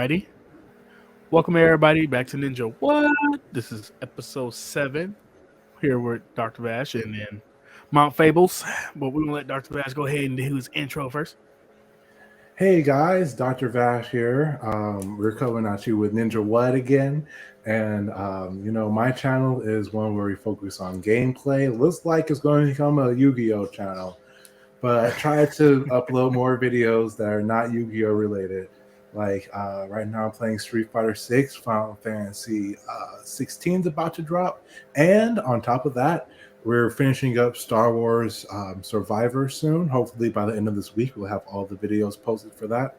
Alrighty. Welcome everybody back to Ninja What? This is episode 7. Here with DrVaash and then Mount Fables. But we're gonna let DrVaash go ahead and do his intro first. Hey guys, DrVaash here. We're coming at you with Ninja What again. And my channel is one where we focus on gameplay. It looks like it's going to become a Yu-Gi-Oh channel, but I try to upload more videos that are not Yu-Gi-Oh related. Like right now I'm playing Street Fighter 6, Final Fantasy 16 is about to drop. And on top of that, we're finishing up Star Wars Survivor soon. Hopefully by the end of this week, we'll have all the videos posted for that.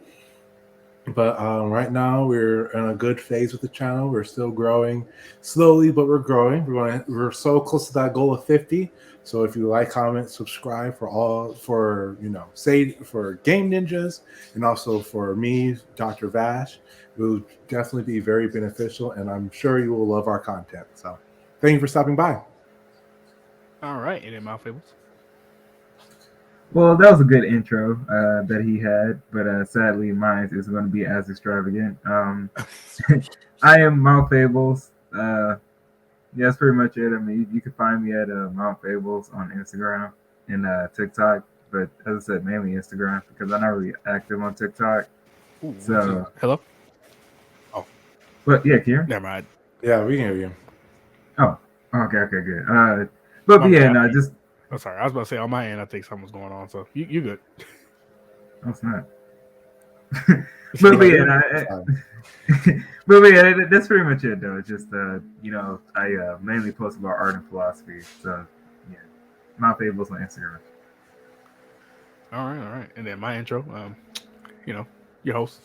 But right now, we're in a good phase with the channel. We're still growing slowly, but we're growing. We're so close to that goal of 50. So if you like, comment, subscribe for Game Ninjas and also for me, DrVaash, it will definitely be very beneficial, and I'm sure you will love our content. So thank you for stopping by. All right, and then Mount Fables. Well, that was a good intro that he had, but sadly mine is going to be as extravagant. I am Mount Fables. Yeah, that's pretty much it. I mean, you can find me at Mount Fables on Instagram and TikTok, but as I said, mainly Instagram because I'm not really active on TikTok. Ooh, So, hello? Oh. But yeah, Kieran? Never mind. Yeah, we can hear you. Oh, okay, good. Just... Oh, sorry. I was about to say on my end, I think something's going on. So you good? No, it's not. but yeah, that's pretty much it, though. It's just I mainly post about art and philosophy. So yeah, Mount Fables on Instagram. All right. And then my intro, your host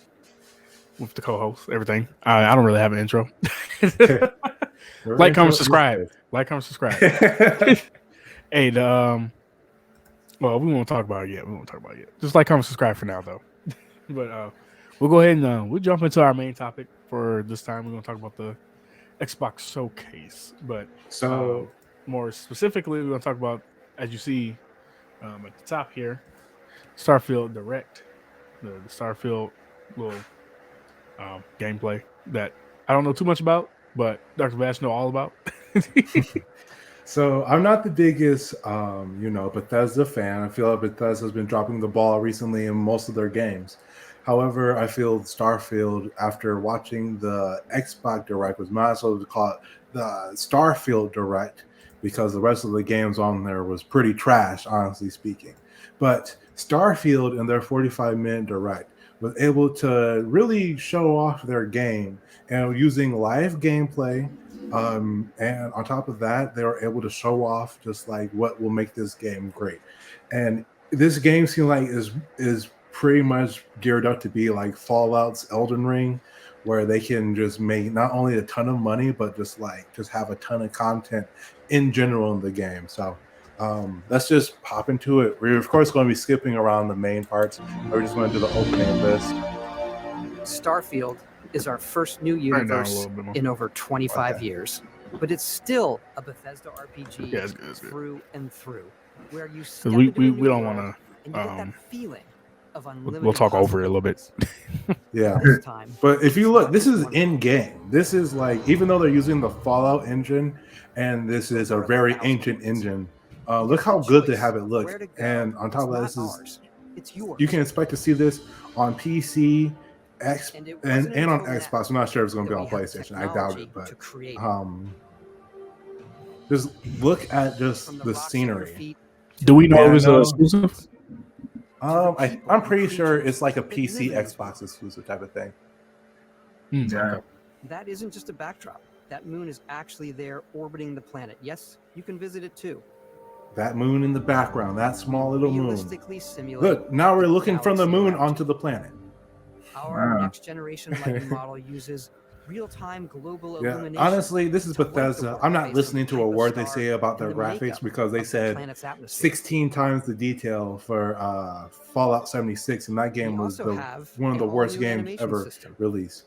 with the co-host, everything. I don't really have an intro. Like, comment, subscribe. Hey, well, we won't talk about it yet. Just like, comment, subscribe for now, though. But we'll go ahead and we'll jump into our main topic for this time. We're going to talk about the Xbox Showcase. But more specifically, we're going to talk about, as you see at the top here, Starfield Direct, the Starfield little gameplay that I don't know too much about, but DrVaash know all about. So I'm not the biggest, Bethesda fan. I feel like Bethesda's been dropping the ball recently in most of their games. However, I feel Starfield, after watching the Xbox Direct, was might as well call it the Starfield Direct because the rest of the games on there was pretty trash, honestly speaking. But Starfield in their 45-minute Direct was able to really show off their game and using live gameplay. And on top of that, they were able to show off just like what will make this game great. And this game seems like is pretty much geared up to be like Fallout's Elden Ring, where they can just make not only a ton of money, but just have a ton of content in general in the game. So let's just hop into it. We're of course going to be skipping around the main parts. We're just going to do the opening list. Starfield is our first new universe in over 25 years, but it's still a Bethesda RPG through and through, where you step we don't want to. And you get that feeling of unlimited. We'll talk over it a little bit. Yeah, but if you look, this is in game. This is like, even though they're using the Fallout engine, and this is a very ancient engine. Look how good they have it look, and on top of that, you can expect to see this on PC. And on Xbox. I'm not sure if it's going to be on PlayStation. I doubt it, but just look at just the scenery. Do we know it was exclusive? I'm pretty sure it's like a PC Xbox exclusive type of thing. Yeah. That isn't just a backdrop. That moon is actually there orbiting the planet. Yes, you can visit it too. That moon in the background, that small little moon. Look, now we're looking from the moon onto the planet. Our next generation lighting model uses real-time global illumination. Honestly, this is Bethesda. I'm not listening to a word they say about their graphics because they said 16 times the detail for Fallout 76, and that game was one of the worst games ever released.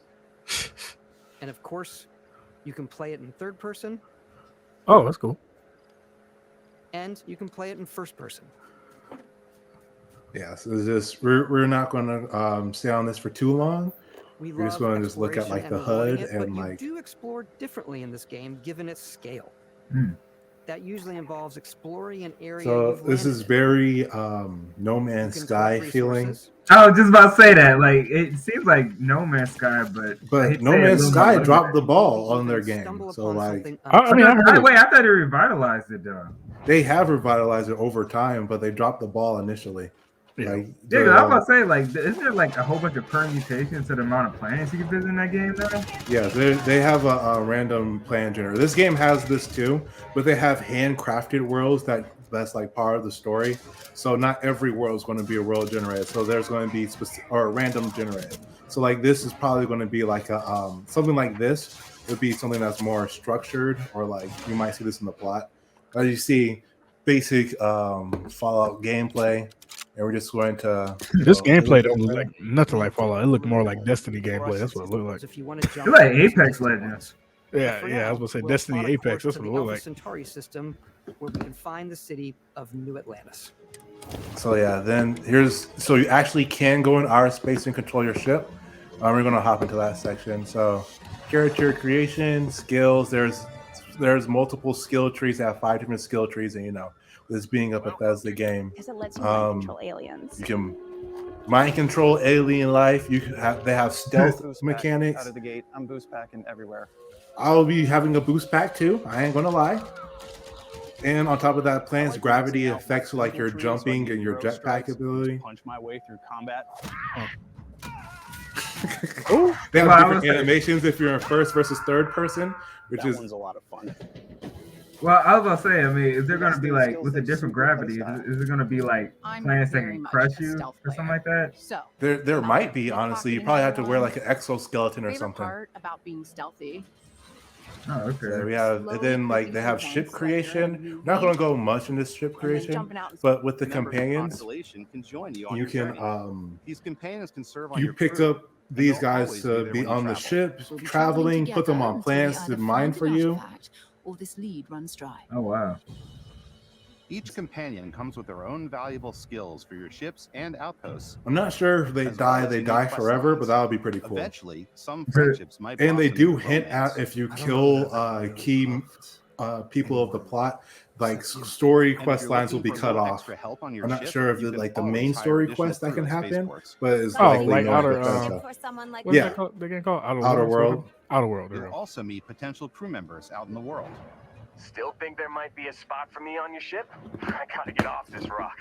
And of course, you can play it in third person. Oh, that's cool. And you can play it in first person. Yes, it's just we're not going to stay on this for too long. You're just going to just look at like the HUD and like. You do explore differently in this game, given its scale. That usually involves exploring an area. So this is very No Man's Sky feeling. I was just about to say that. Like it seems like No Man's Sky, but No Man's Sky dropped the ball on their game. So like, wait, I thought they revitalized it though. They have revitalized it over time, but they dropped the ball initially. Yeah, like, I was about to say, like, isn't there like a whole bunch of permutations to the amount of planets you can visit in that game now? Yeah, they have a random plan generator. This game has this too, but they have handcrafted worlds that's like part of the story. So not every world is going to be a world generated. So there's going to be or random generated. So like this is probably going to be like a something like this would be something that's more structured, or like you might see this in the plot. As you see, basic Fallout gameplay. And we're just going to. This gameplay don't look like nothing like Fallout. It looked more like Destiny gameplay. That's what it looked like. If you want to jump it's like Apex Legends. Yeah, I was gonna say Destiny, Apex. That's what it looked like. Centauri system, where we can find the city of New Atlantis. So yeah, then so you actually can go in outer space and control your ship. We're gonna hop into that section. So character creation, skills. There's multiple skill trees that have 5 different skill trees, and this being a Bethesda game, because it lets you mind control aliens. You can mind control alien life. They have stealth mechanics. Out of the gate, I'm boost packing everywhere. I'll be having a boost pack too. I ain't gonna lie. And on top of that, plants gravity affects like your jumping and your jetpack ability. Punch my way through combat. They have different animations if you're in first versus third person, which is a lot of fun. Well, I was about to say, I mean, is there going to be like with a different gravity? Is it going to be like planets that can crush you or something like that? So there might be, honestly. You probably have to wear like an exoskeleton or something. Part about being stealthy. Oh, okay. So we have, and then like they have ship creation. We're not going to go much in this ship creation, but with the companions, you can these companions can serve on you pick up these guys to be on the ship, traveling, put them on plants to mine for you. Or this lead runs dry. Oh wow. Each companion comes with their own valuable skills for your ships and outposts. I'm not sure if they die forever, but that would be pretty cool. Eventually, some friendships might. And they do hint at if you kill key people of the plot, like story quest lines will be cut off. I'm not sure if it's like the main story quest that can happen, but it's like outer. Yeah, they can call Outer World. Outer World. You'll also meet potential crew members out in the world. Still think there might be a spot for me on your ship? I gotta get off this rock.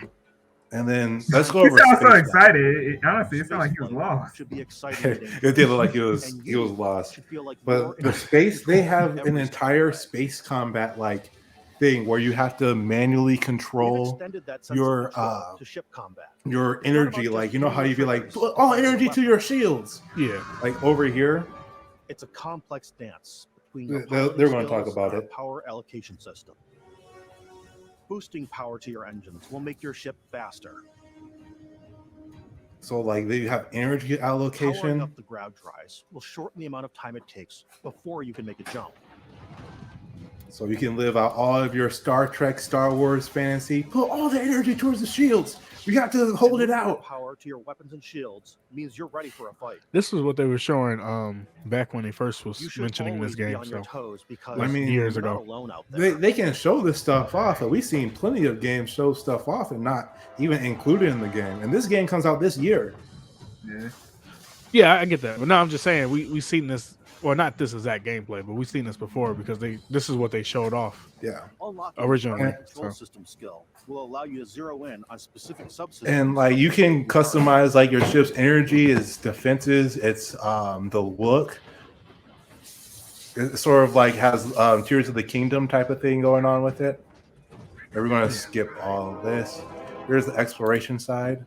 And then let's go over. He sounds so excited. Honestly, it sounded like he was lost. Should be excited. It did look like he was lost. But the space, they have an entire space combat like thing where you have to manually control your energy. Like how you be like, put all energy to your shields. Yeah. Like over here. It's a complex dance between they're going to talk about it. Power allocation system. Boosting power to your engines will make your ship faster. So like they have energy allocation. Powering up the ground drives will shorten the amount of time it takes before you can make a jump. So you can live out all of your Star Trek, Star Wars fantasy. Put all the energy towards the shields. You have to hold it out. Power to your weapons and shields means you're ready for a fight. This is what they were showing back when they first was mentioning this game. So I mean, years ago, they can show this stuff off. And we've seen plenty of games show stuff off and not even included in the game. And this game comes out this year. Yeah, I get that. But no, I'm just saying we've seen this. Well, not this exact gameplay, but we've seen this before because this is what they showed off. Yeah. Originally. Control system skill will allow you to zero in on specific subsystems. And like you can customize like your ship's energy, its defenses, its the look. It sort of like has Tears of the Kingdom type of thing going on with it. We're going to skip all of this. Here's the exploration side.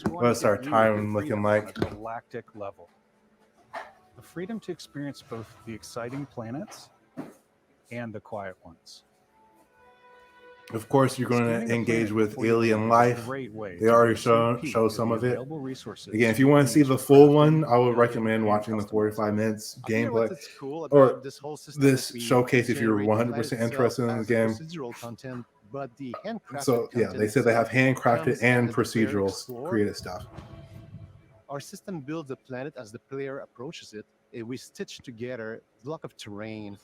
What's our time looking like? Galactic level. The freedom to experience both the exciting planets and the quiet ones. Of course, you're going to engage with alien life. They already show some of it. Again, if you want to see the full one, I would recommend watching the 45 minutes gameplay or this showcase if you're 100% interested in the game. So yeah, they said they have handcrafted and procedural creative stuff. Our system builds a planet as the player approaches it. We stitch together a block of terrain.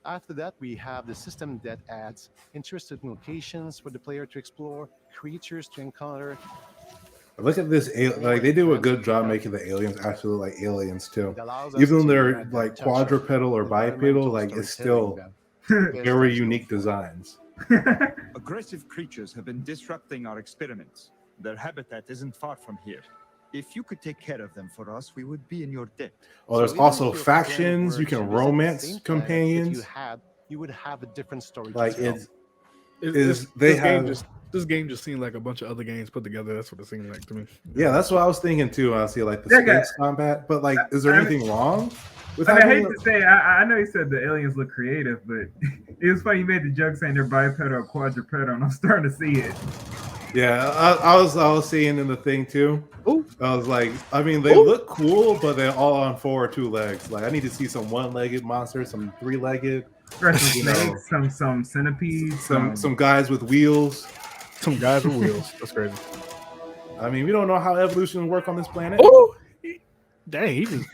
After that, we have the system that adds interesting locations for the player to explore, creatures to encounter. Look at this, like they do a good job making the aliens actually look like aliens too. Even though they're like quadrupedal or bipedal, like it's still very unique designs. Aggressive creatures have been disrupting our experiments. Their habitat isn't far from here. If you could take care of them for us, we would be in your debt. Oh, there's also factions. You can romance companions. You would have a different story. Like this game just seemed like a bunch of other games put together. That's what it seemed like to me. Yeah, that's what I was thinking too. I see like the space combat, but like, is there anything wrong with? I hate to say, I know you said the aliens look creative, but it was funny you made the joke saying they're bipedal or quadrupedal, and I'm starting to see it. Yeah, I was seeing in the thing too. Ooh. I was like, I mean, they look cool, but they're all on 4 or 2 legs. Like, I need to see some 1-legged monsters, some 3-legged, some snakes, some centipedes, some guys with wheels. Some guys with wheels. That's crazy. I mean, we don't know how evolution work on this planet. Oh, dang!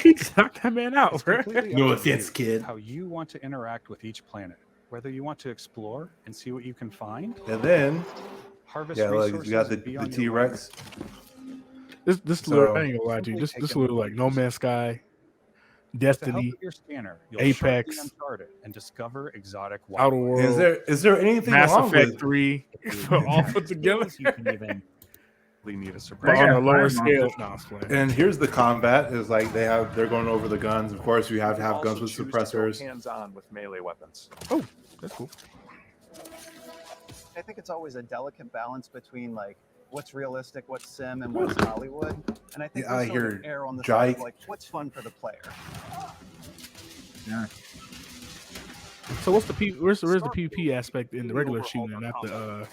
He just knocked that man out. No offense, kid. How you want to interact with each planet, whether you want to explore and see what you can find, and then harvest. Yeah, like you got the T-Rex. This little, I ain't gonna lie to you. This little like No Man's Sky, Destiny, your scanner, Apex, and discover exotic Outer World. Is there anything Mass wrong Effect with 3 all put together? You can even need a surprise on a lower scale. And here's the combat: is like they're going over the guns. Of course, you have to have guns with suppressors. Hands-on with melee weapons. Oh, that's cool. I think it's always a delicate balance between like what's realistic, what's sim, and what's Hollywood. And I think we sort of err on the side of like what's fun for the player. Yeah. So where's the PvP aspect in the regular shooting, not the?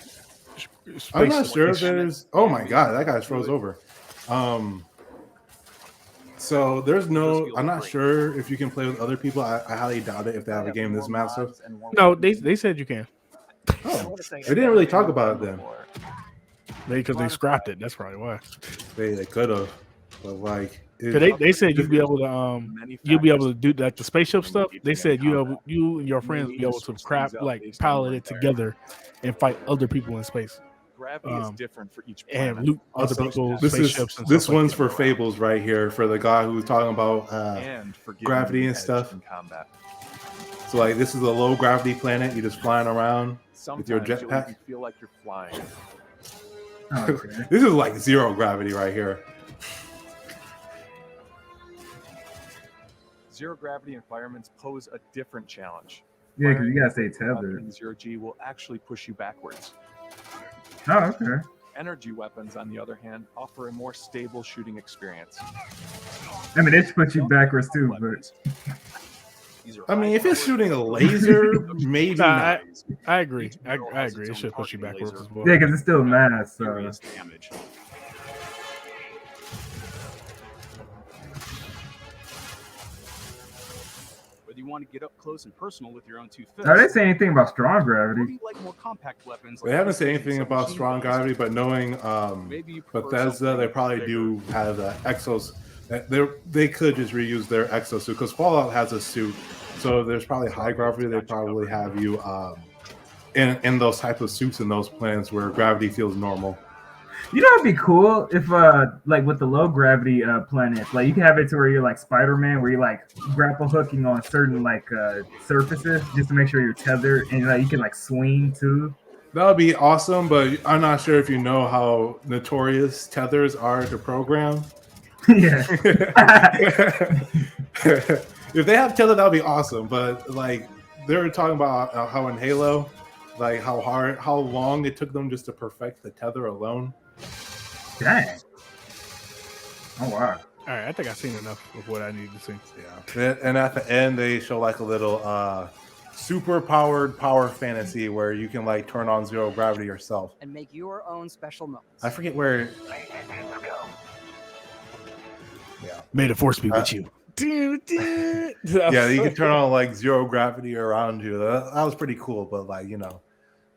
I'm not sure if there's. Oh my god, that guy froze over. So there's no. I'm not sure if you can play with other people. I highly doubt it if they have a game this massive. No, they said you can. Oh, they didn't really talk about it then. Because they scrapped it. That's probably why. They could have, but like they said you'd be able to do like the spaceship stuff. They said you and your friends be able to pilot it together and fight other people in space. Gravity is different for each planet. And loot other people's spaceships. This one's for Fables right here for the guy who was talking about gravity and stuff. So like this is a low gravity planet. You're just flying around with your jetpack. You feel like you're flying. Okay. This is like 0 gravity right here. 0 gravity environments pose a different challenge. Yeah, because you gotta stay tethered. 0G will actually push you backwards. Oh, okay. Energy weapons, on the other hand, offer a more stable shooting experience. I mean, they should put you backwards too, but. I mean, if it's shooting a laser, maybe not. I agree. I agree. It should push you backwards as well. Yeah, because it's still mass. So. Damage. Whether you want to get up close and personal with your own 2 fists. Are they saying anything about strong gravity? Like more compact weapons. They haven't said anything about strong gravity, but knowing Bethesda, they probably do have the exos. They could just reuse their exosuit because Fallout has a suit, so there's probably high gravity. They probably have you in those types of suits in those planets where gravity feels normal. You know, it'd be cool if like with the low gravity planets, like you can have it to where you're like Spider-Man, where you're like grapple hooking on certain like surfaces just to make sure you're tethered, and you can like swing too. That would be awesome, but I'm not sure if you know how notorious tethers are to program. Yeah. If they have tether, that would be awesome. But like they were talking about how in Halo, like how long it took them just to perfect the tether alone. Dang. Oh wow. All right, I think I've seen enough of what I need to see. Yeah. And at the end, they show like a little super powered power fantasy where you can like turn on 0 gravity yourself and make your own special moments. I forget where. Yeah. May the force be with you. Yeah, you can turn on like 0 gravity around you. That was pretty cool, but like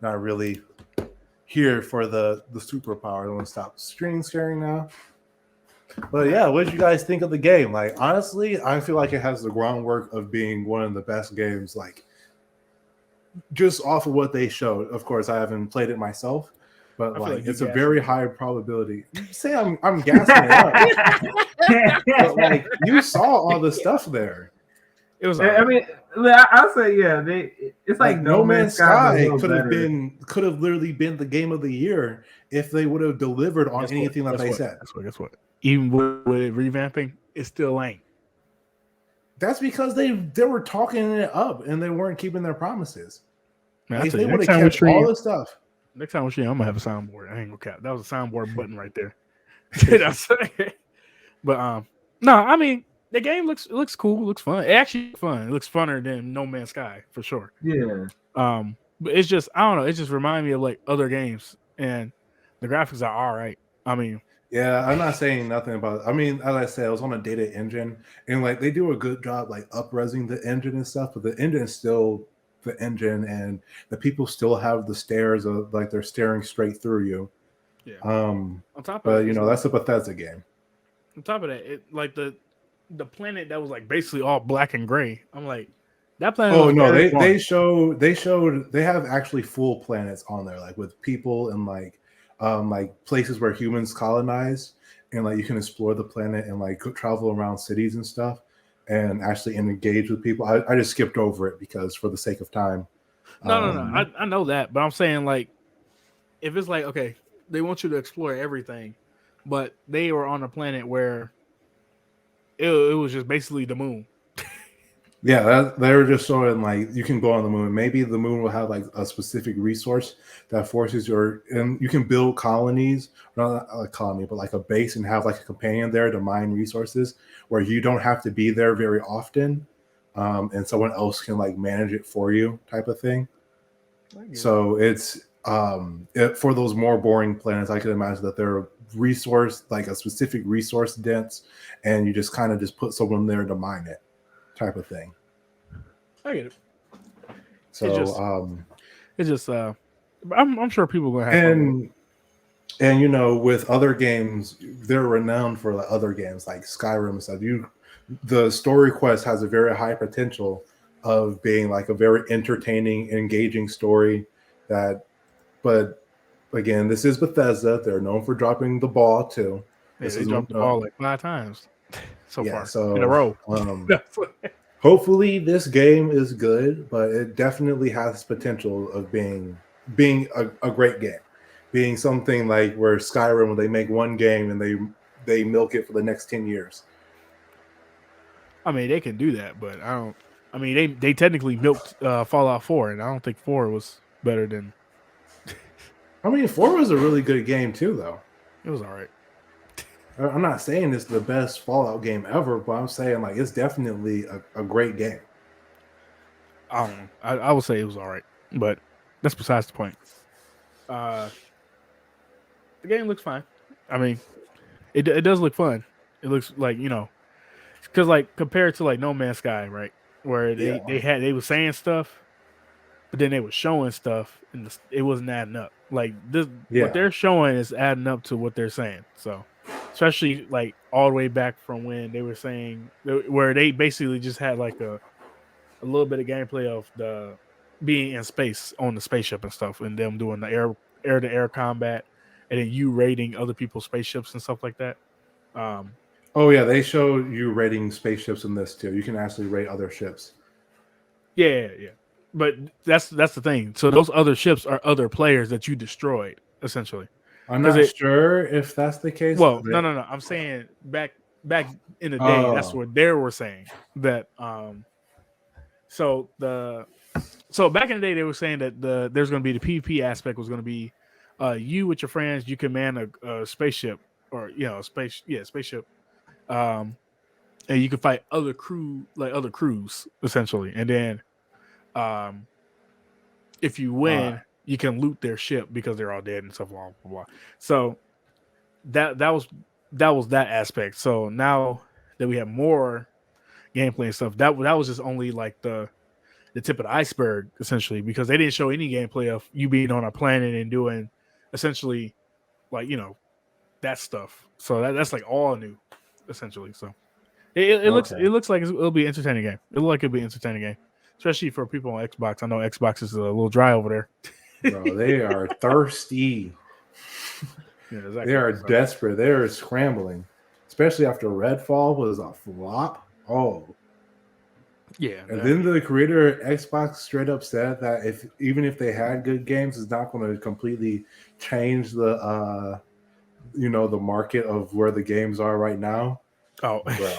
not really here for the superpower. I want to stop screen sharing now. But yeah, what did you guys think of the game? Like, honestly, I feel like it has the groundwork of being one of the best games. Like, just off of what they showed. Of course, I haven't played it myself, but like it's a very high probability. You say I'm gassing it up, but like you saw all the stuff there. It was. I mean, I'll say it's like No Man's Sky could have literally been the game of the year if they would have delivered on anything that they said. Guess what? Even with revamping, it still ain't. That's because they were talking it up and they weren't keeping their promises. Man, like, they would have kept all the stuff. Next time we're streaming, I'm gonna have a soundboard. I ain't gonna cap. That was a soundboard button right there. But no, I mean the game looks cool, looks fun. It actually fun. It looks funner than No Man's Sky for sure. Yeah. But it's just I don't know. It just reminds me of like other games, and the graphics are all right. I mean, yeah, I'm not saying nothing about it. I mean, as I said, it was on a data engine, and like they do a good job like up-resing the engine and stuff, but the engine is still the engine, and the people still have the stares of like they're staring straight through you. Yeah. On top of but that, that's a Bethesda game. On top of that, it like the planet that was like basically all black and gray. I'm like, that planet. Oh no, they showed they have actually full planets on there, like with people and like places where humans colonize, and like you can explore the planet and like travel around cities and stuff and actually engage with people. I just skipped over it because for the sake of time. No. I know that, but I'm saying like if it's like okay, they want you to explore everything, but they were on a planet where it was just basically the moon. Yeah, they were just showing like you can go on the moon. Maybe the moon will have like a specific resource that forces and you can build colonies, not a colony, but like a base and have like a companion there to mine resources where you don't have to be there very often, and someone else can like manage it for you, type of thing. So it's for those more boring planets, I can imagine that they're resource like a specific resource dense, and you just kind of just put someone there to mine it. Type of thing. I get it. So it's just I'm sure people are gonna have fun. And with other games, they're renowned for like other games like Skyrim and stuff. The story quest has a very high potential of being like a very entertaining, engaging story but again, this is Bethesda. They're known for dropping the ball too. Yeah, they dropped the ball like 5 times. So far so in a row. Hopefully this game is good, but it definitely has potential of being a great game, being something like where Skyrim, where they make one game and they milk it for the next 10 years. I mean, they can do that, but I don't. I mean, they technically milked Fallout 4, and I don't think 4 was better than. I mean, 4 was a really good game too, though. It was all right. I'm not saying it's the best Fallout game ever, but I'm saying like it's definitely a great game. I don't know. I would say it was all right, but that's besides the point. The game looks fine. I mean, it does look fun. It looks like because like compared to like No Man's Sky, right, where they were saying stuff, but then they were showing stuff, and it wasn't adding up. Like this, what they're showing is adding up to what they're saying. So. Especially like all the way back from when they were saying where they basically just had like a little bit of gameplay of the being in space on the spaceship and stuff, and them doing the air to air combat, and then you raiding other people's spaceships and stuff like that. Oh yeah, they show you raiding spaceships in this too. You can actually raid other ships. Yeah. But that's the thing. So those other ships are other players that you destroyed essentially. I'm not sure if that's the case. Well, no. I'm saying back in the day, that's what they were saying. That so back in the day they were saying that there's going to be the PvP aspect was going to be you with your friends, you command a spaceship or spaceship, and you can fight other crews essentially, and then if you win. You can loot their ship because they're all dead and stuff, blah blah blah. So that was that aspect. So now that we have more gameplay and stuff, that was just only like the tip of the iceberg essentially, because they didn't show any gameplay of you being on a planet and doing essentially like that stuff. So that's like all new, essentially. So it looks like it'll be an entertaining game. It looks like it'll be an entertaining game, especially for people on Xbox. I know Xbox is a little dry over there. Bro, they are thirsty. Yeah, exactly. They are desperate. They are scrambling, especially after Redfall was a flop. Oh, yeah. And then the creator of Xbox straight up said that even if they had good games, it's not going to completely change the the market of where the games are right now. Oh, bro.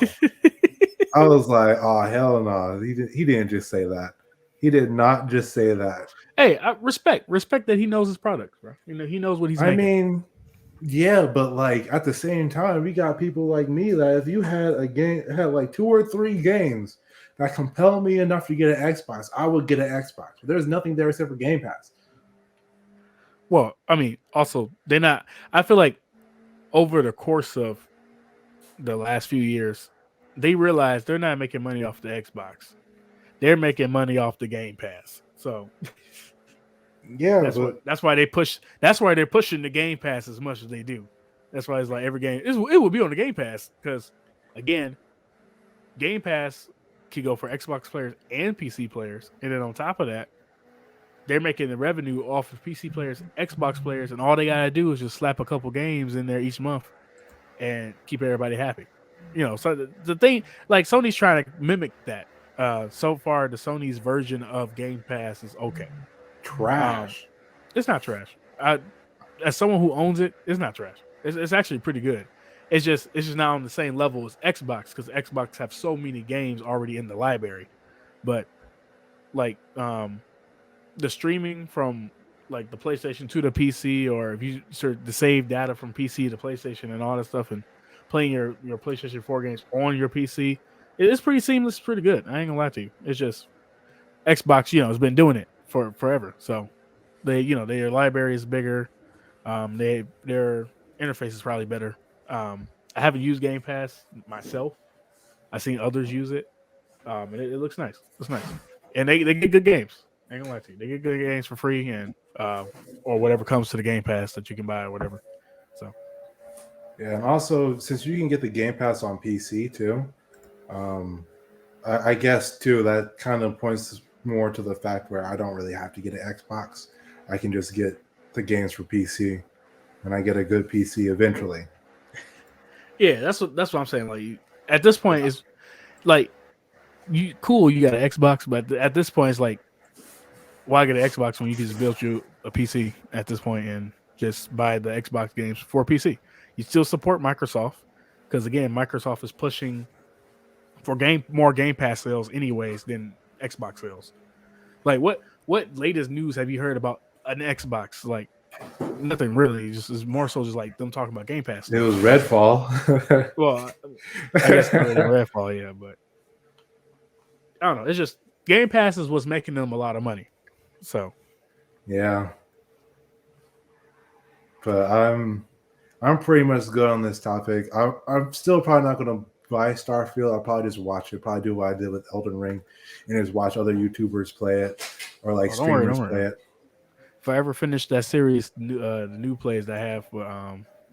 I was like, oh hell no, he didn't just say that. He did not just say that. Hey, respect that he knows his products, bro. He knows what he's making. I mean, yeah, but like at the same time, we got people like me that if you had like 2 or 3 games that compel me enough to get an Xbox, I would get an Xbox. But there's nothing there except for Game Pass. Well, I mean, also they're not. I feel like over the course of the last few years, they realized they're not making money off the Xbox. They're making money off the Game Pass. So yeah, that's why they push. That's why they're pushing the Game Pass as much as they do. That's why it's like every game. It will be on the Game Pass because, again, Game Pass can go for Xbox players and PC players, and then on top of that, they're making the revenue off of PC players, Xbox players, and all they gotta do is just slap a couple games in there each month and keep everybody happy. So the thing, like Sony's trying to mimic that. So far, the Sony's version of Game Pass is okay. Trash. It's not trash. As someone who owns it, it's not trash. It's actually pretty good. It's just not on the same level as Xbox because Xbox have so many games already in the library. But like the streaming from like the PlayStation to the PC, or if you sort the save data from PC to PlayStation and all that stuff, and playing your PlayStation 4 games on your PC, it's pretty seamless, pretty good. I ain't gonna lie to you. It's just Xbox, has been doing it for forever. So their library is bigger. Their interface is probably better. I haven't used Game Pass myself. I've seen others use it. And it looks nice. It's nice. And they get good games. I ain't gonna lie to you. They get good games for free and or whatever comes to the Game Pass that you can buy or whatever. So yeah, and also since you can get the Game Pass on PC too, I guess too that kind of points more to the fact where I don't really have to get an Xbox. I can just get the games for PC, and I get a good PC eventually. Yeah, that's what I'm saying. Like at this point, it's like you got an Xbox, but at this point, it's like why get an Xbox when you can just build you a PC at this point and just buy the Xbox games for PC? You still support Microsoft because again, Microsoft is pushing for more Game Pass sales anyways than Xbox sales. Like what latest news have you heard about an Xbox? Like nothing really. It's more so just like them talking about Game Pass. It was Redfall. Well, I guess Redfall, yeah, but I don't know. It's just Game Pass is what's making them a lot of money. So yeah. But I'm pretty much good on this topic. I'm still probably not gonna buy Starfield. I'll probably just watch it. Probably do what I did with Elden Ring and just watch other YouTubers play it or like streamers play it. If I ever finish that series, the new plays that I have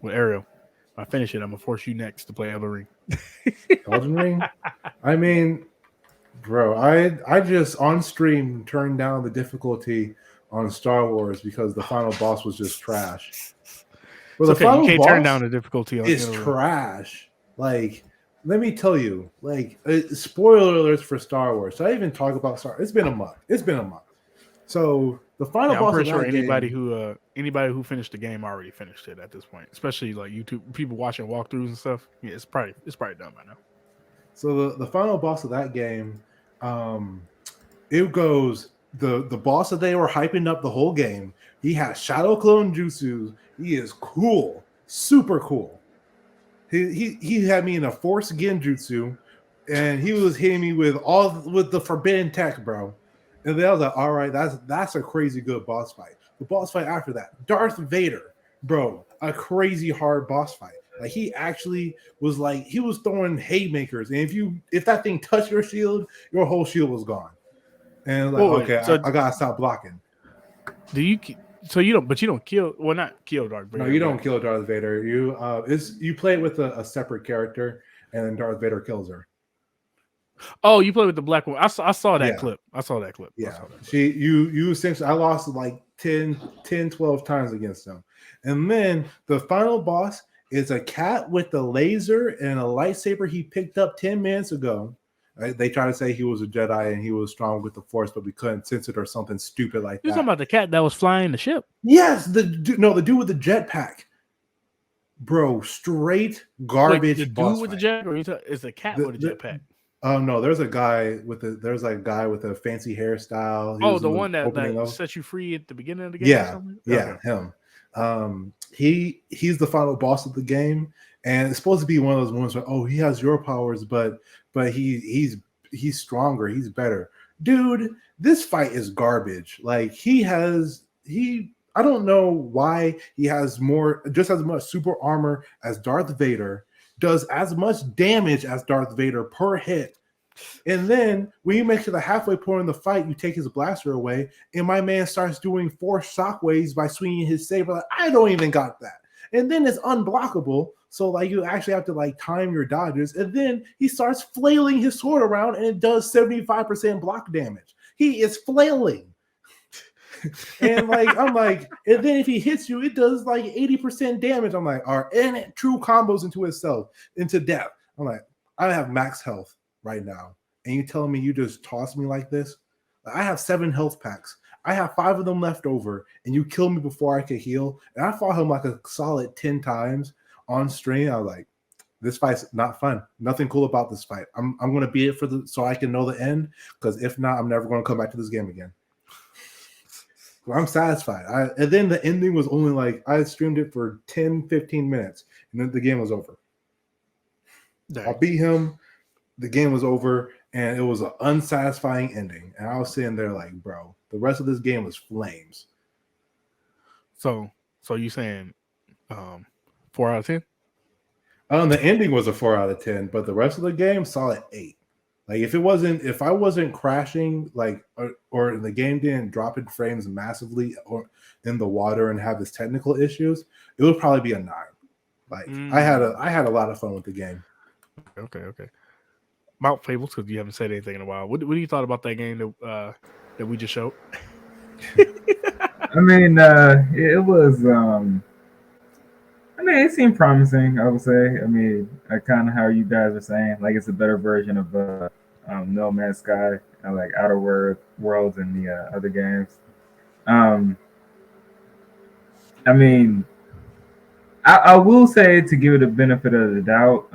with Ariel, if I finish it, I'm gonna force you next to play Elden Ring. Elden Ring? I mean, bro, I just on stream turned down the difficulty on Star Wars because the final boss was just trash. Well, the final you can't turn down the difficulty on it's trash. Like, let me tell you, like, spoiler alerts for Star Wars. So I even talk about Star. It's been a month. So the final boss. I'm pretty sure anybody who finished the game already finished it at this point. Especially like YouTube people watching walkthroughs and stuff. Yeah, it's probably done by now. So the final boss of that game, it goes the boss that they were hyping up the whole game. He has shadow clone jutsu. He is cool, super cool. He had me in a force genjutsu, and he was hitting me with the forbidden tech, bro. And then I was like, all right, that's a crazy good boss fight. The boss fight after that, Darth Vader, bro, a crazy hard boss fight. Like he actually was like he was throwing haymakers, and if that thing touched your shield, your whole shield was gone. And like, okay, so I gotta stop blocking. So you don't kill. Well, not kill Darth Vader. No, you don't kill Darth Vader. You play with a separate character, and then Darth Vader kills her. Oh, you play with the black one. I saw that clip. I saw that clip. Yeah. You essentially, I lost like 10, 12 times against them. And then the final boss is a cat with a laser and a lightsaber he picked up 10 minutes ago. Right? They try to say he was a Jedi and he was strong with the Force, but we couldn't sense it or something stupid like that. You're talking about the cat that was flying the ship? Yes, the dude with the jetpack. Bro, straight garbage. Wait, the dude with the jet, or it's a cat with a jetpack? Oh no, there's a guy with a fancy hairstyle. Oh, the one that sets you free at the beginning of the game. Yeah, him. He's the final boss of the game, and it's supposed to be one of those ones where he has your powers, but he's stronger, he's better. Dude, this fight is garbage. Like I don't know why he has just as much super armor as Darth Vader, does as much damage as Darth Vader per hit. And then when you make to the halfway point in the fight, you take his blaster away, and my man starts doing 4 shockwaves by swinging his saber. Like, I don't even got that. And then it's unblockable. So like you actually have to like time your dodges. And then he starts flailing his sword around, and it does 75% block damage. He is flailing. And and then if he hits you, it does like 80% damage. I'm like, all right, and it true combos into death. I'm like, I have max health right now, and you telling me you just toss me like this? I have 7 health packs. I have 5 of them left over, and you kill me before I could heal. And I fought him like a solid 10 times on stream. I was like, this fight's not fun. Nothing cool about this fight. I'm gonna beat it so I can know the end, because if not, I'm never gonna come back to this game again. I'm satisfied. And then the ending was only like, I streamed it for 10, 15 minutes, and then the game was over. Dang. I beat him, the game was over, and it was an unsatisfying ending. And I was sitting there like, bro, the rest of this game was flames. So you saying 4 out of 10? The ending was a 4 out of 10, but the rest of the game, solid 8. Like if I wasn't crashing, like or the game didn't drop in frames massively or in the water and have its technical issues, it would probably be a 9. Like I had a lot of fun with the game. Okay. Mount Fables, because you haven't said anything in a while. What do you thought about that game that we just showed? I mean, it was. I mean, it seemed promising, I would say. I mean, kind of how you guys are saying, like it's a better version of No Man's Sky and like Outer Worlds and the other games. I mean, I will say, to give it a benefit of the doubt,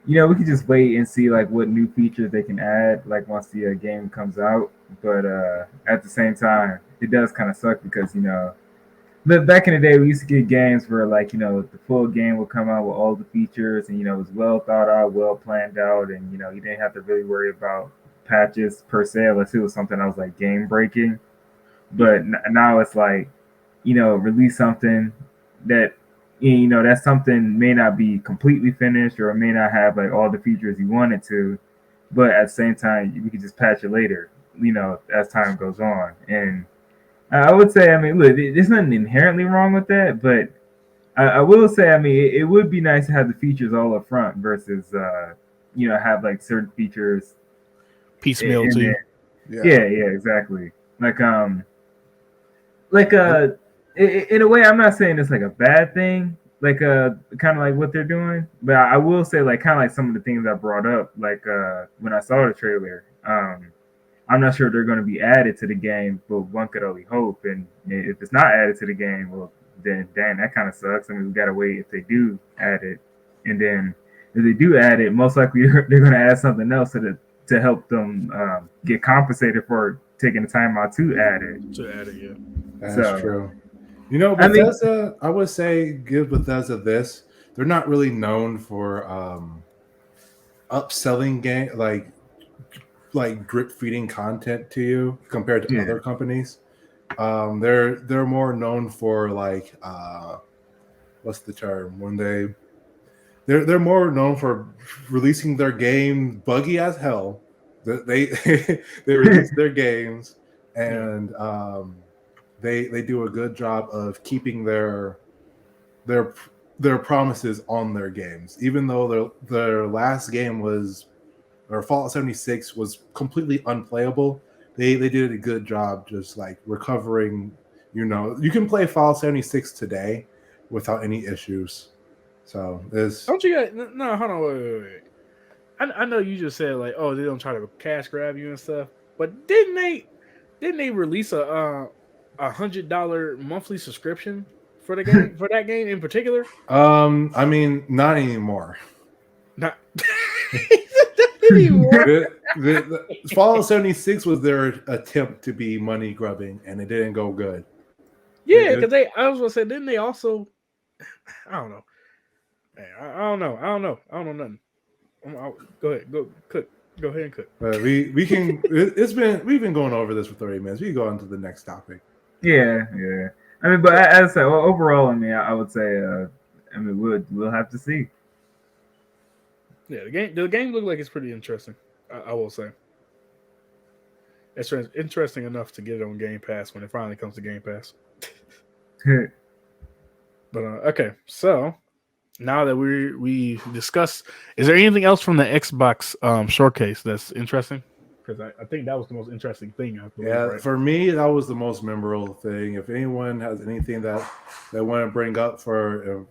we could just wait and see like what new features they can add like once the game comes out. But at the same time, it does kind of suck because but back in the day, we used to get games where like the full game would come out with all the features, and it was well thought out, well planned out, and you didn't have to really worry about patches per se unless it was something that was like game breaking. But now it's like release something that that something may not be completely finished, or it may not have like all the features you wanted to, but at the same time you can just patch it later as time goes on. And I would say, I mean, look, there's nothing inherently wrong with that, but I will say, I mean, it would be nice to have the features all up front versus, have like certain features piecemeal too. Yeah, exactly. In a way, I'm not saying it's like a bad thing, like kind of like what they're doing, but I will say like kind of like some of the things I brought up, like when I saw the trailer. I'm not sure they're going to be added to the game, but one could only hope. And if it's not added to the game, well, then damn, that kind of sucks. I mean, we got to wait if they do add it. And then if they do add it, most likely they're going to add something else to help them get compensated for taking the time out to add it. Yeah. That's true. Bethesda, I would say give Bethesda this. They're not really known for upselling game like drip feeding content to you compared to other companies. They're more known for like what's the term when they're more known for releasing their game buggy as hell. They release their games and they do a good job of keeping their promises on their games, even though their last game was, or Fallout 76 was completely unplayable. They did a good job just like recovering. You can play Fallout 76 today without any issues. So don't you guys? No, hold on, wait. I know you just said like, oh, they don't try to cash grab you and stuff, but didn't they release a $100 monthly subscription for the game for that game in particular? I mean, not anymore. Not anymore. The Fallout 76 was their attempt to be money grubbing, and it didn't go good. Yeah, because I was gonna say, didn't they also? I don't know. Man, I don't know nothing. Go ahead, go ahead and cook. We can. We've been going over this for 30 minutes. We can go on to the next topic. Yeah. I mean, but as I said, overall, I mean, I would say, I mean, we'll have to see. Yeah, the game looked like it's pretty interesting. I will say, it's interesting enough to get it on Game Pass when it finally comes to Game Pass. But okay, so now that we discussed, is there anything else from the Xbox showcase that's interesting? Because I think that was the most interesting thing. Right? For me, that was the most memorable thing. If anyone has anything that they want to bring up for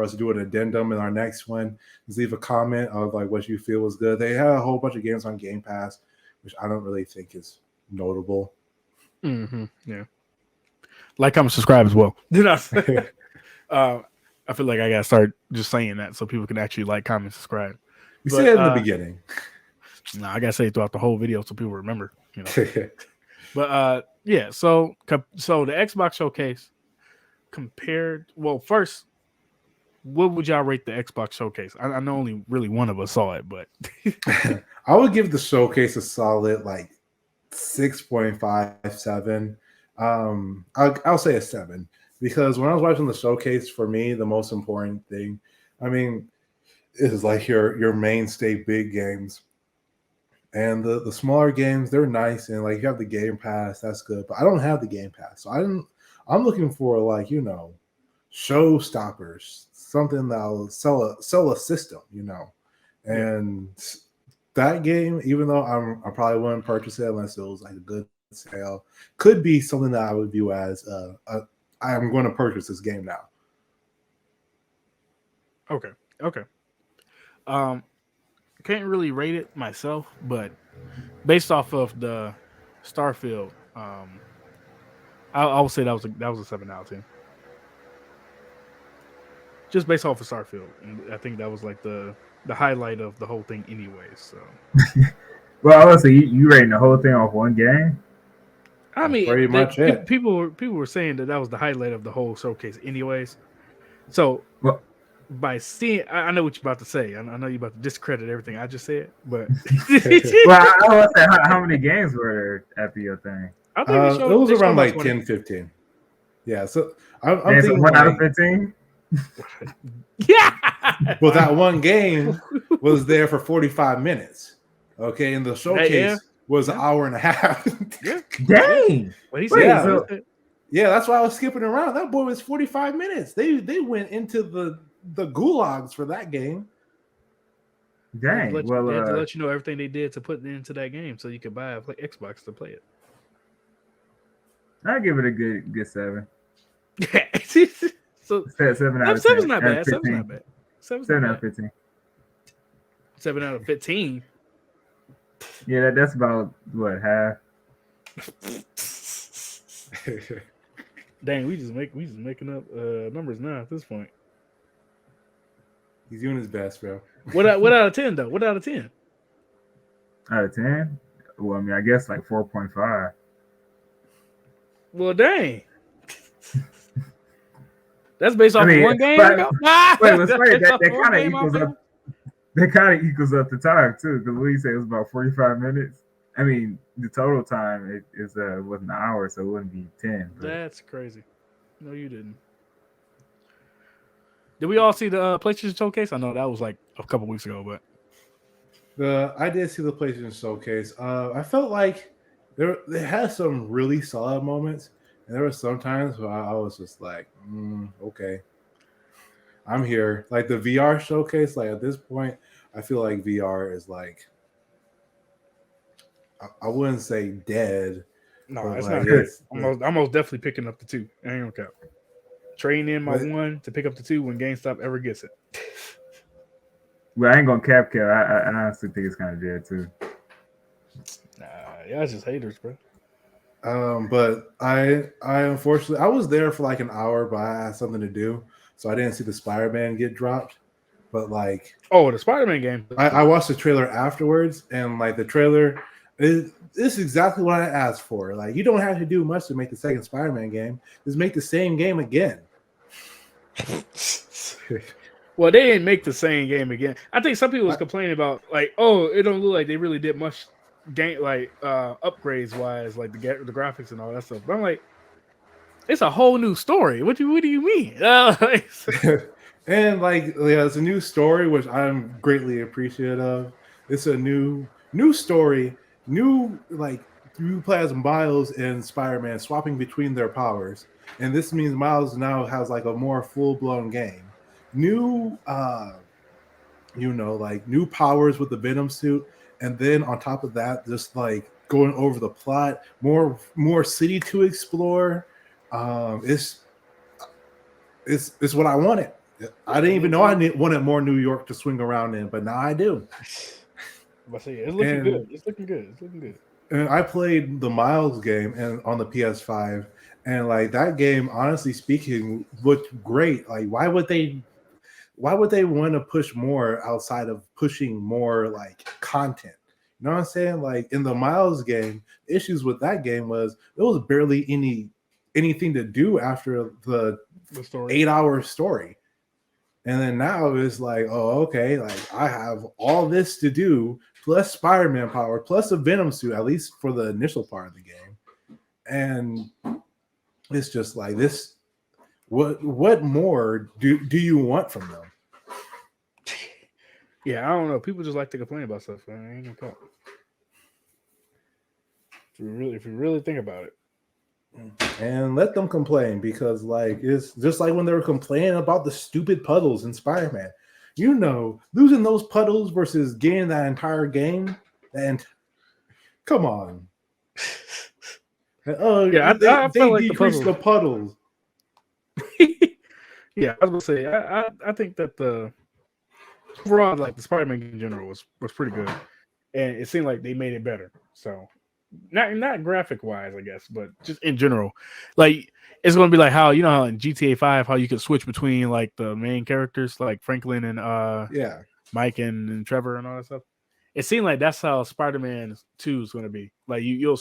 us to do an addendum in our next one, just leave a comment of like what you feel was good. They had a whole bunch of games on Game Pass, which I don't really think is notable. Mm-hmm. Yeah. Like, comment, subscribe as well. I feel like I gotta start just saying that so people can actually like, comment, subscribe. You said it in the beginning. No, I gotta say it throughout the whole video so people remember. But yeah. So the Xbox showcase compared. Well, first, what would y'all rate the Xbox showcase? I know only really one of us saw it, but I would give the showcase a solid like 6.57. I'll say a 7 because when I was watching the showcase, for me, the most important thing, I mean, is like your mainstay big games, and the smaller games, they're nice, and like you have the Game Pass, that's good. But I don't have the Game Pass, so I'm looking for like showstoppers, something that'll sell a system, and that game, even though I probably wouldn't purchase it unless it was like a good sale, could be something that I would view as I'm going to purchase this game now. Okay. Can't really rate it myself, but based off of the Starfield, I would say that was a 7 out of 10. Just based off of Starfield, and I think that was like the highlight of the whole thing, anyways. So, well, honestly, you rating the whole thing off one game? I mean, pretty much it. People were saying that was the highlight of the whole showcase, anyways. So, by seeing, I know what you're about to say. I know you're about to discredit everything I just said, but well, I was saying, how many games were there at the thing? I think it was around like 10, 15. Yeah, so I'm thinking 1 out of 15. Yeah. Well, that one game was there for 45 minutes. Okay, and the showcase was an hour and a half. Yeah. Dang. What he said? Yeah, that's why I was skipping around. That boy was 45 minutes. They went into the gulags for that game. Dang. They had to let you know everything they did to put into that game so you could buy a Xbox to play it. I'll give it a good 7. So 7 out of 10. 7's not bad. 7's not bad. 7 out of 15. 7 out of 15. Yeah, that's about what, half. Dang, we just making up numbers now at this point. He's doing his best, bro. What out of 10 though? What out of 10? Out of 10? Well, I mean, I guess like 4.5. Well, dang. That's based off of one game. Wait, that kind of equals up. That kind of equals up the time too, because what you say it was about 45 minutes. I mean, the total time wasn't an hour, so it wouldn't be 10. But. That's crazy. No, you didn't. Did we all see the PlayStation showcase? I know that was like a couple weeks ago, but I did see the PlayStation showcase. I felt like they had some really solid moments. And there were some times where I was just like, okay, I'm here. Like the VR showcase, like at this point, I feel like VR is like, I wouldn't say dead. No, it's not. I'm most definitely picking up the 2. I ain't gonna count. Trading in my 1 to pick up the 2 when GameStop ever gets it. Well, I ain't gonna cap. I honestly think it's kind of dead too. Nah, yeah, it's just haters, bro. But I unfortunately I was there for like an hour, but I had something to do, so I didn't see the Spider-Man get dropped. But like, the Spider-Man game, I watched the trailer afterwards, and like the trailer is exactly what I asked for. Like, you don't have to do much to make the second Spider-Man game. Just make the same game again. Well, they didn't make the same game again. I think some people was complaining about like, oh, it don't look like they really did much game like upgrades wise, like the graphics and all that stuff. But I'm like, it's a whole new story. What do you mean? And like, yeah, it's a new story, which I'm greatly appreciative of. It's a new story, new like you play as Miles and Spider-Man swapping between their powers, and this means Miles now has like a more full-blown game. New, like new powers with the Venom suit, and then on top of that, just like going over the plot, more city to explore. It's what I wanted. I didn't even know I wanted more New York to swing around in, but now I do. But see, it's looking good. It's looking good. And I played the Miles game and on the PS5, and like that game, honestly speaking, looked great. Like, why would they want to push more outside of pushing more like content? You know what I'm saying? Like in the Miles game, issues with that game was there was barely anything to do after the 8-hour story. And then now it's like, oh, okay, like I have all this to do, plus Spider-Man power, plus a Venom suit, at least for the initial part of the game. And it's just like this. What more do you want from them? Yeah, I don't know. People just like to complain about stuff. I ain't gonna talk. If you really think about it. And let them complain, because like it's just like when they were complaining about the stupid puddles in Spider-Man. You know, losing those puddles versus getting that entire game, and come on. Oh yeah, they like decreased the puddles. Yeah, I was gonna say I think that the overall, like the Spider-Man in general was pretty good, and it seemed like they made it better. So not graphic wise, I guess, but just in general, like it's gonna be like how how in GTA 5 how you could switch between like the main characters like Franklin and Mike and Trevor and all that stuff. It seemed like that's how Spider-Man 2 is gonna be. Like you're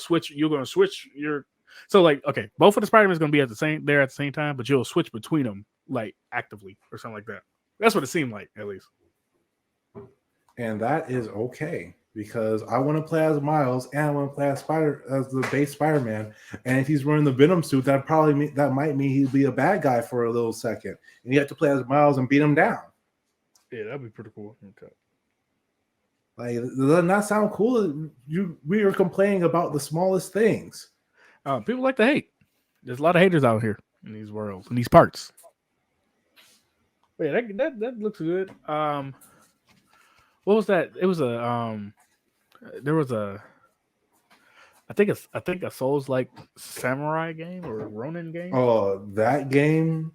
gonna switch your okay, both of the Spider-Man's gonna be at the same time, but you'll switch between them like actively or something like that. That's what it seemed like, at least. And that is okay, because I want to play as Miles and I want to play as the base Spider-Man. And if he's wearing the Venom suit, that might mean he'd be a bad guy for a little second, and you have to play as Miles and beat him down. Yeah, that'd be pretty cool. Okay. Like, does that sound cool? We are complaining about the smallest things. People like to hate. There's a lot of haters out here in these worlds, in these parts. But yeah, that looks good. What was that? It was there was a I think a Souls-like samurai game or Ronin game. Oh, that game!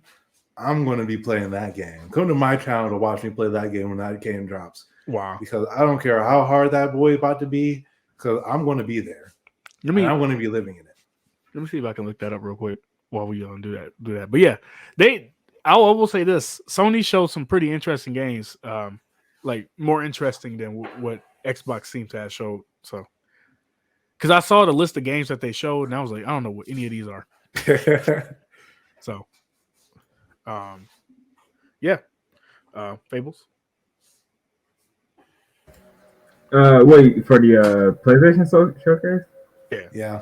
I'm going to be playing that game. Come to my channel to watch me play that game when that game drops. Wow! Because I don't care how hard that boy is about to be, because I'm going to be there. I'm going to be living in it. Let me see if I can look that up real quick while we do that. But yeah, I will say this: Sony showed some pretty interesting games. Like more interesting than what Xbox seems to have showed. So, because I saw the list of games that they showed, and I was like, I don't know what any of these are. So, yeah, Fables. Wait for the PlayStation showcase. Yeah.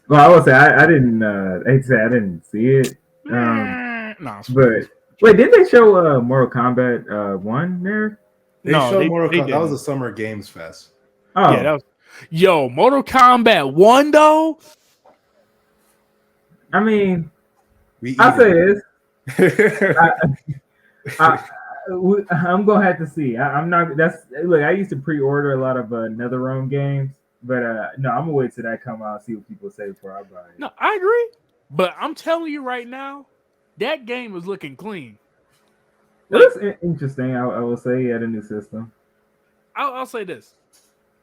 Well, I will say I didn't. I hate to say I didn't see it. No, but wait, didn't they show Mortal Kombat 1 there? They showed Mortal Kombat. That was a Summer Games Fest. Oh. Yeah, that was. Mortal Kombat 1 though. I mean, I'll say this. I'm gonna have to see. I'm not. That's look. I used to pre-order a lot of NetherRealm games, but no, I'm gonna wait till that come out, see what people say before I buy it. No, I agree, but I'm telling you right now, that game is looking clean. It looks interesting. I will say, the new system. I'll say this: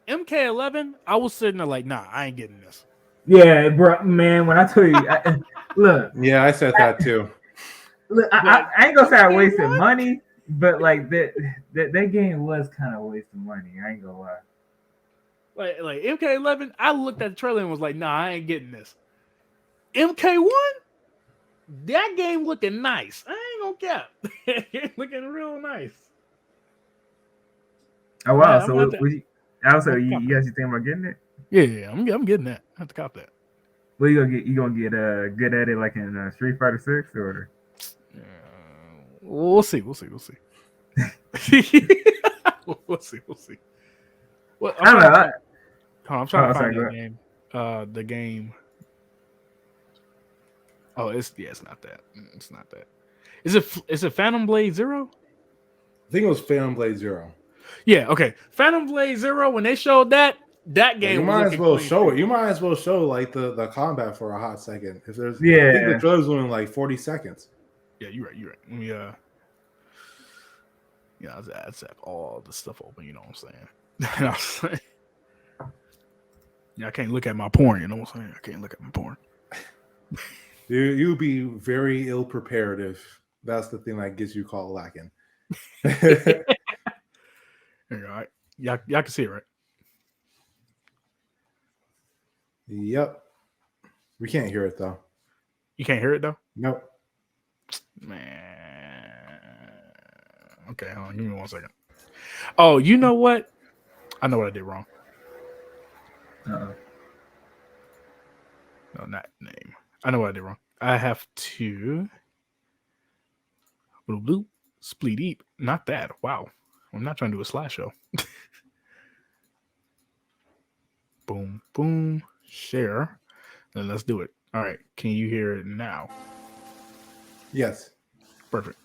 MK11. I was sitting there like, nah, I ain't getting this. Yeah, bro, man. When I tell you, look. Yeah, I said that too. Look, I ain't gonna say I wasted money, but like that game was kind of wasting money. I ain't gonna lie. Like MK11, I looked at the trailer and was like, nah, I ain't getting this. MK1, that game looking nice. I ain't gonna cap. Looking real nice. Oh wow! Man, so you guys think about getting it? Yeah, I'm getting that. I have to cop that. What you gonna get? You gonna get good at it like in Street Fighter 6 or? We'll see. We'll see. We'll see. Well, I don't know. I'm trying to find the game. The game. Oh, it's not that. It's not that. Is it Phantom Blade Zero? I think it was Phantom Blade Zero. Yeah. Okay. Phantom Blade Zero. When they showed that game, you might as well show it. You might as well show like the combat for a hot second. If there's, I think the trailer's only like 40 seconds. Yeah, you're right. You're right. Let me I'll set all the stuff open. You know what I'm saying? Yeah, I can't look at my porn. You know what I'm saying? I can't look at my porn. You'd be very ill prepared if that's the thing that gets you caught lacking. There you go. Right. Y'all can see it, right? Yep. We can't hear it though. You can't hear it though? Nope. Man. Okay, hold on. Give me 1 second. Oh, you know what? I know what I did wrong. Uh-oh. No, not name. I know what I did wrong. I have to bloop split eat. Not that. Wow. I'm not trying to do a slideshow. Boom, boom, share. Then let's do it. All right. Can you hear it now? Yes. Perfect.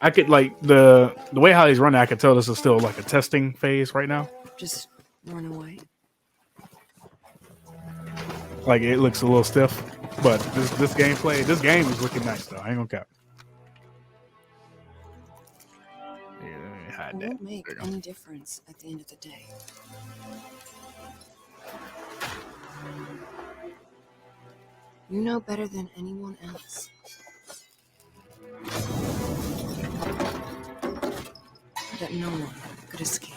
I could like the way how he's running, I could tell this is still like a testing phase right now. Just run away. Like it looks a little stiff, but this game is looking nice though. I ain't gonna cap. Yeah, let me hide that. It won't make any difference at the end of the day. You know better than anyone else. That no one could escape.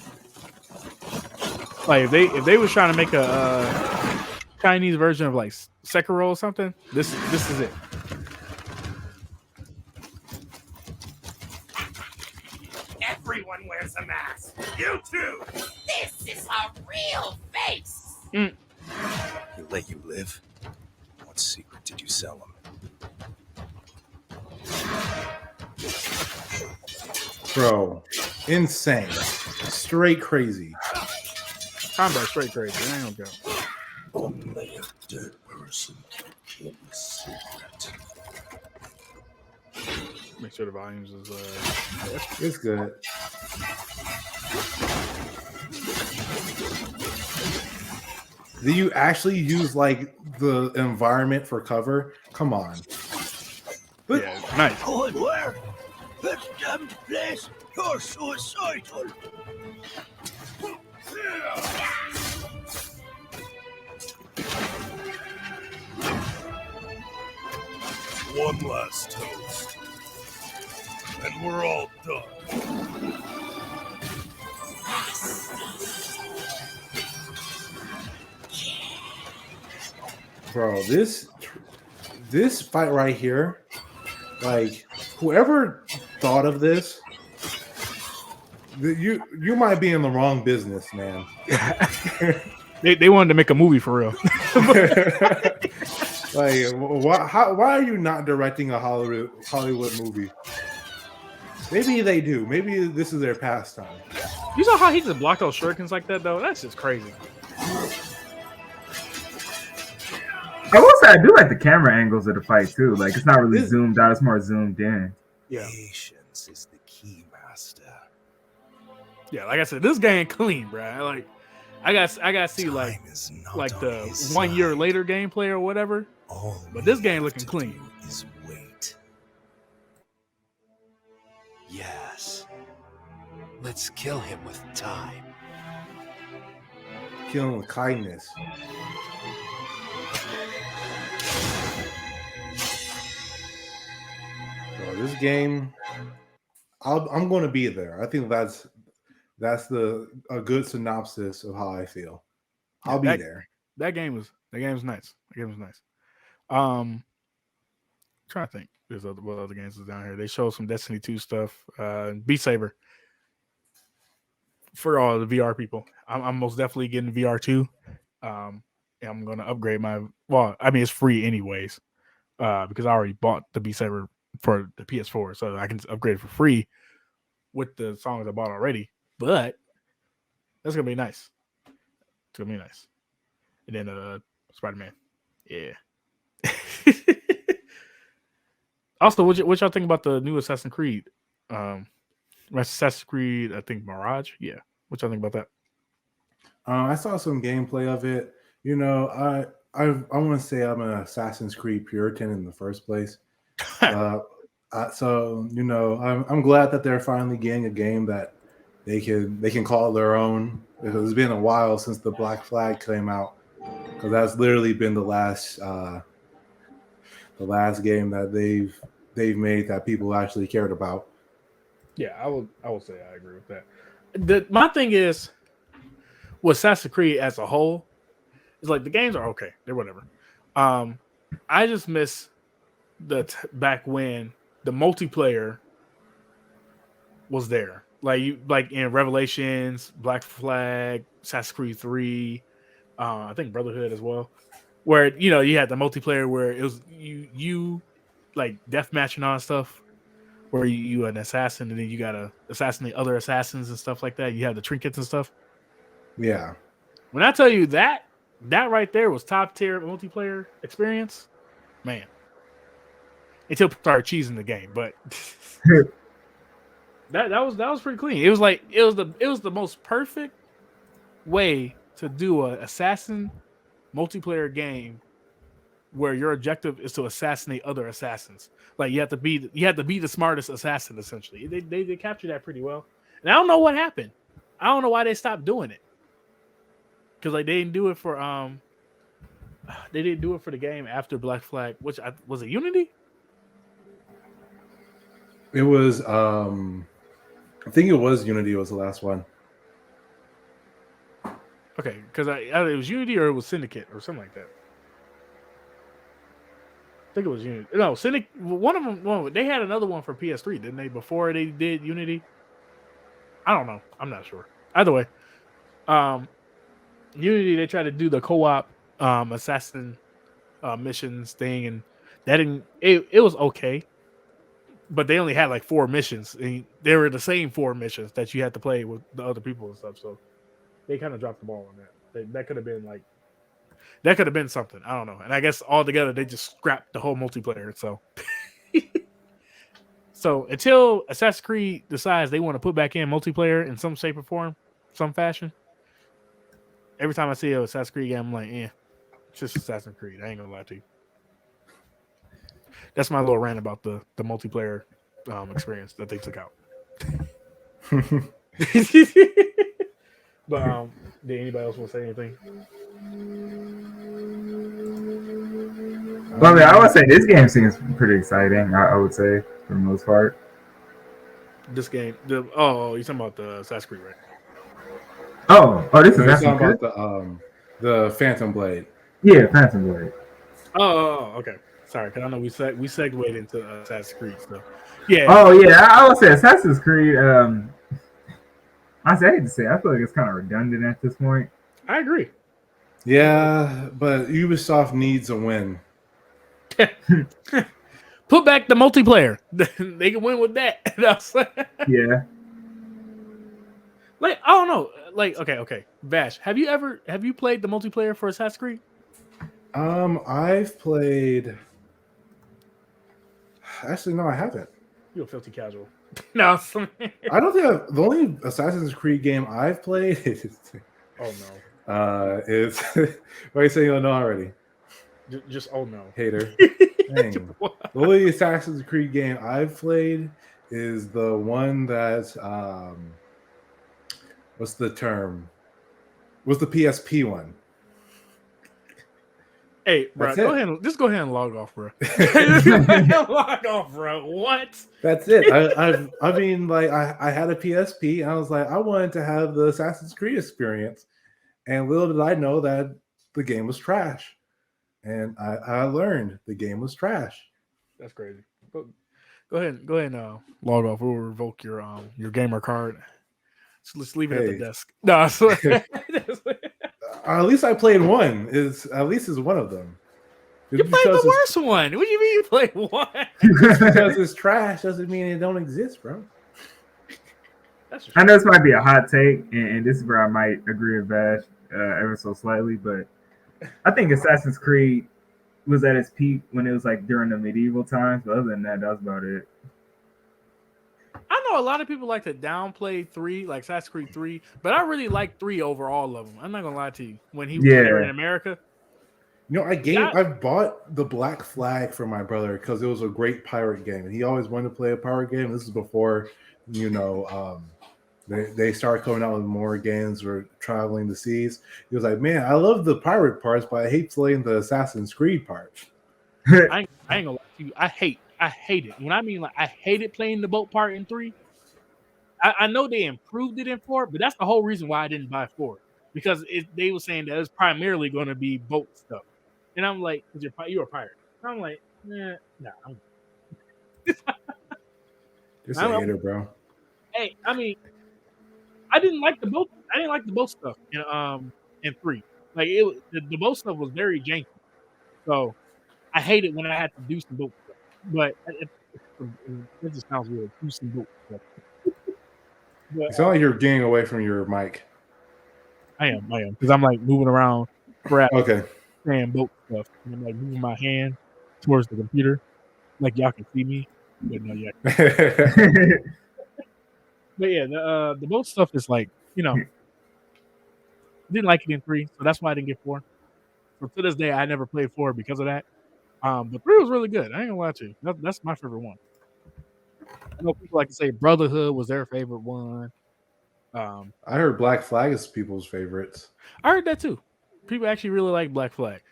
Like if they was trying to make a Chinese version of like Sekiro or something, this is it. Everyone wears a mask. You too. This is a real face. He let you live? What secret did you sell him? Bro, insane. Straight crazy. Combat straight crazy. I ain't gonna go. Only a dead person can keep a secret. Make sure the volumes is it's good. Do you actually use like the environment for cover? Come on. Yeah, nice. Going where? That damned place. You're suicidal. One last toast, and we're all done. Bro, this fight right here, like whoever thought of this, you might be in the wrong business, man. They wanted to make a movie for real. Like, why are you not directing a Hollywood movie? Maybe they do. Maybe this is their pastime. You saw how he just blocked those shurikens like that though? That's just crazy. I will say I do like the camera angles of the fight too. Like it's not really zoomed out; it's more zoomed in. Yeah. Patience is the key, master. Yeah, like I said, this game clean, bro. Like I got to see like the 1 year later gameplay or whatever. But this game looking clean. Is wait. Yes. Let's kill him with time. Kill him with kindness. So this game, I'm going to be there. I think that's a good synopsis of how I feel. I'll be there. That game was nice. That game was nice. Trying to think. There's what other games is down here. They showed some Destiny 2 stuff. Beat Saber. For all the VR people, I'm most definitely getting VR 2. I'm going to upgrade my. Well, I mean it's free anyways, because I already bought the Beat Saber for the PS4, so I can upgrade it for free with the songs I bought already. But that's gonna be nice. It's gonna be nice. And then Spider-Man, yeah. Also, what y'all think about the new Assassin's Creed? Assassin's Creed, I think Mirage. Yeah, what y'all think about that? I saw some gameplay of it. You know, I want to say I'm an Assassin's Creed Puritan in the first place. So you know, I'm glad that they're finally getting a game that they can call their own, because it's been a while since the Black Flag came out. Because that's literally been the last game that they've made that people actually cared about. Yeah, I will say I agree with that. My thing is with Assassin's Creed as a whole, it's like the games are okay, they're whatever. I just miss back when the multiplayer was there, like in Revelations, Black Flag, Assassin's Creed 3, I think Brotherhood as well, where you know you had the multiplayer where it was you like deathmatch and all that stuff, where you an assassin and then you gotta assassinate other assassins and stuff like that. You have the trinkets and stuff. Yeah. When I tell you that right there was top tier multiplayer experience, man. Until people started cheesing the game, but that was pretty clean. It was like it was the most perfect way to do a assassin multiplayer game where your objective is to assassinate other assassins. Like you have to be the smartest assassin essentially. They captured that pretty well. And I don't know what happened. I don't know why they stopped doing it. Because like they didn't do it for the game after Black Flag. Which was it Unity? It was I think it was Unity was the last one. Okay, because it was Unity or it was Syndicate or something like that. I think it was Unity. No, Syndicate. One of them. They had another one for PS3, didn't they? Before they did Unity. I don't know. I'm not sure. Either way, Unity they tried to do the co-op assassin missions thing, and that didn't. It was okay, but they only had like 4 missions, and they were the same 4 missions that you had to play with the other people and stuff. So they kind of dropped the ball on that. That could have been like. That could have been something. I don't know. And I guess altogether they just scrapped the whole multiplayer. So, so until Assassin's Creed decides they want to put back in multiplayer in some shape or form, some fashion, every time I see an Assassin's Creed game, I'm like, it's just Assassin's Creed. I ain't gonna lie to you. That's my little rant about the multiplayer experience that they took out. But did anybody else want to say anything? Well, I mean, I would say this game seems pretty exciting. I would say for the most part. This game, you're talking about the Assassin's Creed, right? Oh, this is Assassin's Creed. About the Phantom Blade. Yeah, Phantom Blade. Oh, okay. Sorry, because I know we segued into Assassin's Creed stuff. Yeah. Oh yeah, I would say Assassin's Creed. I hate to say, I feel like it's kind of redundant at this point. I agree. Yeah, but Ubisoft needs a win. Put back the multiplayer. They can win with that. Yeah. Like I don't know. Like okay. Vash, have you played the multiplayer for Assassin's Creed? I've played. Actually, no, I haven't. You're a filthy casual. No, I don't think the only Assassin's Creed game I've played is. Oh no. Is why are you saying you don't know already? Just oh no. Hater. Dang. The only Assassin's Creed game I've played is the one that what's the term? Was the PSP one. Hey, bro, go ahead and log off, bro. Log off, bro. What? That's it. I mean, like I had a PSP and I was like, I wanted to have the Assassin's Creed experience. And little did I know that the game was trash. And I learned the game was trash. That's crazy. Go ahead and log off. We'll revoke your gamer card. So let's leave it at the desk. No, at least I played one. At least is one of them. You played the worst one. What do you mean you played one? Just because it's trash doesn't mean it don't exist, bro. I know this might be a hot take, and this is where I might agree with Vash ever so slightly, but I think Assassin's Creed was at its peak when it was like during the medieval times. But other than that, that was about it. I know a lot of people like to downplay 3, like Assassin's Creed 3, but I really like 3 over all of them. I'm not gonna lie to you. When he was here in America, you know, I bought the Black Flag for my brother because it was a great pirate game, and he always wanted to play a pirate game. This is before, you know, they started coming out with more games or traveling the seas. He was like, "Man, I love the pirate parts, but I hate playing the Assassin's Creed parts." I ain't gonna lie to you. I hate it. When I mean like I hated playing the boat part in 3. I know they improved it in 4, but that's the whole reason why I didn't buy 4 because they were saying that it's primarily going to be boat stuff, and I'm like, "You're a pirate." And I'm like, "Nah." You're a hater, bro. Hey, I mean, I didn't like the boat stuff in 3. Like the boat stuff was very janky, so I hated when I had to do some boat stuff. But it just sounds weird. Do some boat stuff. It sounds like you're getting away from your mic. I am because I'm like moving around, okay, saying boat stuff, and I'm like moving my hand towards the computer, like y'all can see me, but no, yeah. But yeah, the boat stuff is like, you know, didn't like it in 3, so that's why I didn't get 4. So to this day, I never played 4 because of that. But 3 was really good. I ain't gonna lie to you. That's my favorite one. I know people like to say Brotherhood was their favorite one. I heard Black Flag is people's favorites. I heard that too. People actually really like Black Flag.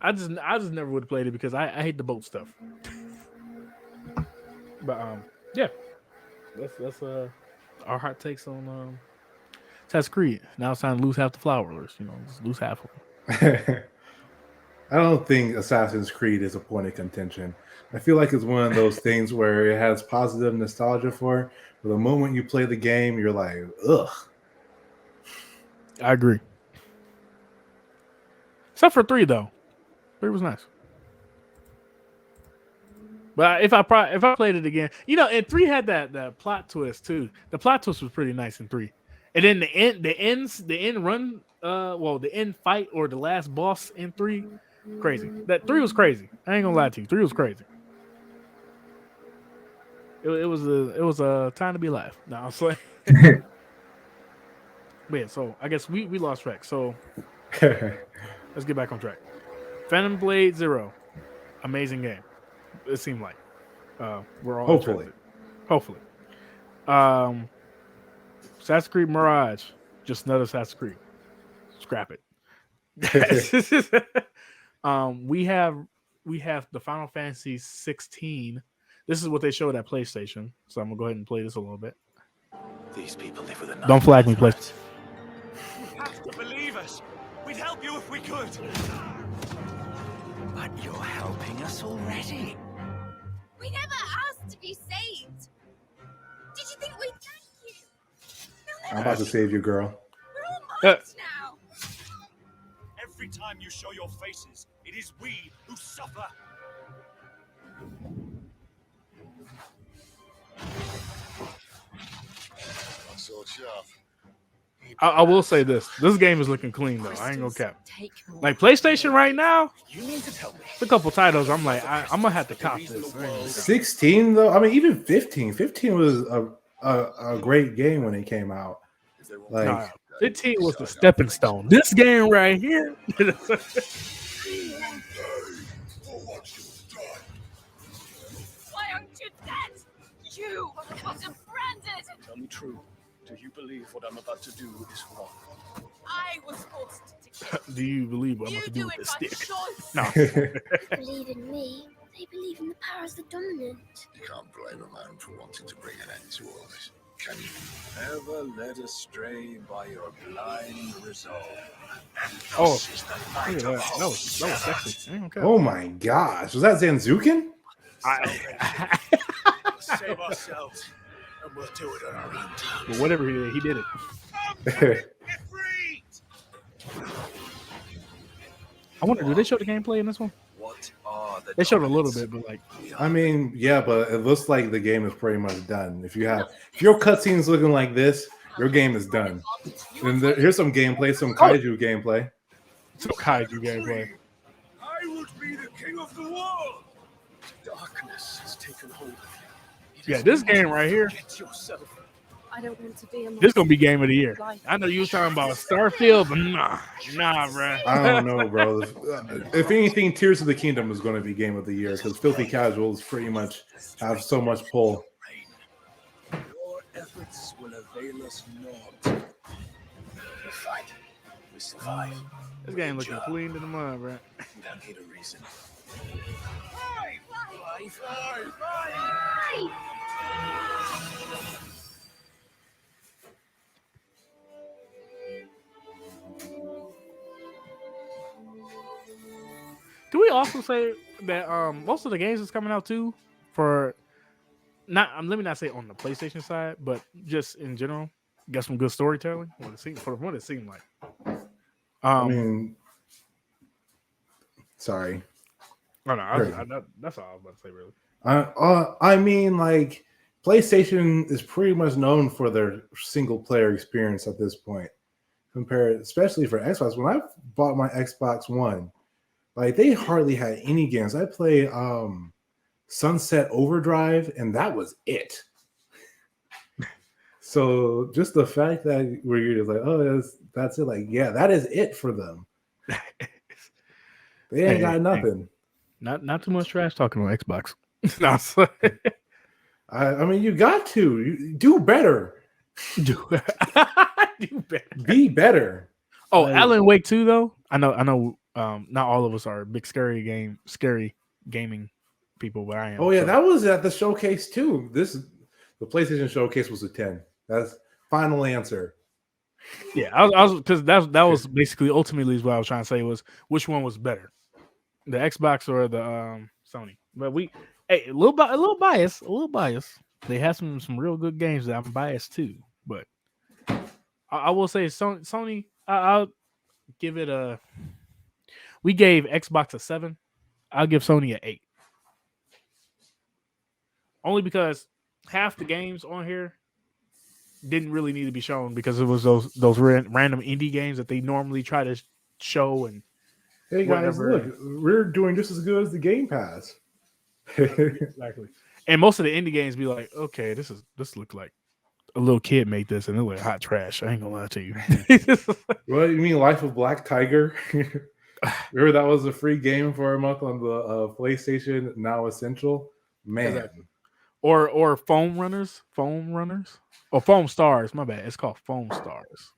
I just never would have played it because I hate the boat stuff. But yeah, that's our hot takes on Assassin's Creed. Now it's time to lose half the flowers. You know, just lose half of them. I don't think Assassin's Creed is a point of contention. I feel like it's one of those things where it has positive nostalgia for, but the moment you play the game, you're like, ugh. I agree. Except for 3, though. 3 was nice. But if I played it again, you know, and 3 had that plot twist too. The plot twist was pretty nice in 3. And then the end fight or the last boss in 3, crazy. That 3 was crazy. I ain't gonna lie to you. 3 was crazy. It was a time to be alive. No, I was like, but yeah. So I guess we lost track. So let's get back on track. Phantom Blade 0, amazing game. It seemed like we're all hopefully. Assassin's Creed Mirage, just another Assassin's Creed. Scrap it. We have the Final Fantasy 16. This is what they showed at PlayStation. So I'm gonna go ahead and play this a little bit. These people live with a Don't flag me, please. You have to believe us. We'd help you if we could. But you're helping us already. We never asked to be saved. Did you think we'd thank you? I'm about to save you, girl. We're all mocked now. Every time you show your faces, it is we who suffer. I saw Chaff. I will say this game is looking clean though. I ain't gonna cap. Like PlayStation right now, a couple titles. I'm like, I'm gonna have to cop this. 16 though. I mean, even 15. 15 was a great game when it came out. Like nah, 15 was the stepping stone. This game right here. Why aren't you dead? You was branded. Tell me true. Do you believe what I'm about to do is wrong? I was forced to kill. Do you believe what I'm about to do with this stick? Choice. No. They believe in me. They believe in the powers that dominant. You can't blame a man for wanting to bring an end to all this, can you? Ever led astray by your blind resolve. Oh, look at that. That was sexy. Okay. Oh my gosh, was that Zanzukin? Save ourselves, and we'll do it on our own time. But whatever he did it. I wonder, do they show the gameplay in this one? They showed a little bit, but like, I mean, yeah, but it looks like the game is pretty much done. If your cutscene's looking like this, your game is done. And here's some gameplay, some kaiju gameplay. Some kaiju gameplay. I would be the king of the world. Darkness has taken hold of you. Yeah, this game right here. I don't want to be a This gonna be game of the year. I know you was talking about Starfield, but nah, bro. I don't know, bro. If anything, Tears of the Kingdom is going to be game of the year because Filthy Casuals pretty much have so much pull. Your efforts will avail us naught. We fight. We survive. This game looking clean to the mud, bro. We don't need a reason. Do we also say that most of the games is coming out too for let me not say on the PlayStation side, but just in general, got some good storytelling. What it seemed like. I mean, sorry. Oh, no, that's all I was about to say, really. I mean, like PlayStation is pretty much known for their single player experience at this point, compared especially for Xbox. When I bought my Xbox One, like they hardly had any games. I played Sunset Overdrive, and that was it. So just the fact that where you're just like, oh, that's it. Like, yeah, that is it for them. They ain't got nothing. Not too much trash talking on Xbox. I mean, you got to do better. Do better. Be better. Oh, like, Alan Wake 2 though. I know. Not all of us are big scary gaming people, but I am. Oh yeah, that was at the showcase too. The PlayStation showcase was a 10. That's final answer. Yeah, I was because that was basically ultimately what I was trying to say was which one was better, the Xbox or the Sony. But a little bias. They have some real good games that I'm biased to, but I will say Sony. I'll give it a. We gave Xbox a 7. I'll give Sony an 8. Only because half the games on here didn't really need to be shown because it was those random indie games that they normally try to show. And hey guys, look, we're doing just as good as the Game Pass. Exactly. And most of the indie games be like, okay, this look like a little kid made this, and it look like hot trash. I ain't gonna lie to you. What you mean, Life of Black Tiger? Remember that was a free game for a month on the PlayStation Now Essential, man. Exactly. Or Foam Runners, or Foam Stars. My bad. It's called Foam Stars.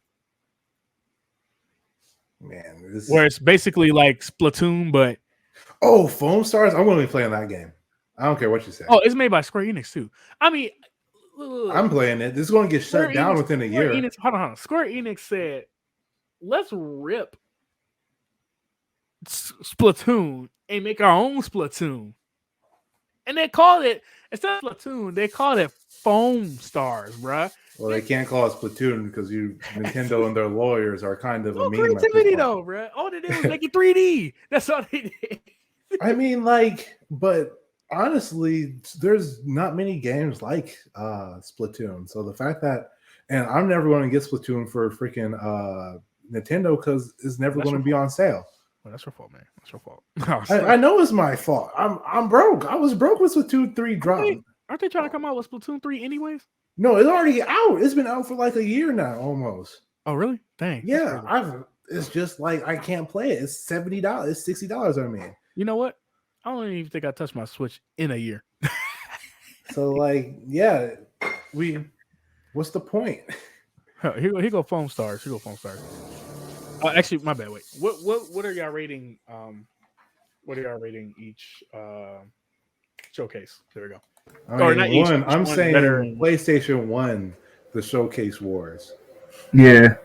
Man, where it's basically like Splatoon, but Foam Stars. I'm going to be playing that game. I don't care what you say. Oh, it's made by Square Enix too. I mean, I'm playing it. This is going to get shut down within a year. Hold on. Square Enix said, "Let's rip Splatoon and make our own Splatoon," and they called it instead of Splatoon, they called it Foam Stars, bruh. Well, they can't call it Splatoon because Nintendo and their lawyers are kind of a meme. Creativity though, bruh. All they did was make it 3D. That's all they did. I mean, but honestly, there's not many games like Splatoon. So the fact that and I'm never going to get Splatoon for freaking Nintendo because it's never going to be on sale. Well, that's your fault, man. That's your fault. I know it's my fault. I'm broke. I was broke with Splatoon 3 dropped. Aren't they trying to come out with Splatoon 3 anyways? No, it's already out. It's been out for like a year now, almost. Oh, really? Dang. Yeah, it's just like I can't play it. It's $70. It's $60. I mean, you know what? I don't even think I touched my Switch in a year. So, like, yeah, what's the point? Here go foam stars. Actually, my bad. Wait, what are y'all rating? What are y'all rating each showcase? There we go. I'm saying PlayStation won the showcase wars. Yeah.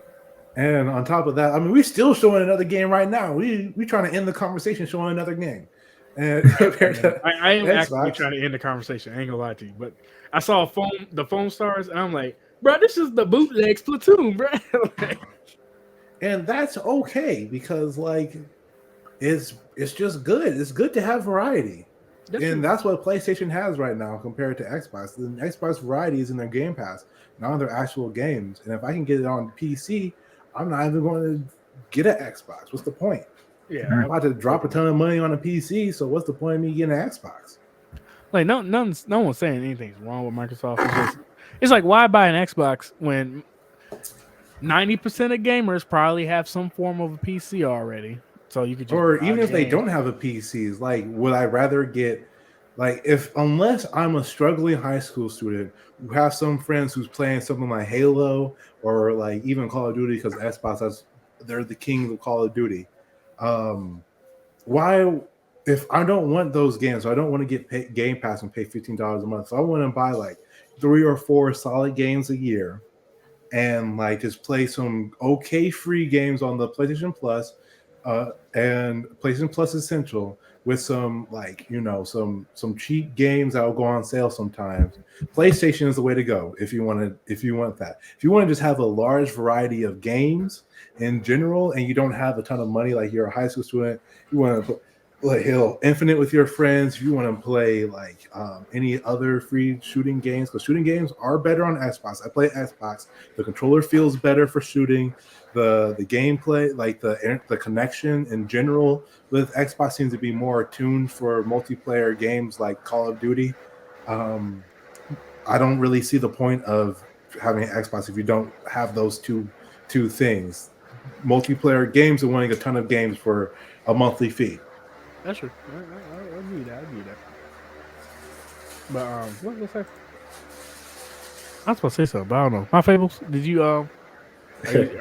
And on top of that, I mean, we're still showing another game right now. We trying to end the conversation showing another game. And I am actually trying to end the conversation. I ain't gonna lie to you, but I saw the foam stars, and I'm like, bro, this is the bootleg Splatoon, bro. And that's okay because like it's just good. It's good to have variety. That's what PlayStation has right now compared to Xbox. The Xbox variety is in their Game Pass, not on their actual games. And if I can get it on PC, I'm not even going to get an Xbox. What's the point? Yeah, I'm about to drop a ton of money on a PC, so what's the point of me getting an Xbox? Like no one's saying anything's wrong with Microsoft. It's like, why buy an Xbox when 90% of gamers probably have some form of a PC already? So you could just, or even if they don't have a PC, it's like, would I rather get like unless I'm a struggling high school student who have some friends who's playing something like Halo or like even Call of Duty because Xbox they're the king of Call of Duty. Why, if I don't want those games, so I don't want to get Game Pass and pay $15 a month. So I want to buy like 3 or 4 solid games a year and like just play some okay free games on the PlayStation Plus and PlayStation Plus Essential with some like, some cheap games that will go on sale sometimes. PlayStation is the way to go if you want that. If you want to just have a large variety of games in general and you don't have a ton of money, like you're a high school student, you want to play Halo Infinite with your friends, you want to play like any other free shooting games, because shooting games are better on Xbox. I play Xbox. The controller feels better for shooting. The gameplay, like the connection in general with Xbox seems to be more tuned for multiplayer games like Call of Duty. I don't really see the point of having an Xbox if you don't have those two things. Multiplayer games and winning a ton of games for a monthly fee. That's true. I agree that. But what's that? I was supposed to say something, but I don't know. My Fables, did you are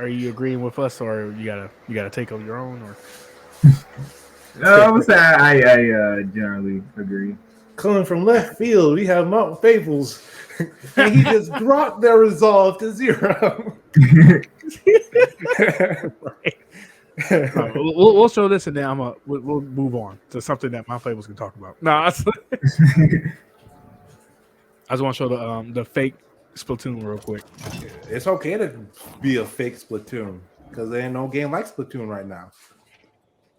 you agreeing with us, or you gotta take on your own, or? I would say I generally agree. Coming from left field, we have Mount Fables, and he just dropped their resolve to 0. Right. We'll show this, and then we'll move on to something that my Fables can talk about. No, I just want to show the fake Splatoon real quick. It's okay to be a fake Splatoon because there ain't no game like Splatoon right now.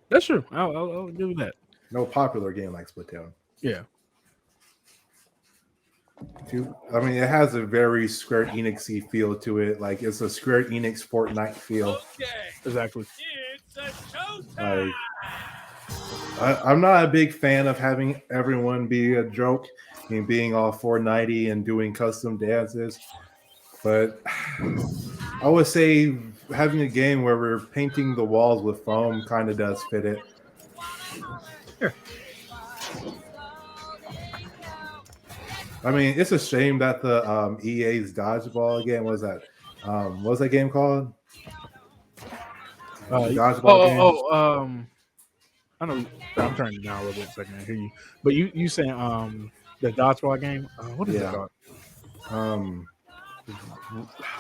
That's true. I'll give you that. No popular game like Splatoon. Yeah. I mean, it has a very Square Enix-y feel to it. Like it's a Square Enix Fortnite feel. Okay. Exactly. It's a showtime. I'm not a big fan of having everyone be a joke and being all 490 and doing custom dances. But I would say having a game where we're painting the walls with foam kind of does fit it. Sure. I mean, it's a shame that the EA's dodgeball game what's that game called? Dodgeball game. I know. I'm turning it down a little bit so I can hear you. But you saying the dodgeball game? What is it called? I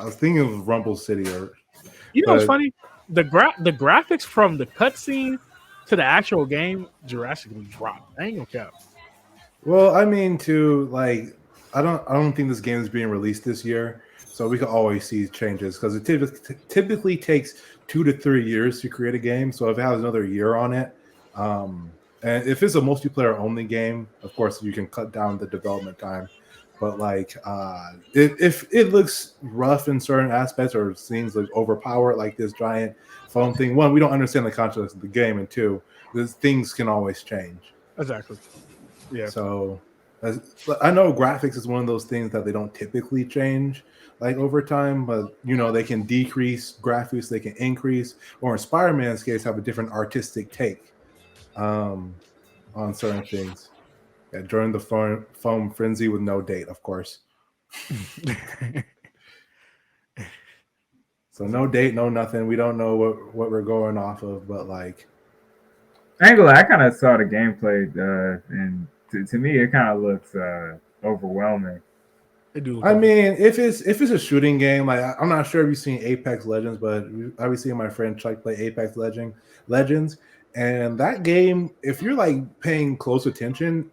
was thinking of Rumble City. What's funny? The graphics from the cutscene to the actual game drastically dropped. I ain't gonna cap. Well, I mean, I don't think this game is being released this year, so we can always see changes because it typically takes 2 to 3 years to create a game. So if it has another year on it, and if it's a multiplayer only game, of course you can cut down the development time. But like, if it looks rough in certain aspects or seems like overpowered, like this giant foam thing, one, we don't understand the context of the game, and two, these things can always change. Exactly. Yeah. So I know graphics is one of those things that they don't typically change like over time, but you know, they can decrease graphics, they can increase, or in Spider-Man's case, have a different artistic take on certain things. Yeah, during the foam frenzy with no date, of course. So no date, no nothing. We don't know what we're going off of, but like, Angle, I kind of saw the gameplay, and to me, it kind of looks overwhelming. I mean, if it's a shooting game, like I'm not sure if you've seen Apex Legends, but I've been seeing my friend Chuck play Apex Legends, and that game, if you're like paying close attention,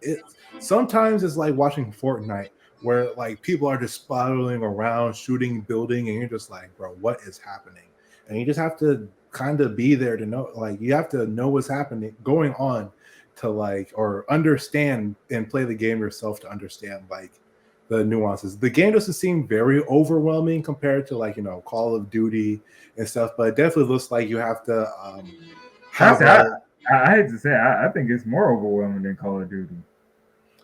sometimes it's like watching Fortnite, where like people are just spiraling around, shooting, building, and you're just like, bro, what is happening? And you just have to kind of be there to know, like, you have to know what's happening, going on, to like, or understand and play the game yourself to understand like the nuances. The game doesn't seem very overwhelming compared to like, you know, Call of Duty and stuff, but it definitely looks like you have to I hate to say it, I think it's more overwhelming than Call of Duty.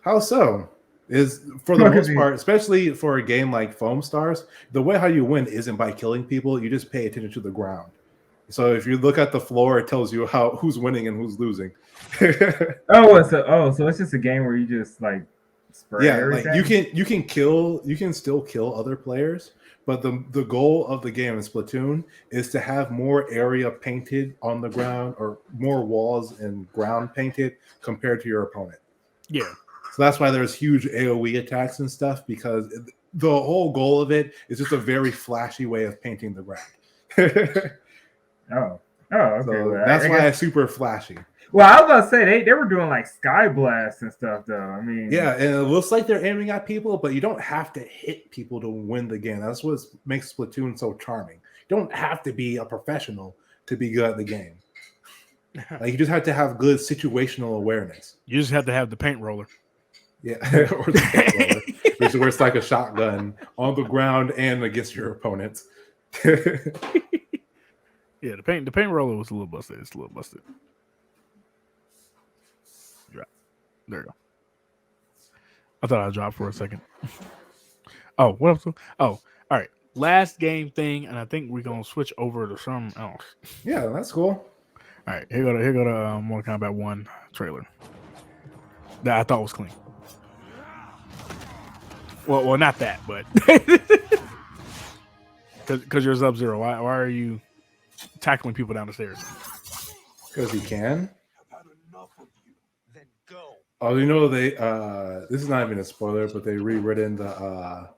How so? Is for the most part, especially for a game like Foam Stars, the way how you win isn't by killing people. You just pay attention to the ground. So if you look at the floor, it tells you who's winning and who's losing. So it's just a game where you just like spray everything? Like you can still kill other players, but the goal of the game in Splatoon is to have more area painted on the ground, or more walls and ground painted compared to your opponent. Yeah. So that's why there's huge AoE attacks and stuff, because the whole goal of it is just a very flashy way of painting the ground. Oh, okay. So that's why it's super flashy. Well, I was about to say they were doing like sky blasts and stuff, though. I mean, yeah, and it looks like they're aiming at people, but you don't have to hit people to win the game. That's what makes Splatoon so charming. You don't have to be a professional to be good at the game. Like, you just have to have good situational awareness. You just have to have the paint roller. Yeah, or the paint roller, which is where it's like a shotgun on the ground and against your opponents. Yeah, the paint roller was a little busted. It's a little busted. Drop. There you go. I thought I'd drop for a second. Oh, what else? Oh, all right. Last game thing, and I think we're gonna switch over to something else. Yeah, that's cool. All right, here go to Mortal Kombat 1 trailer that I thought was clean. Well, not that, but because you're Sub-Zero. Why are you tackling people down the stairs? Because he can. Oh, you know, they this is not even a spoiler, but they rewritten the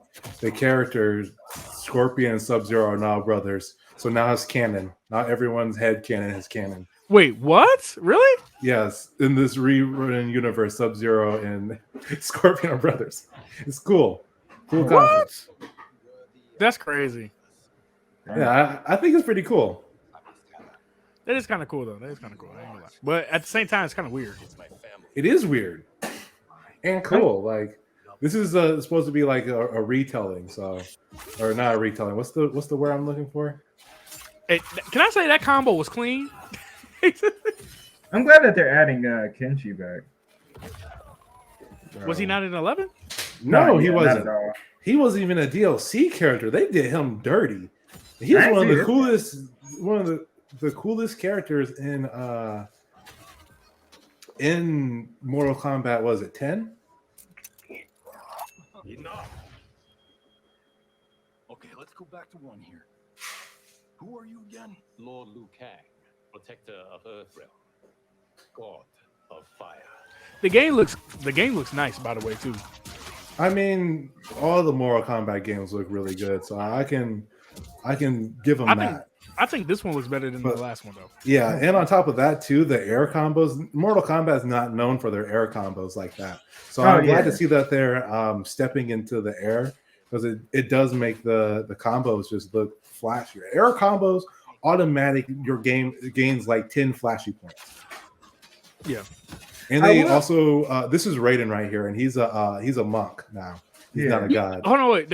characters. Scorpion and Sub-Zero are now brothers, so now it's canon. Not everyone's head canon is canon. Wait, what? Really? Yes, in this rewritten universe, Sub-Zero and Scorpion are brothers. It's cool. Cool concept. That's crazy. Yeah, I think it's pretty cool. That is kind of cool, though. That is kind of cool. I ain't gonna lie. But at the same time, it's kind of weird. It is weird and cool. Like, this is supposed to be like a retelling, so, or not a retelling. What's the word I'm looking for? Hey, can I say that combo was clean? I'm glad that they're adding Kenshi back. Was he not in 11? No, he wasn't. He wasn't even a DLC character. They did him dirty. He was one of the coolest characters in Mortal Kombat. Was it 10? Enough. Okay, let's go back to 1 here. Who are you again? Lord Liu Kang, protector of Earthrealm, god of fire. The game looks nice, by the way, too. I mean, all the Mortal Kombat games look really good, so I can give them that. I think this one looks better than the last one, though. Yeah, and on top of that, too, the air combos. Mortal Kombat is not known for their air combos like that. So I'm glad to see that they're stepping into the air, because it does make the combos just look flashier. Air combos, automatic, your game gains like 10 flashy points. Yeah. And they also, this is Raiden right here, and he's a monk now. He's not a god. Hold on, wait.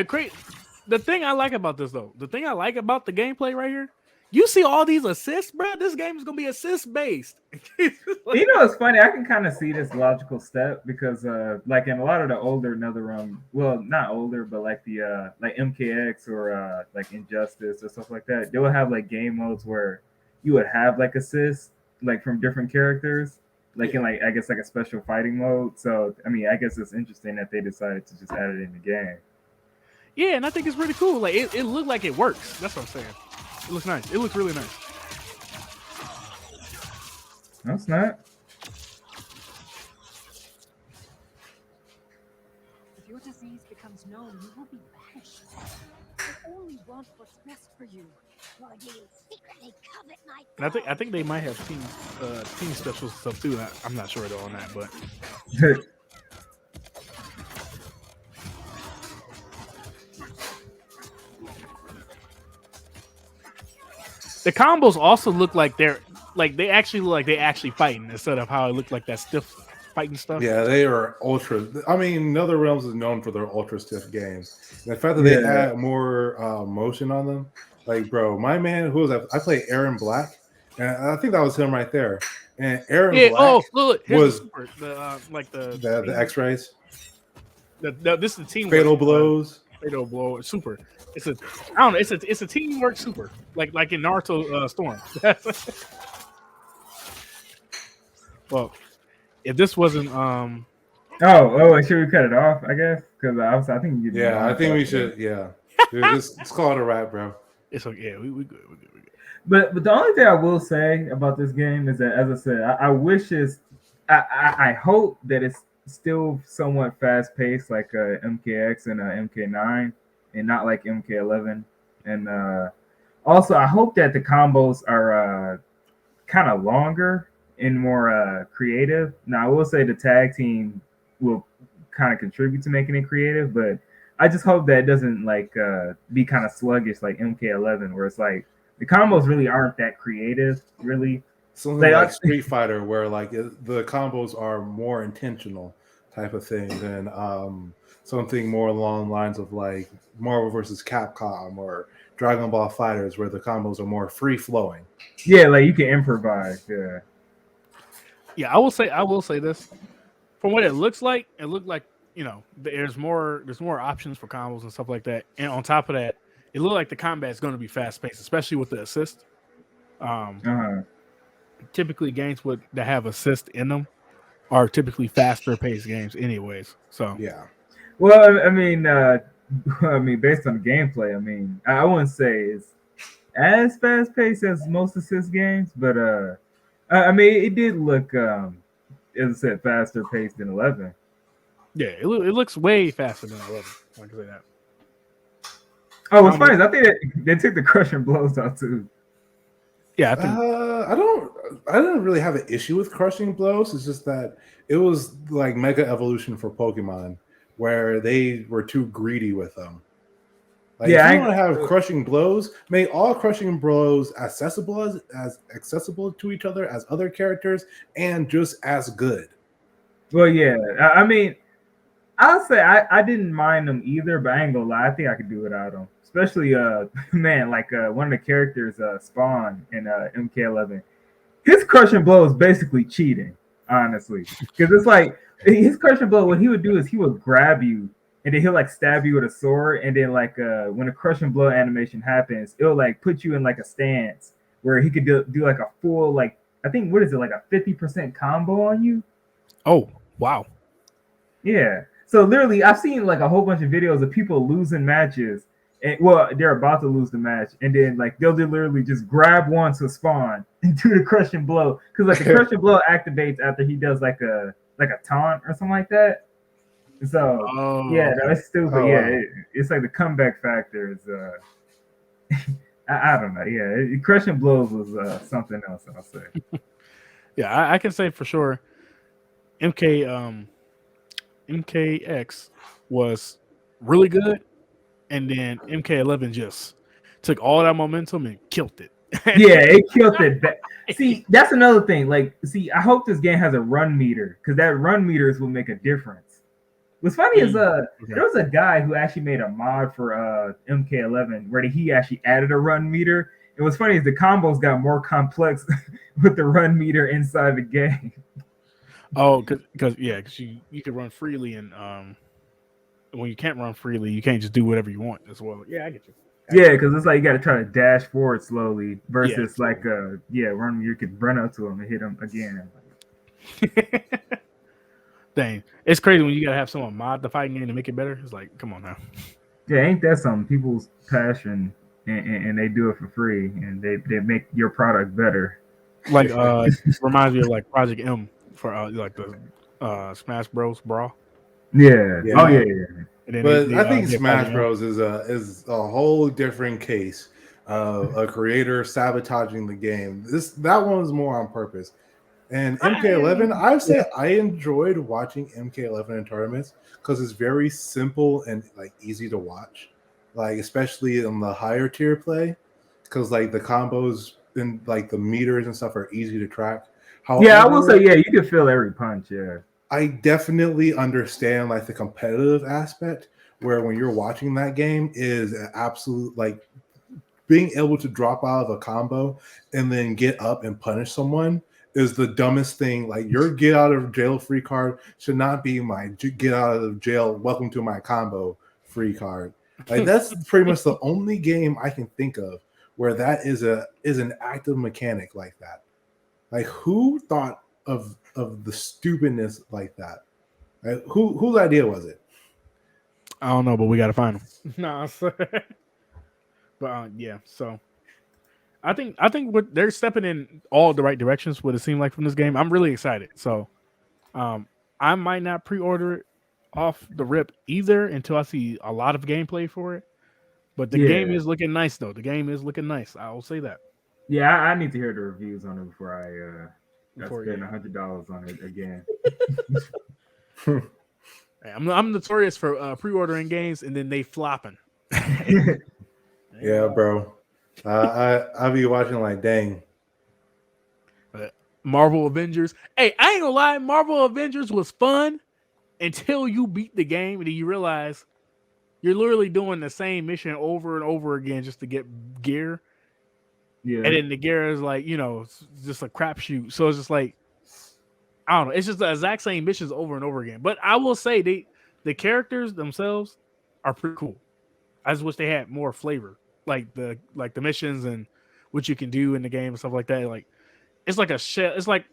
The thing I like about this though, the thing I like about the gameplay right here, you see all these assists, bro. This game is gonna be assist based. It's funny. I can kind of see this logical step because, like in a lot of the older NetherRealm, well, not older, but like the like MKX or like Injustice or stuff like that, they would have like game modes where you would have like assists like from different characters, like in like I guess like a special fighting mode. So I mean, I guess it's interesting that they decided to just add it in the game. Yeah, and I think it's really cool. Like it looked like it works. That's what I'm saying. It looks nice. It looks really nice. No, it's not. If your disease becomes known, you will be banished. I only want what's best for you. Or do you secretly covet my And I think they might have team special stuff too. I'm not sure though on that, but the combos also look like they actually look like they actually fighting instead of how it looked like that stiff fighting stuff. Yeah, they are ultra. I mean, NetherRealms is known for their ultra stiff games. And the fact that they add more motion on them, like, bro, my man, who was that? I played Aaron Black, and I think that was him right there. And Aaron Black was the X-rays. This is the team Fatal blows. Fatal blow super. It's a I don't know. It's a teamwork super like in Naruto Storm. Well, if this wasn't should we cut it off? I guess because I think I think we should. Yeah, let's call it a wrap, bro. It's okay. Yeah, we good. We good. But the only thing I will say about this game is that, as I said, I wish I hope that it's still somewhat fast paced like MKX and MK9 and not like MK11. And also I hope that the combos are kind of longer and more creative. Now I will say the tag team will kind of contribute to making it creative, but I just hope that it doesn't like be kind of sluggish like MK11 where it's like the combos really aren't that creative, really. Something like Street Fighter, where like the combos are more intentional, type of thing, than something more along the lines of like Marvel versus Capcom or Dragon Ball Fighters, where the combos are more free flowing. Yeah, like you can improvise. Yeah, I will say this. From what it looked like, there's more options for combos and stuff like that. And on top of that, it looked like the combat is going to be fast paced, especially with the assist. Typically, games that have assist in them are typically faster paced games, anyways. So yeah. Well, I mean, based on the gameplay, I mean, I wouldn't say it's as fast paced as most assist games, but I mean, it did look, as I said, faster paced than 11. Yeah, it looks way faster than 11. I can say that. Oh, what's funny is I think they took the crushing blows out too. Yeah, I think. I didn't really have an issue with crushing blows. It's just that it was like Mega Evolution for Pokemon, where they were too greedy with them. Like, if you want to have crushing blows, make all crushing blows accessible as accessible to each other as other characters, and just as good. Well, yeah, I mean, I'll say I didn't mind them either, but I ain't gonna lie, I think I could do without them. Especially, man, like one of the characters, Spawn in MK11. His crushing blow is basically cheating, honestly, because it's like his crushing blow. What he would do is he would grab you, and then he'll like stab you with a sword, and then like when a crushing blow animation happens, it'll like put you in like a stance where he could do like a full like I think what is it like a 50% combo on you. Oh wow! Yeah. So literally, I've seen like a whole bunch of videos of people losing matches, and well, they're about to lose the match, and then like they'll literally just grab one to Spawn and do the crushing blow because like the crushing blow activates after he does like a taunt or something like that. So that's stupid. It's like the comeback factor is. I don't know. Yeah, crushing blows was something else. I'll say. Yeah, I can say for sure. MKX was really good, and then MK11 just took all that momentum and killed it. Yeah, it killed it. See, that's another thing. Like, I hope this game has a run meter because that run meters will make a difference. What's funny is there was a guy who actually made a mod for MK11 where he actually added a run meter. And what's funny is the combos got more complex with the run meter inside the game. Oh, because you can run freely, and when you can't run freely, you can't just do whatever you want as well. Yeah, I get you. Yeah, because it's like you got to try to dash forward slowly versus run. You could run up to him and hit him again. Dang, it's crazy when you gotta have someone mod the fighting game to make it better. It's like, come on now. Yeah, ain't that something? People's passion, and they do it for free, and they make your product better. Like reminds me of like Project M for like the Smash Bros. Brawl. Yeah. Oh yeah. But I think Smash Bros is a whole different case of a creator sabotaging the game. That one's more on purpose. And MK11, I've said I enjoyed watching MK11 in tournaments because it's very simple and like easy to watch, like especially in the higher tier play, because like the combos and like the meters and stuff are easy to track. However, I will say, you can feel every punch. Yeah, I definitely understand like the competitive aspect where when you're watching that game is an absolute like being able to drop out of a combo and then get up and punish someone is the dumbest thing. Like your get out of jail free card should not be my get out of jail, welcome to my combo free card. Like that's pretty much the only game I can think of where that is an active mechanic like that. Like who thought of the stupidness like that? Like, whose idea was it? I don't know, but we gotta find them. No, but yeah, so I think what they're stepping in all the right directions. What it seemed like from this game, I'm really excited. So, I might not pre-order it off the rip either until I see a lot of gameplay for it. But the game is looking nice, though. The game is looking nice. I will say that. Yeah, I need to hear the reviews on it before I spend $100 on it again. I'm notorious for pre-ordering games and then they flopping. Yeah, bro. I'll be watching like, dang. Marvel Avengers. Hey, I ain't gonna lie. Marvel Avengers was fun until you beat the game and then you realize you're literally doing the same mission over and over again just to get gear. Yeah. And then the gear is like, just a crapshoot. So it's just like, I don't know. It's just the exact same missions over and over again. But I will say the characters themselves are pretty cool. I just wish they had more flavor. Like the missions and what you can do in the game and stuff like that. Like it's like a shell. It's like,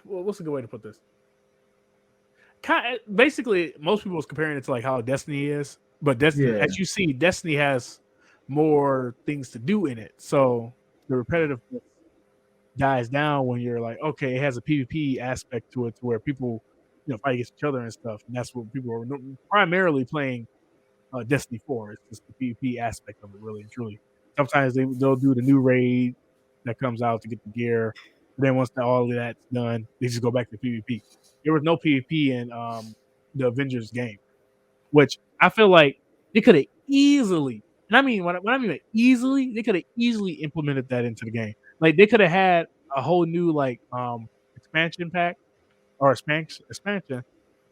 well, what's a good way to put this? Basically, most people was comparing it to like how Destiny is, but Destiny, as you see, Destiny has more things to do in it. So the repetitive dies down when you're like, okay, it has a PvP aspect to it, to where people, fight against each other and stuff, and that's what people are primarily playing. Destiny 4 is just the PvP aspect of it, really and truly. Sometimes they'll do the new raid that comes out to get the gear. Then once all of that's done, they just go back to PvP. There was no PvP in the Avengers game, which I feel like they could have easily, and I mean when I mean easily, they could have easily implemented that into the game. Like they could have had a whole new expansion pack or expansion to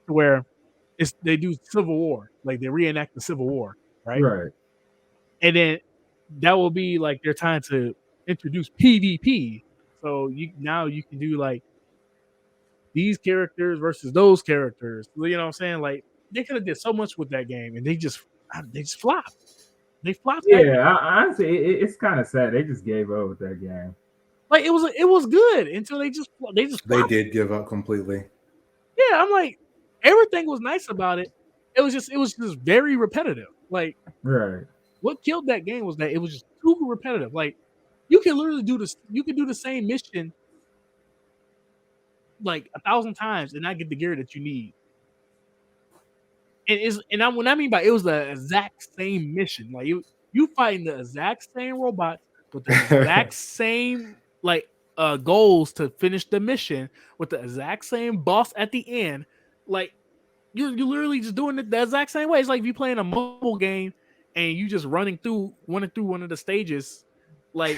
where they do Civil War, like they reenact the Civil War, right? Right. And then that will be like their time to introduce PvP. So you can do like these characters versus those characters. You know what I'm saying? Like they could have did so much with that game, and they just flopped. They flopped. Yeah, honestly, it's kind of sad. They just gave up with that game. Like it was good until they did give up completely. Yeah, I'm like, everything was nice about it. It was just very repetitive. Like, right. What killed that game was that it was just too repetitive. Like, you can literally do this. You can do the same mission like 1,000 times and not get the gear that you need. And what I mean by it was the exact same mission. Like you fighting the exact same robot with the exact same goals to finish the mission with the exact same boss at the end. Like you're literally just doing it the exact same way. It's like if you're playing a mobile game and you just running through one of the stages like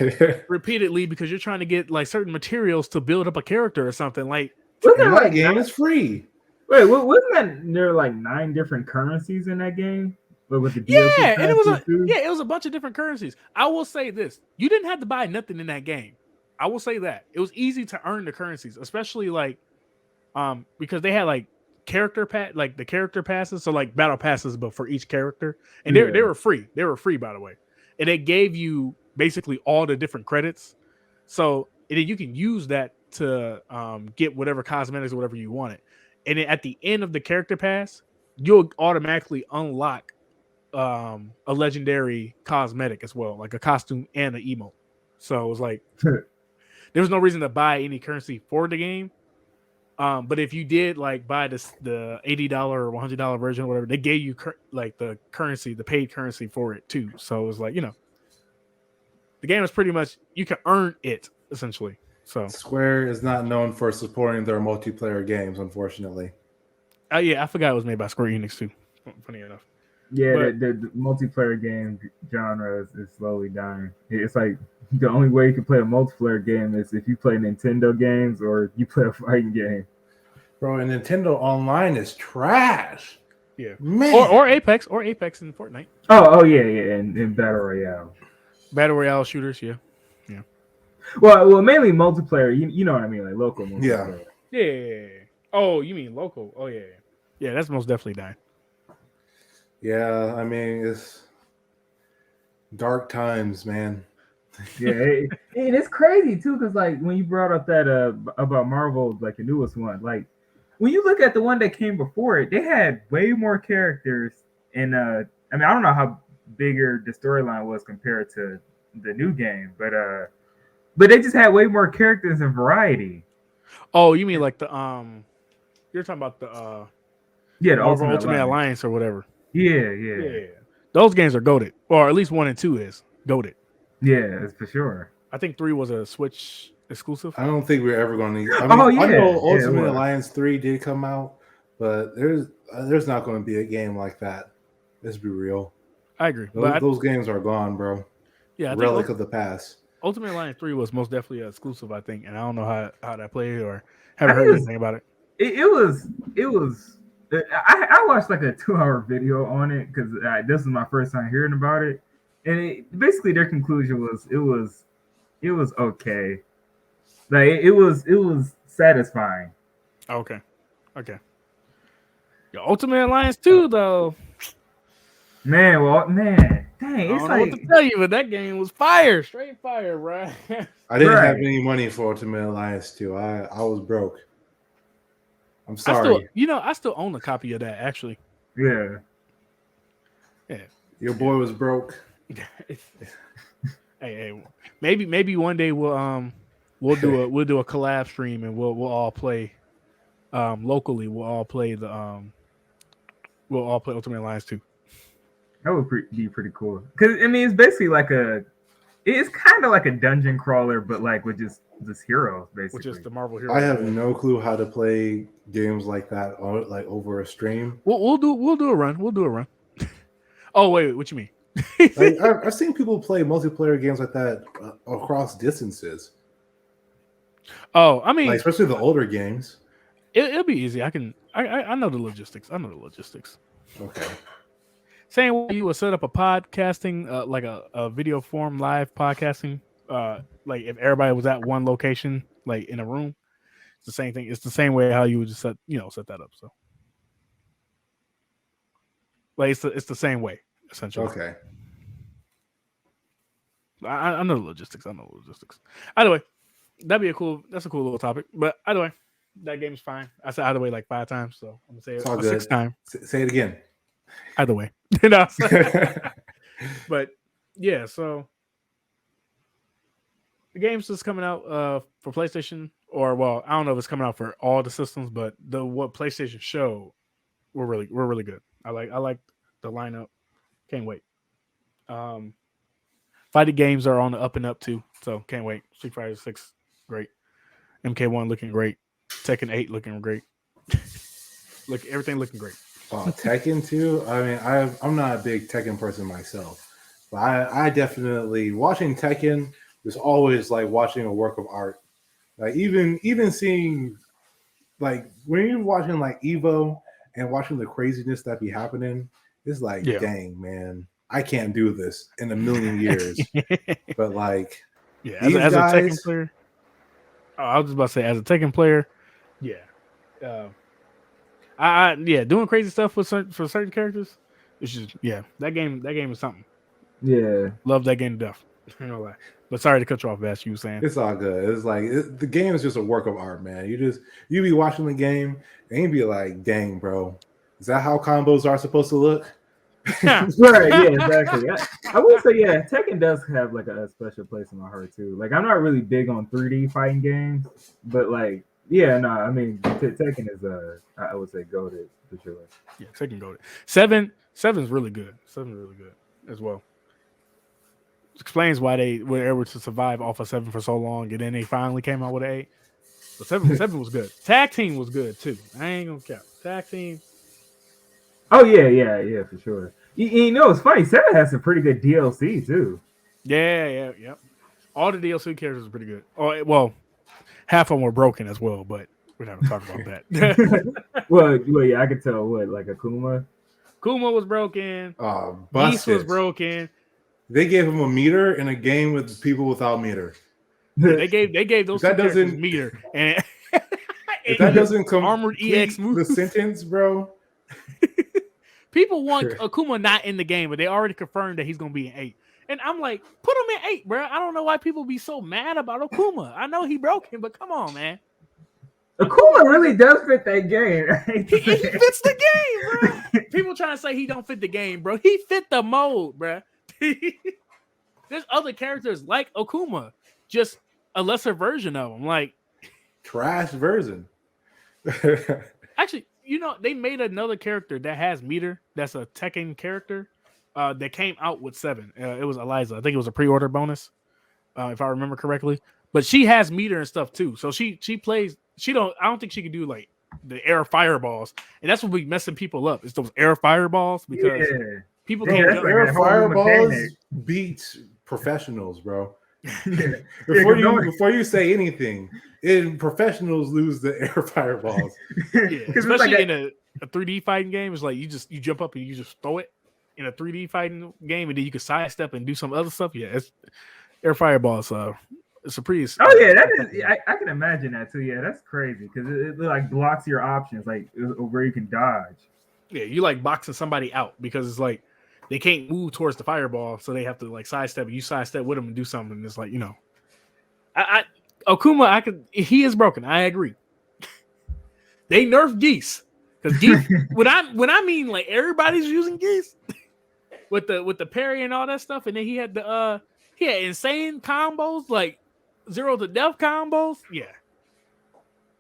repeatedly because you're trying to get like certain materials to build up a character or something. Like that game is free. Wait, wasn't that there like 9 different currencies in that game? But with the DLC and it was too? it was a bunch of different currencies. I will say this: you didn't have to buy nothing in that game. I will say that it was easy to earn the currencies, especially like because they had like the character passes, so like battle passes, but for each character, and they were free. They were free, by the way, and they gave you basically all the different credits. So and then you can use that to get whatever cosmetics or whatever you wanted. And then at the end of the character pass, you'll automatically unlock a legendary cosmetic as well, like a costume and an emote. So it was like there was no reason to buy any currency for the game. But if you did like buy the $80 or $100 version or whatever, they gave you like the currency, the paid currency for it too. So it was like, the game is pretty much you can earn it essentially. So Square is not known for supporting their multiplayer games, unfortunately. Yeah, I forgot it was made by Square Enix too. Funny enough. Yeah, the multiplayer game genre is slowly dying. It's like the only way you can play a multiplayer game is if you play Nintendo games or you play a fighting game. Bro, and Nintendo Online is trash. Yeah, man. Or Apex in Fortnite. Oh yeah, and Battle Royale shooters. Yeah. Well, mainly multiplayer. You know what I mean, like local multiplayer. Yeah. Oh, you mean local? Oh yeah. Yeah, that's most definitely dying. Yeah, I mean it's dark times, man. Yeah, and it's crazy too, because like when you brought up that about Marvel, like the newest one, like when you look at the one that came before it, they had way more characters, and I mean I don't know how bigger the storyline was compared to the new game, but they just had way more characters and variety. Oh, you mean like the you're talking about the the Marvel Ultimate Alliance or whatever. Yeah. Those games are goated, or at least 1 and 2 is goated. Yeah, it's for sure. I think 3 was a Switch exclusive. I don't think we're ever going to. I know Ultimate Alliance 3 did come out, but there's not going to be a game like that. Let's be real. I agree. Those games are gone, bro. Yeah, relic of the past. Ultimate Alliance 3 was most definitely an exclusive, I think, and I don't know how that played or haven't heard anything about it. It was. I watched like a 2-hour video on it because this was my first time hearing about it, and basically their conclusion was it was okay, like it was satisfying. Okay. Your Ultimate Alliance 2 though, dang, it's I don't know like what to tell you, but that game was fire, straight fire, bro. I didn't have any money for Ultimate Alliance 2. I was broke. I'm sorry. I still own a copy of that actually. Yeah. Your boy was broke. Hey, maybe one day we'll do a collab stream and we'll all play locally. We'll all play Ultimate Alliance 2. That would be pretty cool. Because I mean, it's basically it's kind of like a dungeon crawler, but like with just heroes, basically. Which is the Marvel heroes. I have no clue how to play games like that, like over a stream. We'll do a run. We'll do a run. Oh wait, what you mean? Like, I've seen people play multiplayer games like that across distances. Oh, I mean, like, especially the older games. It'll be easy. I know the logistics. Okay. Same way you would set up a podcasting, like a video form live podcasting, like if everybody was at one location, like in a room, it's the same thing. It's the same way how you would just set that up. So, like it's the same way essentially. Okay. I know the logistics. Either way, that's a cool little topic. But either way, that game is fine. I said either way like 5 times, so I'm gonna say it a 6th time. Say it again. Either way. But yeah, so the game's just coming out for PlayStation, or well, I don't know if it's coming out for all the systems, but what PlayStation showed were really good. I like the lineup. Can't wait. Fighting games are on the up and up too, so can't wait. Street Fighter 6, great. MK1 looking great. Tekken 8 looking great. Everything looking great. Tekken 2. I mean, I'm not a big Tekken person myself, but I definitely watching Tekken is always like watching a work of art. Like even seeing like when you're watching like Evo and watching the craziness that be happening, it's like, dang man, I can't do this in a million years. But like, as a Tekken player, I was just about to say, as a Tekken player, doing crazy stuff for certain characters, it's just that game is something. Yeah, love that game to death. No lie. But sorry to cut you off, Bash. You were saying it's all good. It's like the game is just a work of art, man. You be watching the game and you be like, dang, bro, is that how combos are supposed to look? Right, yeah, exactly. I would say, Tekken does have like a special place in my heart too. Like, I'm not really big on 3D fighting games, but like, I mean, Tekken is I would say goated for sure. Yeah, Tekken goated. Seven's really good. Seven's really good as well. Explains why they were able to survive off of 7 for so long, and then they finally came out with 8. But 7 was good. Tag team was good too. I ain't gonna cap. Tag team. Oh yeah, for sure. You know, it's funny. 7 has some pretty good DLC too. Yeah. All the DLC characters are pretty good. Oh well, half of them were broken as well, but we're not gonna talk about that. well, yeah, I could tell. What, like Akuma? Akuma was broken. Beast was broken. They gave him a meter in a game with people without meter. Yeah, they gave those characters meter, and if that doesn't come armored EX moves, the sentence, bro. People want Akuma not in the game, but they already confirmed that he's gonna be in 8. And I'm like, put him in 8, bro. I don't know why people be so mad about Akuma. I know he broken, but come on, man. Akuma really does fit that game. He fits the game, bro. People trying to say he don't fit the game, bro. He fit the mode, bro. There's other characters like Akuma, just a lesser version of him, like trash version. Actually, you know, they made another character that has meter. That's a Tekken character that came out with 7. It was Eliza. I think it was a pre-order bonus, if I remember correctly. But she has meter and stuff too. So she plays. I don't think she can do like the air fireballs, and that's what be messing people up. It's those air fireballs because people can't jump. Air fireballs beats professionals, bro. Before you say anything, professionals lose the air fireballs. Especially like in a 3D fighting game, it's like you jump up and you just throw it in a 3D fighting game, and then you can sidestep and do some other stuff. Yeah, it's air fireballs. It's a pretty. Oh yeah, that is. I can imagine that too. Yeah, that's crazy because it like blocks your options, like where you can dodge. Yeah, you like boxing somebody out because it's like they can't move towards the fireball, so they have to like sidestep. You sidestep with them and do something. And it's like, you know, Akuma. He is broken. I agree. They nerfed Geese because Geese. when I mean like everybody's using Geese with the parry and all that stuff, and then he had insane combos like 0 to death combos. Yeah,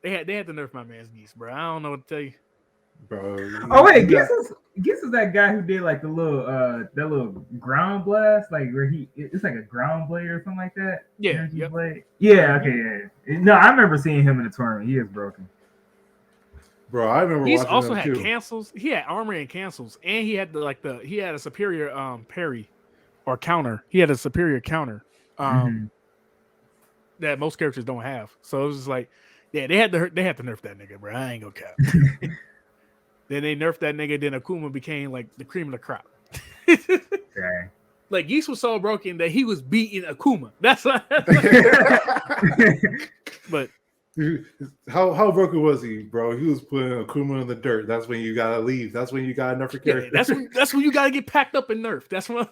they had to nerf my man's Geese, bro. I don't know what to tell you. Bro. Oh wait, Geese is that guy who did like the little ground blast, like where it's like a ground blade or something like that. Yeah, blade. Yeah, okay, yeah. No, I remember seeing him in the tournament. He is broken. Bro, I remember. He also had cancels. He had armor and cancels, and he had he had a superior parry or counter. He had a superior counter that most characters don't have. So it was just like, yeah, they had to nerf that nigga, bro. I ain't gonna cap. Then they nerfed that nigga. Then Akuma became like the cream of the crop. Okay. Like Geese was so broken that he was beating Akuma. That's why. But how broken was he, bro? He was putting Akuma in the dirt. That's when you gotta leave. That's when you gotta nerf your character. That's when you gotta get packed up and nerfed. That's when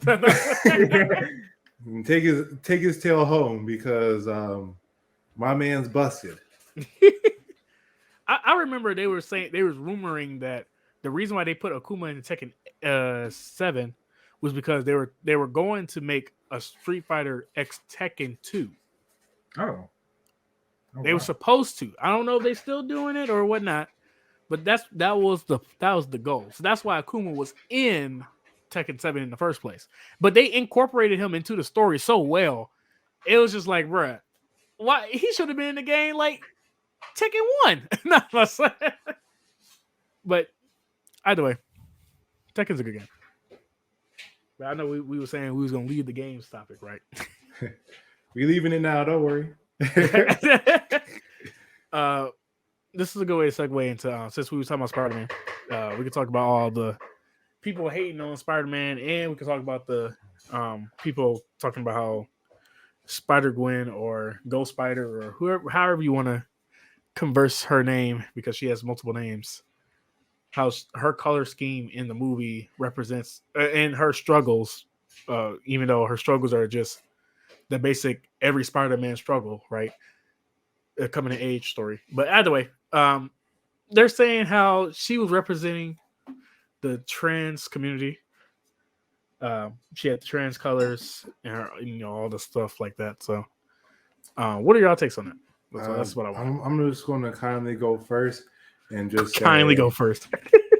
take his tail home because my man's busted. I remember they was rumoring that the reason why they put Akuma in Tekken 7 was because they were going to make a Street Fighter X Tekken 2. Oh. They were supposed to. I don't know if they're still doing it or whatnot, but that was the goal. So that's why Akuma was in Tekken 7 in the first place. But they incorporated him into the story so well, it was just like, bruh, why he should have been in the game like Tekken 1. But either way, Tekken's a good game. But I know we were saying we was gonna leave the games topic, right? We leaving it now, don't worry. this is a good way to segue into since we were talking about Spider-Man, we could talk about all the people hating on Spider-Man, and we could talk about the people talking about how Spider-Gwen or Ghost Spider or whoever, however you want to converse her name, because she has multiple names. How her color scheme in the movie represents and her struggles, even though her struggles are just the basic every Spider-Man struggle, right? A coming of age story. But either way, they're saying how she was representing the trans community. She had trans colors and her, all the stuff like that. So, what are y'all takes on that? That's what I want. I'm just going to kindly go first and just go first.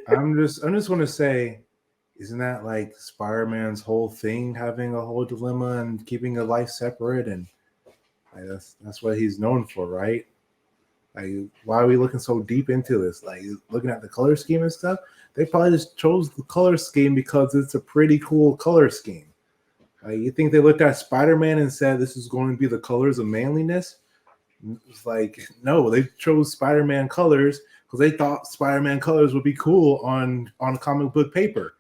I'm just going to say, isn't that like Spider-Man's whole thing, having a whole dilemma and keeping a life separate, and like, that's what he's known for, right? Like, why are we looking so deep into this? Like, looking at the color scheme and stuff. They probably just chose the color scheme because it's a pretty cool color scheme. You think they looked at Spider-Man and said this is going to be the colors of manliness? It's like, no, they chose Spider-Man colors because they thought Spider-Man colors would be cool on comic book paper.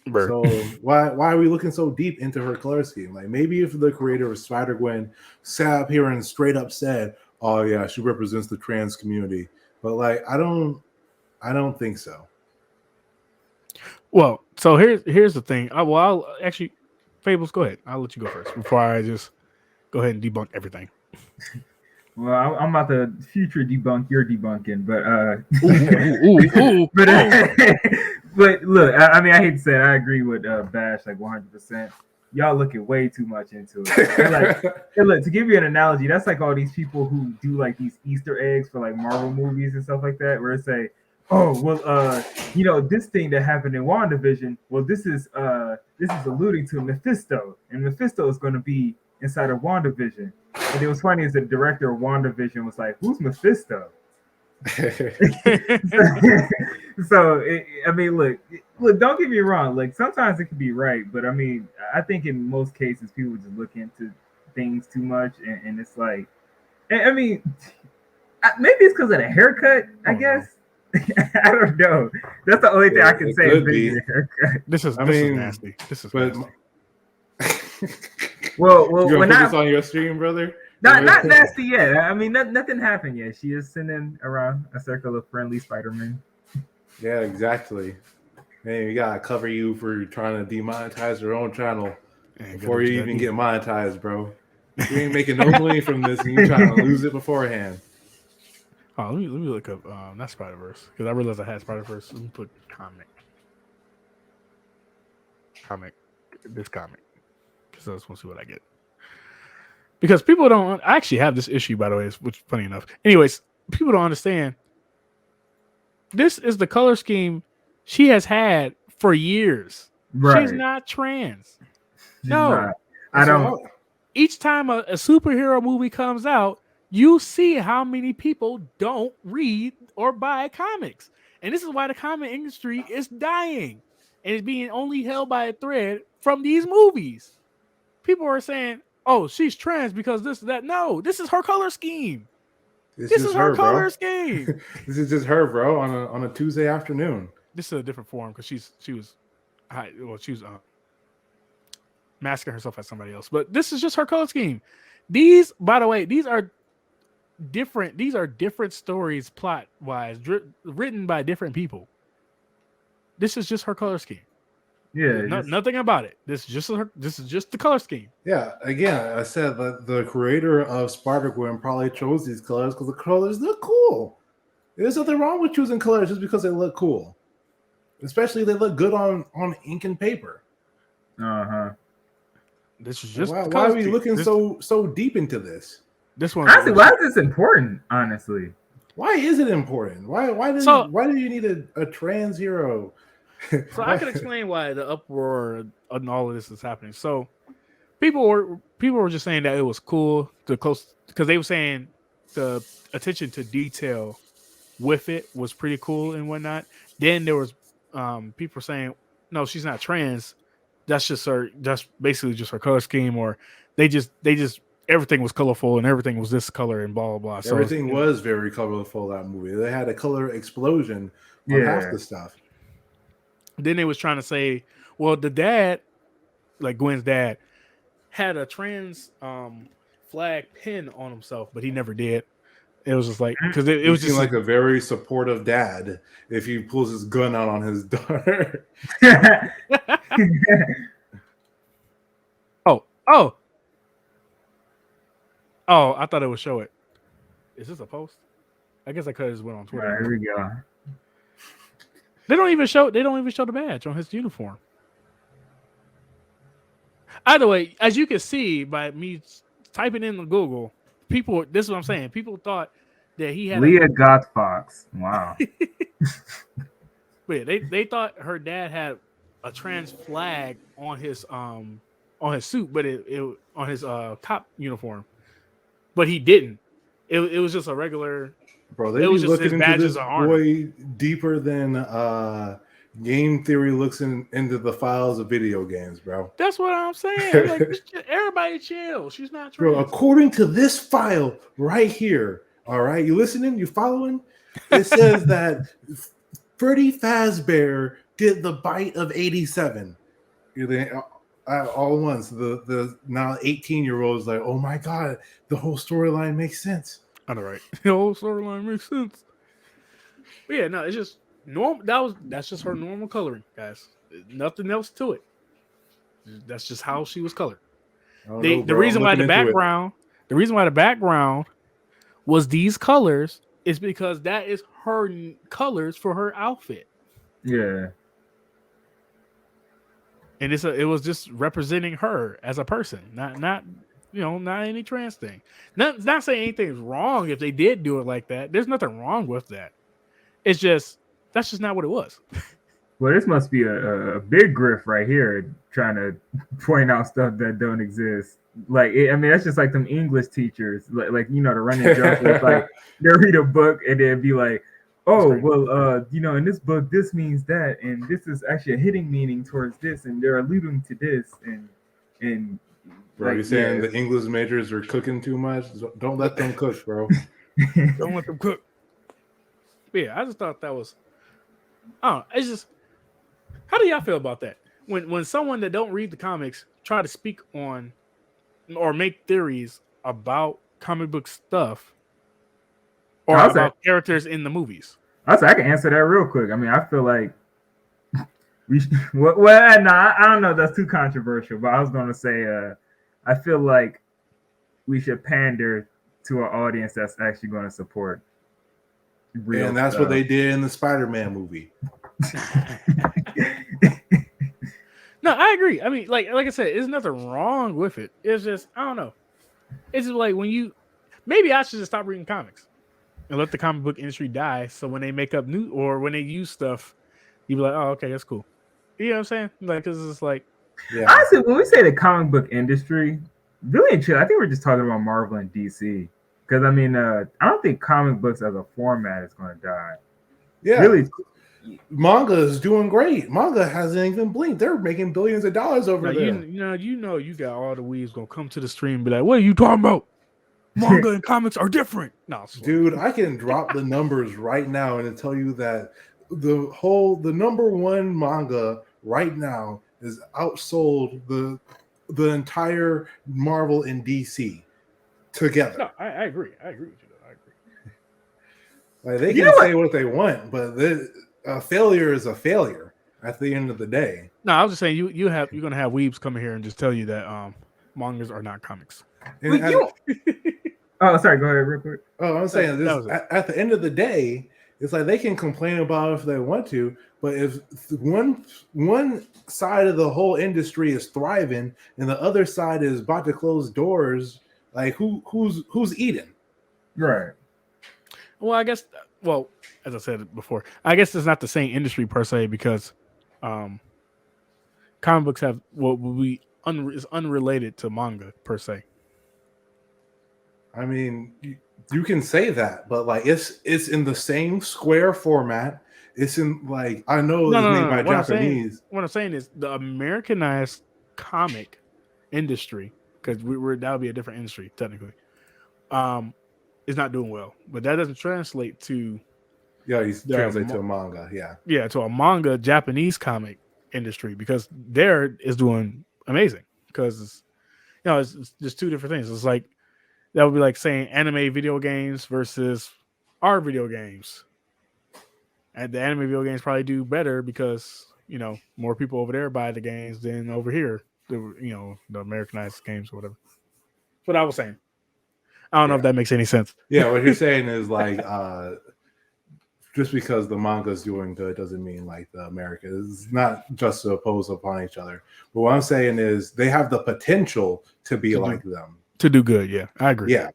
Burr. So why are we looking so deep into her color scheme? Like, maybe if the creator of Spider-Gwen sat up here and straight up said, "Oh yeah, she represents the trans community," but like, I don't think so. Well, so here's the thing. I'll actually, Fables, go ahead. I'll let you go first before I just go ahead and debunk everything. Well, I'm about to future debunk your debunking, but but look, I mean, I hate to say it, I agree with Bash like 100%. Y'all looking way too much into it. And look, to give you an analogy, that's like all these people who do like these Easter eggs for like Marvel movies and stuff like that, where it's say, oh, well, this thing that happened in WandaVision, well, this is alluding to Mephisto, and Mephisto is going to be inside of WandaVision. And it was funny is the director of WandaVision was like, "Who's Mephisto?" I mean, look, don't get me wrong. Like, sometimes it can be right, but I mean, I think in most cases people just look into things too much, and it's like, I mean, maybe it's because of the haircut. I guess. I don't know. That's the only thing I can say. This is nasty. This is nasty. Well, when I on your stream, brother. Not nasty yet. I mean, nothing happened yet. She is sending around a circle of friendly Spider-Man. Yeah, exactly. Man, we gotta cover you for trying to demonetize your own channel before you even get monetized, bro. You ain't making no money from this, and you trying to lose it beforehand. Oh, let me look up not Spider-Verse, because I realized I had Spider-Verse. Let me put comic, this comic, because I just want to see what I get. Because people don't. I actually have this issue, by the way, which is funny enough. Anyways, people don't understand. This is the color scheme she has had for years. Right. She's not trans. She's not. I don't. Each time a superhero movie comes out, you see how many people don't read or buy comics. And this is why the comic industry is dying and it's being only held by a thread from these movies. People are saying, oh, she's trans because this, that. No, this is her color scheme. This is her color scheme. This is just her, bro, on a Tuesday afternoon. This is a different form because she was masking herself as somebody else. But this is just her color scheme. These, by the way, these are different stories plot wise, written by different people. This is just her color scheme. Yeah, nothing about it. This is just the color scheme. Yeah, again, I said that the creator of Spider-Gwen probably chose these colors because the colors look cool. There's nothing wrong with choosing colors just because they look cool, especially they look good on ink and paper. This is just why are we looking so deep into this? This one. Honestly, why is this important? Honestly, why is it important? Why do you need a trans hero? So I can explain why the uproar and all of this is happening. So people were just saying that it was cool because they were saying the attention to detail with it was pretty cool and whatnot. Then there was people saying, no, she's not trans. That's basically just her color scheme, or they just everything was colorful and everything was this color and blah blah blah. So everything was very colorful that movie. They had a color explosion on half the stuff. Then they was trying to say, well, the dad, like Gwen's dad, had a trans flag pin on himself, but he never did. It was just like because it was just like a very supportive dad if he pulls his gun out on his daughter. Oh, I thought it would show it. Is this a post? I guess I could have just went on Twitter. Right, here we go. They don't even show the badge on his uniform. Either way, as you can see by me typing in the Google, people. This is what I'm saying. People thought that he had Leah Gottfox. Wow. But yeah, they thought her dad had a trans flag on his suit, but it on his cop uniform. But he didn't. It was just a regular. Bro, they was just looking into this boy deeper than game theory looks into the files of video games, bro. That's what I'm saying. Like, everybody chill. She's not trans. Bro, according to this file right here, all right, you listening? You following? It says that Freddy Fazbear did the bite of 87. All at once, the now 18-year-old is like, oh my god, the whole storyline makes sense. I know, right? The whole storyline makes sense. But yeah, no, it's just normal. That's just her normal coloring, guys. Nothing else to it. That's just how she was colored. The reason why the background was these colors is because that is her colors for her outfit. Yeah. And it was just representing her as a person, not any trans thing. Not saying anything's wrong if they did do it like that. There's nothing wrong with that. It's just that's just not what it was. Well, this must be a big grift right here, trying to point out stuff that don't exist. Like, that's just like them English teachers, like the running joke is like they read a book and they'd be like, oh, well, in this book, this means that, and this is actually a hidden meaning towards this, and they're alluding to this, and. Bro, you saying the English majors are cooking too much? Don't let them cook, bro. Don't let them cook. But yeah, I just thought that was. I don't know. It's just. How do y'all feel about that? When someone that don't read the comics try to speak on or make theories about comic book stuff or about characters in the movies? I can answer that real quick. I feel like I don't know. That's too controversial. But I was gonna say, I feel like we should pander to an audience that's actually going to support real. And that's stuff. what they did in the Spider-Man movie. No, I agree. Like I said, there's nothing wrong with it. It's just I don't know. It's just like maybe I should just stop reading comics and let the comic book industry die. So when they make up new or when they use stuff, you be like, oh, okay, that's cool. You know what I'm saying? Like, because it's like, yeah. Honestly, when we say the comic book industry, really and chill, I think we're just talking about Marvel and DC. Because I don't think comic books as a format is going to die. Yeah, really. Manga is doing great. Manga hasn't even blinked. They're making billions of dollars over there. You got all the weebs gonna come to the stream and be like, "What are you talking about? Manga and comics are different." No, dude, I can drop the numbers right now and tell you that the number one manga right now is outsold the entire Marvel and DC together. No, I agree. I agree with you. I agree. Like they can say what they want, but a failure is a failure at the end of the day. No, I was just saying you're gonna have weebs come here and just tell you that mangas are not comics. Oh, sorry. Go ahead, real quick. Oh, I'm saying this at the end of the day, it's like they can complain about it if they want to, but if one side of the whole industry is thriving and the other side is about to close doors, like who's eating? Right. Well, I guess. Well, as I said before, I guess it's not the same industry per se because comic books have is unrelated to manga per se. I mean, you can say that, but like it's in the same square format. It's in like I know it's made by Japanese. What I'm saying is the Americanized comic industry because that would be a different industry technically. It's not doing well, but that doesn't translate to. Yeah, he's translate to a manga. Yeah, to a manga Japanese comic industry, because there is doing amazing. Because it's just two different things. It's like that would be like saying anime video games versus our video games, and the anime video games probably do better because more people over there buy the games than over here. The Americanized games or whatever. That's what I was saying. I don't know if that makes any sense. Yeah, what you're saying is like just because the manga is doing good doesn't mean like the America is not just to oppose upon each other. But what I'm saying is they have the potential to be like them. To do good, yeah. I agree. Yeah.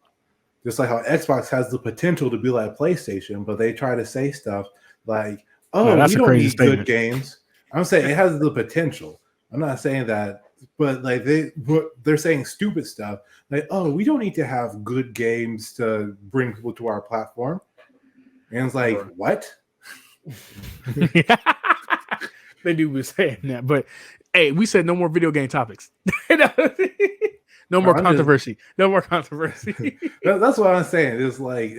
Just like how Xbox has the potential to be like PlayStation, but they try to say stuff like, oh, we don't need good games. I'm saying it has the potential. I'm not saying that, but like they're saying stupid stuff like, oh, we don't need to have good games to bring people to our platform. And it's like, what? They do be saying that, but hey, we said no more video game topics. No more controversy. No more controversy. That's what I'm saying. It's like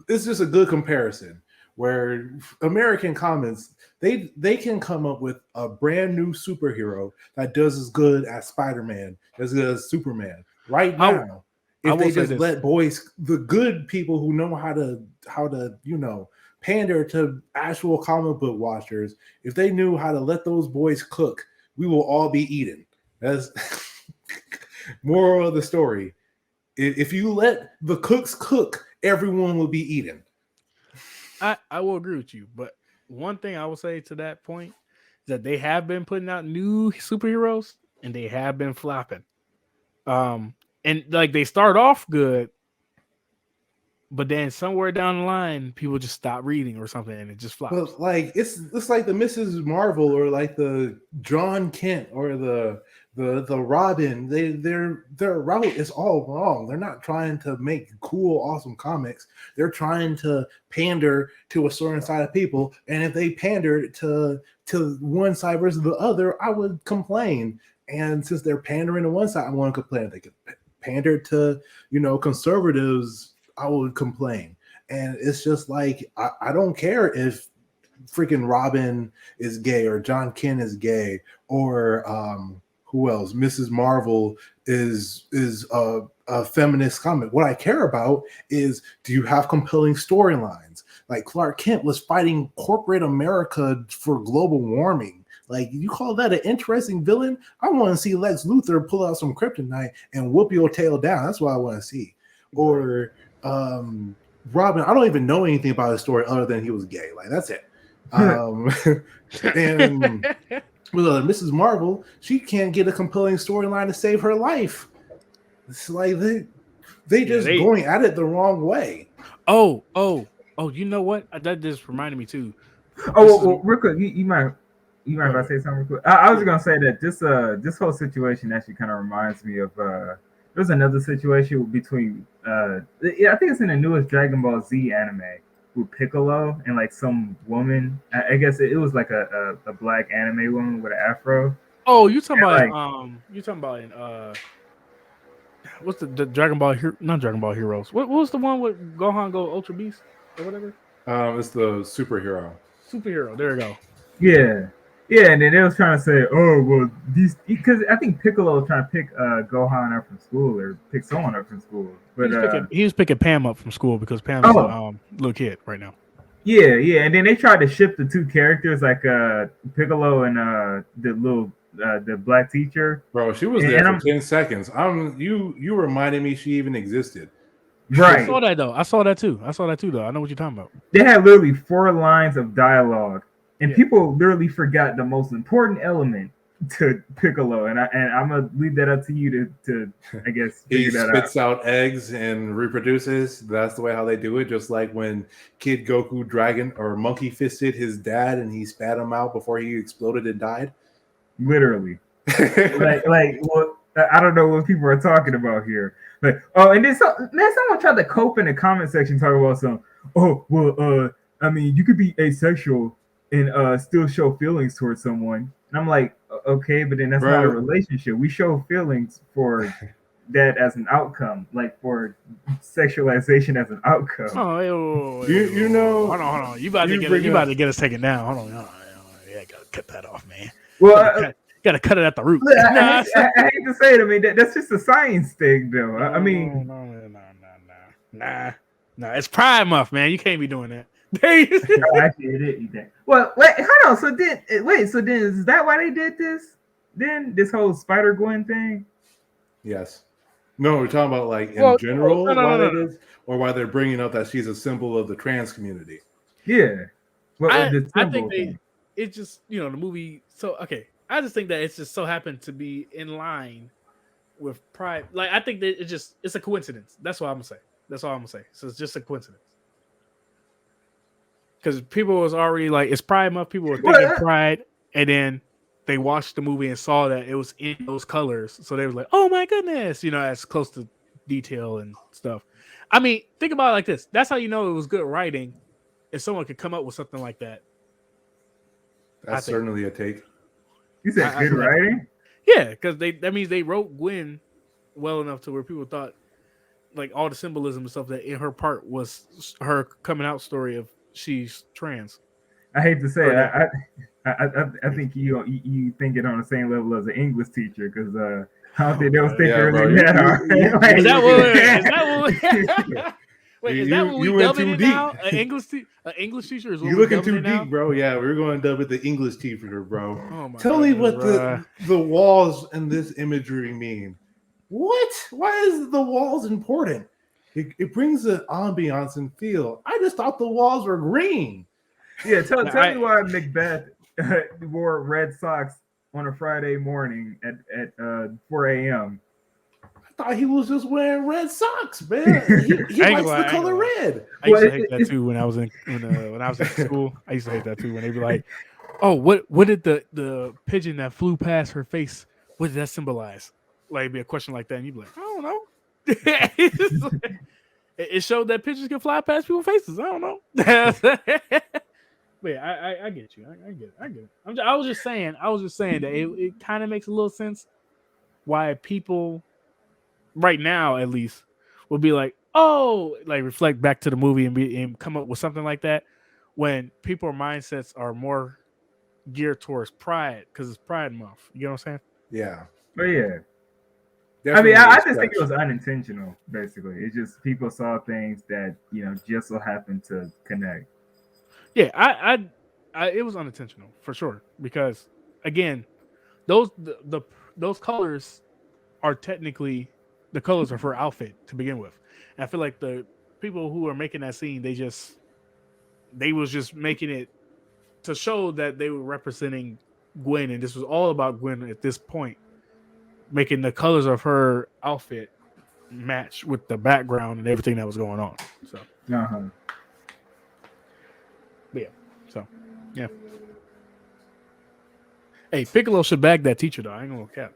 it's just a good comparison where American comics they can come up with a brand new superhero that does as good as Spider-Man, as good as Superman right now. If they just let the good people who know how to pander to actual comic book watchers, if they knew how to let those boys cook, we will all be eating. That's moral of the story. If you let the cooks cook, everyone will be eating. I will agree with you, but one thing I will say to that point is that they have been putting out new superheroes and they have been flopping. And like they start off good, but then somewhere down the line, people just stop reading or something, and it just flops. Well, like it's like the Mrs. Marvel or like the John Kent or the Robin. Their route is all wrong. They're not trying to make cool, awesome comics. They're trying to pander to a certain side of people, and if they pander to one side versus the other, I would complain. And since they're pandering to one side, I want to complain. If they could pander to conservatives, I would complain. And it's just like I don't care if freaking Robin is gay or John Kent is gay or who else? Mrs. Marvel is a feminist comic. What I care about is, do you have compelling storylines? Like Clark Kent was fighting corporate America for global warming. Like, you call that an interesting villain? I want to see Lex Luthor pull out some kryptonite and whoop your tail down. That's what I want to see. Or Robin, I don't even know anything about his story other than he was gay. Like, that's it. And with Mrs. Marvel, she can't get a compelling storyline to save her life. It's like they just going at it the wrong way. Oh, you know what? That just reminded me too. Well, real quick, you might if I say something real quick. I was gonna say that this whole situation actually kind of reminds me of there's another situation between I think it's in the newest Dragon Ball Z anime with Piccolo and like some woman. I guess it was like a black anime woman with an afro. Oh, you talking about what's the Dragon Ball not Dragon Ball Heroes? What was the one with Gohan go Ultra Beast or whatever? It's the superhero. There you go. Yeah, and then they was trying to say, oh, well, because I think Piccolo was trying to pick Gohan up from school or pick someone up from school. But he was picking Pam up from school because Pam's a little kid right now. Yeah, and then they tried to ship the two characters, like Piccolo and the black teacher. Bro, she was there for 10 seconds. You reminded me she even existed. Right. I saw that though. I saw that too though. I know what you're talking about. They had literally 4 lines of dialogue. And people literally forgot the most important element to Piccolo, and I'm gonna leave that up to you to I guess figure that out. He spits out eggs and reproduces. That's the way how they do it. Just like when Kid Goku dragon or monkey fisted his dad, and he spat him out before he exploded and died. Literally, like well, I don't know what people are talking about here. But and then someone tried to cope in the comment section talking about some. Oh well, I mean, you could be asexual and still show feelings towards someone. And I'm like, okay, but then that's not a relationship. We show feelings for that as an outcome, like for sexualization as an outcome. Oh, you know, hold on. You about to get us taken down. Hold on. Yeah, gotta cut that off, man. Well, gotta cut it at the root. Look, I hate to say it. I mean, that's just a science thing, though. I mean, nah. It's Pride Month, man. You can't be doing that. Well, wait, hold on. So then is that why they did this? Then this whole Spider Gwen thing? Yes. No, we're talking about like in general why they did, or why they're bringing up that she's a symbol of the trans community. Yeah. Well, I think it just, the movie. So, okay. I just think that it's just so happened to be in line with Pride. Like, I think that it's a coincidence. That's what I'm going to say. So it's just a coincidence. Because people was already like, it's Pride Month. People were thinking Pride. And then they watched the movie and saw that it was in those colors. So they were like, oh my goodness. As close to detail and stuff. I mean, think about it like this. That's how you know it was good writing. If someone could come up with something like that. That's certainly a take. You said good writing? Yeah, because that means they wrote Gwen well enough to where people thought like all the symbolism and stuff that in her part was her coming out story of she's trans. I hate to say it, I think you think it on the same level as an English teacher because I don't think those thinkers in that are. Is that what? Wait, is that what we dubbing it now? An English teacher is what you're looking too deep, bro. Yeah, we're going to dub it the English teacher, bro. Oh my Tell me what the walls and this imagery mean. What? Why is the walls important? It brings an ambiance and feel. I just thought the walls were green. Yeah, tell me why Macbeth wore red socks on a Friday morning at 4 a.m. I thought he was just wearing red socks, man. He likes the color red. I used to hate that too when I was in school. I used to hate that too when they be like, "Oh, what did the pigeon that flew past her face? What did that symbolize?" Like it'd be a question like that, and you'd be like, "I don't know." It showed that pigeons can fly past people's faces. I don't know. But yeah, I get you. I get it. I was just saying that it kind of makes a little sense why people right now at least will be like, oh, like reflect back to the movie and come up with something like that when people's mindsets are more geared towards Pride because it's Pride Month. You know what I'm saying? Yeah. Oh yeah. Definitely I just think it was unintentional. Basically, it's just people saw things that just so happened to connect. Yeah, I it was unintentional for sure because again, those colors are technically the colors of her outfit to begin with. And I feel like the people who are making that scene, they was just making it to show that they were representing Gwen, and this was all about Gwen at this point, making the colors of her outfit match with the background and everything that was going on. So, but yeah, so yeah. Hey, Piccolo should bag that teacher though. I ain't gonna cap.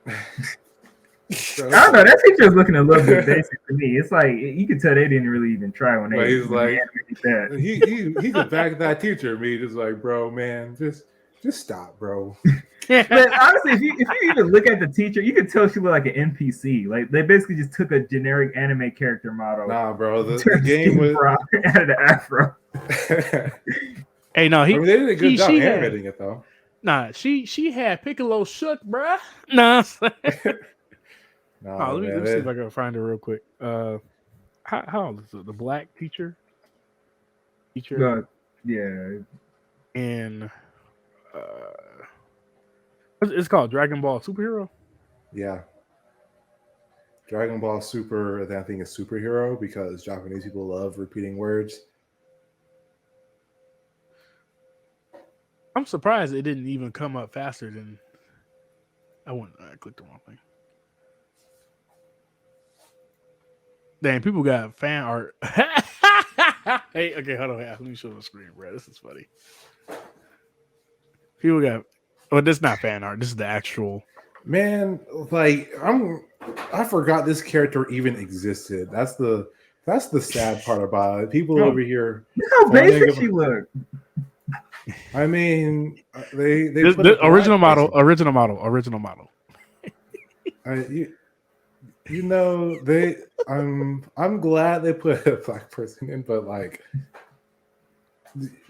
I don't know. That teacher was looking a little bit basic to me. It's like you could tell they didn't really even try when they. He's like that. He could back that teacher. Me just like, bro, man, just stop, bro. But honestly, if you even look at the teacher, you could tell she looked like an NPC. Like they basically just took a generic anime character model. Nah, bro, the game was out of the afro. Hey, no, they did a good job animating it though. Nah, she had Piccolo shook, bruh. Nah. Nah, let me see if I can find her real quick. How old is it? The black teacher? Yeah. And it's called Dragon Ball Superhero. Yeah. Dragon Ball Super, I think is superhero because Japanese people love repeating words. I'm surprised it didn't even come up faster than I clicked the wrong thing. Damn, people got fan art. Hey, okay, hold on. Let me show the screen, bro. This is funny. People got. Well, this is not fan art. This is the actual. Man, like I forgot this character even existed. That's the sad part about it. People over here. Look how basic she looked. I mean, they the original model. You know, I'm glad they put a black person in, but like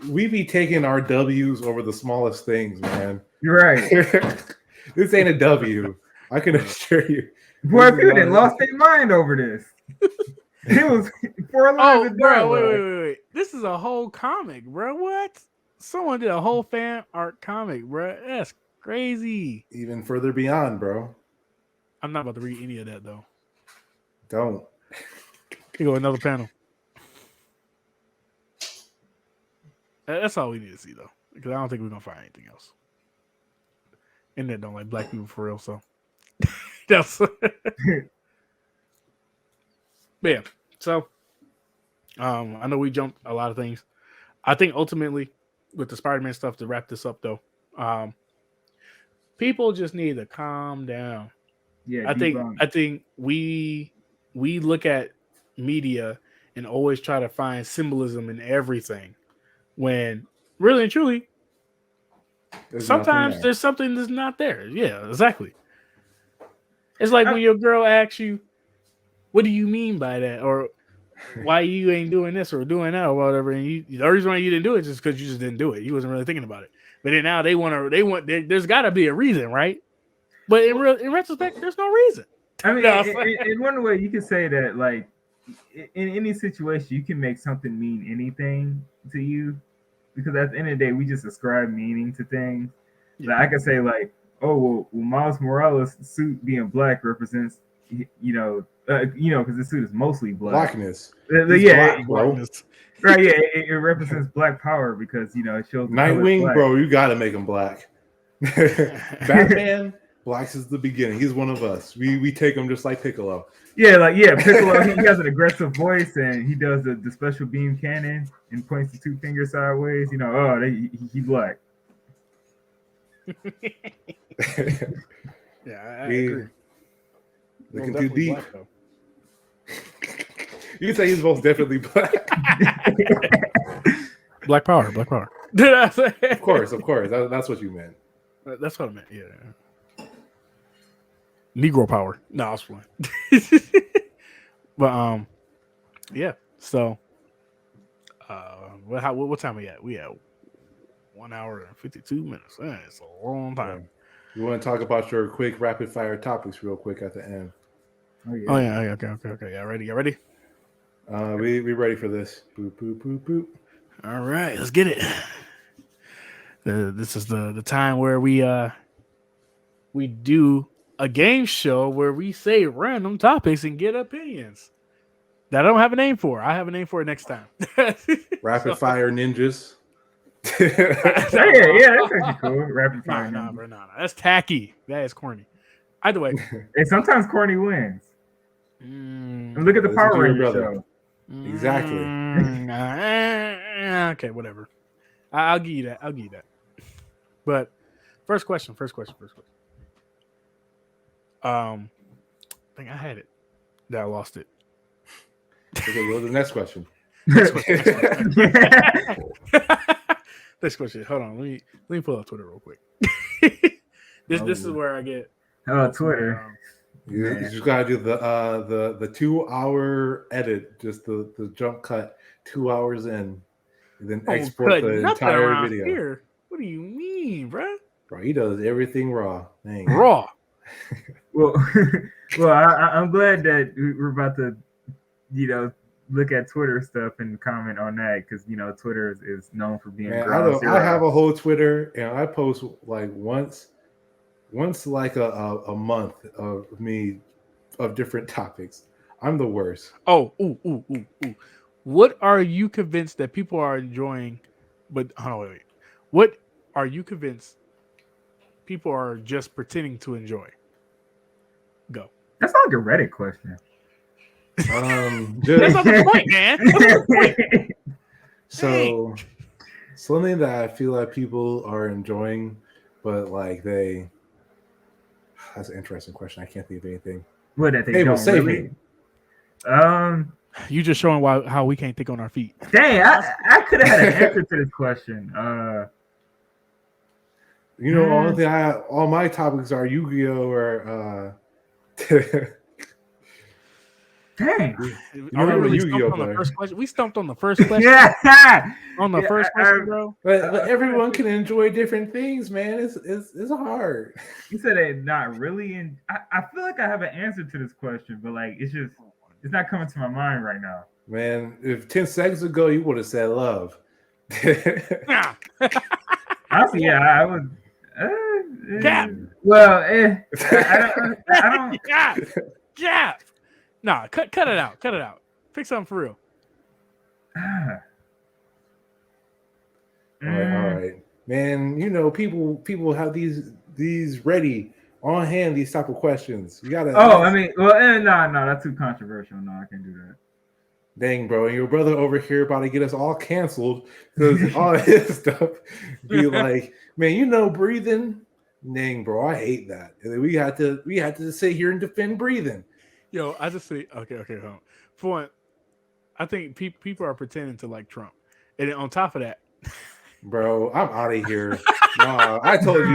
we be taking our W's over the smallest things, man. You're right. This ain't a W. I can assure you. Boy, people done lost their mind over this. It was 4 lines of bro, dialogue. wait. This is a whole comic, bro. What? Someone did a whole fan art comic, bro. That's crazy. Even further beyond, bro. I'm not about to read any of that though. Don't. Here go another panel. That's all we need to see though, because I don't think we're gonna find anything else. And they don't like black people for real, so that's. But yeah, so I know we jumped a lot of things. I think ultimately with the Spider-Man stuff, to wrap this up though, people just need to calm down. Yeah, I think we look at media and always try to find symbolism in everything, when really and truly, sometimes there's something that's not there. Yeah, exactly. It's like when your girl asks you, what do you mean by that? Or why you ain't doing this or doing that or whatever. And the reason why you didn't do it is just because you just didn't do it. You wasn't really thinking about it. But then now there's got to be a reason, right? But in retrospect, there's no reason. I mean, in one way, you could say that, like, in any situation, you can make something mean anything to you, because at the end of the day, we just ascribe meaning to things. Yeah. Like, I could say, like, oh, well, Miles Morales' suit being black represents, because the suit is mostly black. Blackness. Blackness. Right, yeah, it represents black power because, it shows Nightwing, bro, you got to make him black. Batman, blacks is the beginning. He's one of us. We take him just like Piccolo. Yeah, Piccolo, he has an aggressive voice and he does the special beam cannon and points the 2 fingers sideways. He black. Yeah, I agree. Looking too deep. Black, you can say he's most definitely black. Black power. Did I say? Of course. That's what you meant. That's what I meant. Yeah. Negro power. No, I was playing. But yeah. So, what time are we at? We at 1 hour and 52 minutes. It's a long time. You want to talk about your quick rapid fire topics real quick at the end? Oh yeah. Okay. Yeah, ready? We ready for this. Boop. All right, let's get it. This is the time where we do a game show where we say random topics and get opinions that I don't have a name for. I have a name for it next time. Rapid fire ninjas. That's actually cool. Rapid fire. No. That's tacky. That is corny. Either way, and sometimes corny wins. And look at the Power Rangers show. Exactly. Okay, whatever. I'll give you that. But first question. I think I had it. Then I lost it. Okay, go to the next question. Next question. Hold on. Let me pull up Twitter real quick. This is where I get. Twitter. You just gotta do the 2 hour edit, just the jump cut 2 hours in, and then export the entire video. Here. What do you mean, bro? Bro, he does everything raw. Dang. Raw. Well, I'm glad that we're about to, look at Twitter stuff and comment on that, because Twitter is known for being. I have a whole Twitter, and I post like once like a month of me of different topics. I'm the worst. Oh, ooh. What are you convinced that people are enjoying? But wait. What are you convinced people are just pretending to enjoy? Go. That's not like a Reddit question. That's not the point, man. So something that I feel like people are enjoying, but like that's an interesting question. I can't think of anything. What that they don't save really? Me. You just showing how we can't think on our feet. Dang, I could have had an answer to this question. All my topics are Yu-Gi-Oh or Dang. You know, we Yu-Gi-Oh stumped on the player. first question. We stumped on the first question. Yeah. On the first question, bro. But everyone can enjoy different things, man. It's hard. You said it not really, and I feel like I have an answer to this question, but like it's not coming to my mind right now. Man, if 10 seconds ago you would have said love. Honestly, yeah, I would. Cap. Well, I don't. Cap. Nah, cut it out. Cut it out. Pick something for real. All right, man. You know, people have these ready on hand. These type of questions. You gotta. Oh, I mean, well, no, that's too controversial. No, I can't do that. Dang, bro, and your brother over here about to get us all canceled because all his stuff be like, man, you know, breathing. Dang, bro, I hate that. And then we had to sit here and defend breathing. Yo, I just say okay, hold on. For one, I think people are pretending to like Trump, and then on top of that, bro, I'm out of here. Nah, I told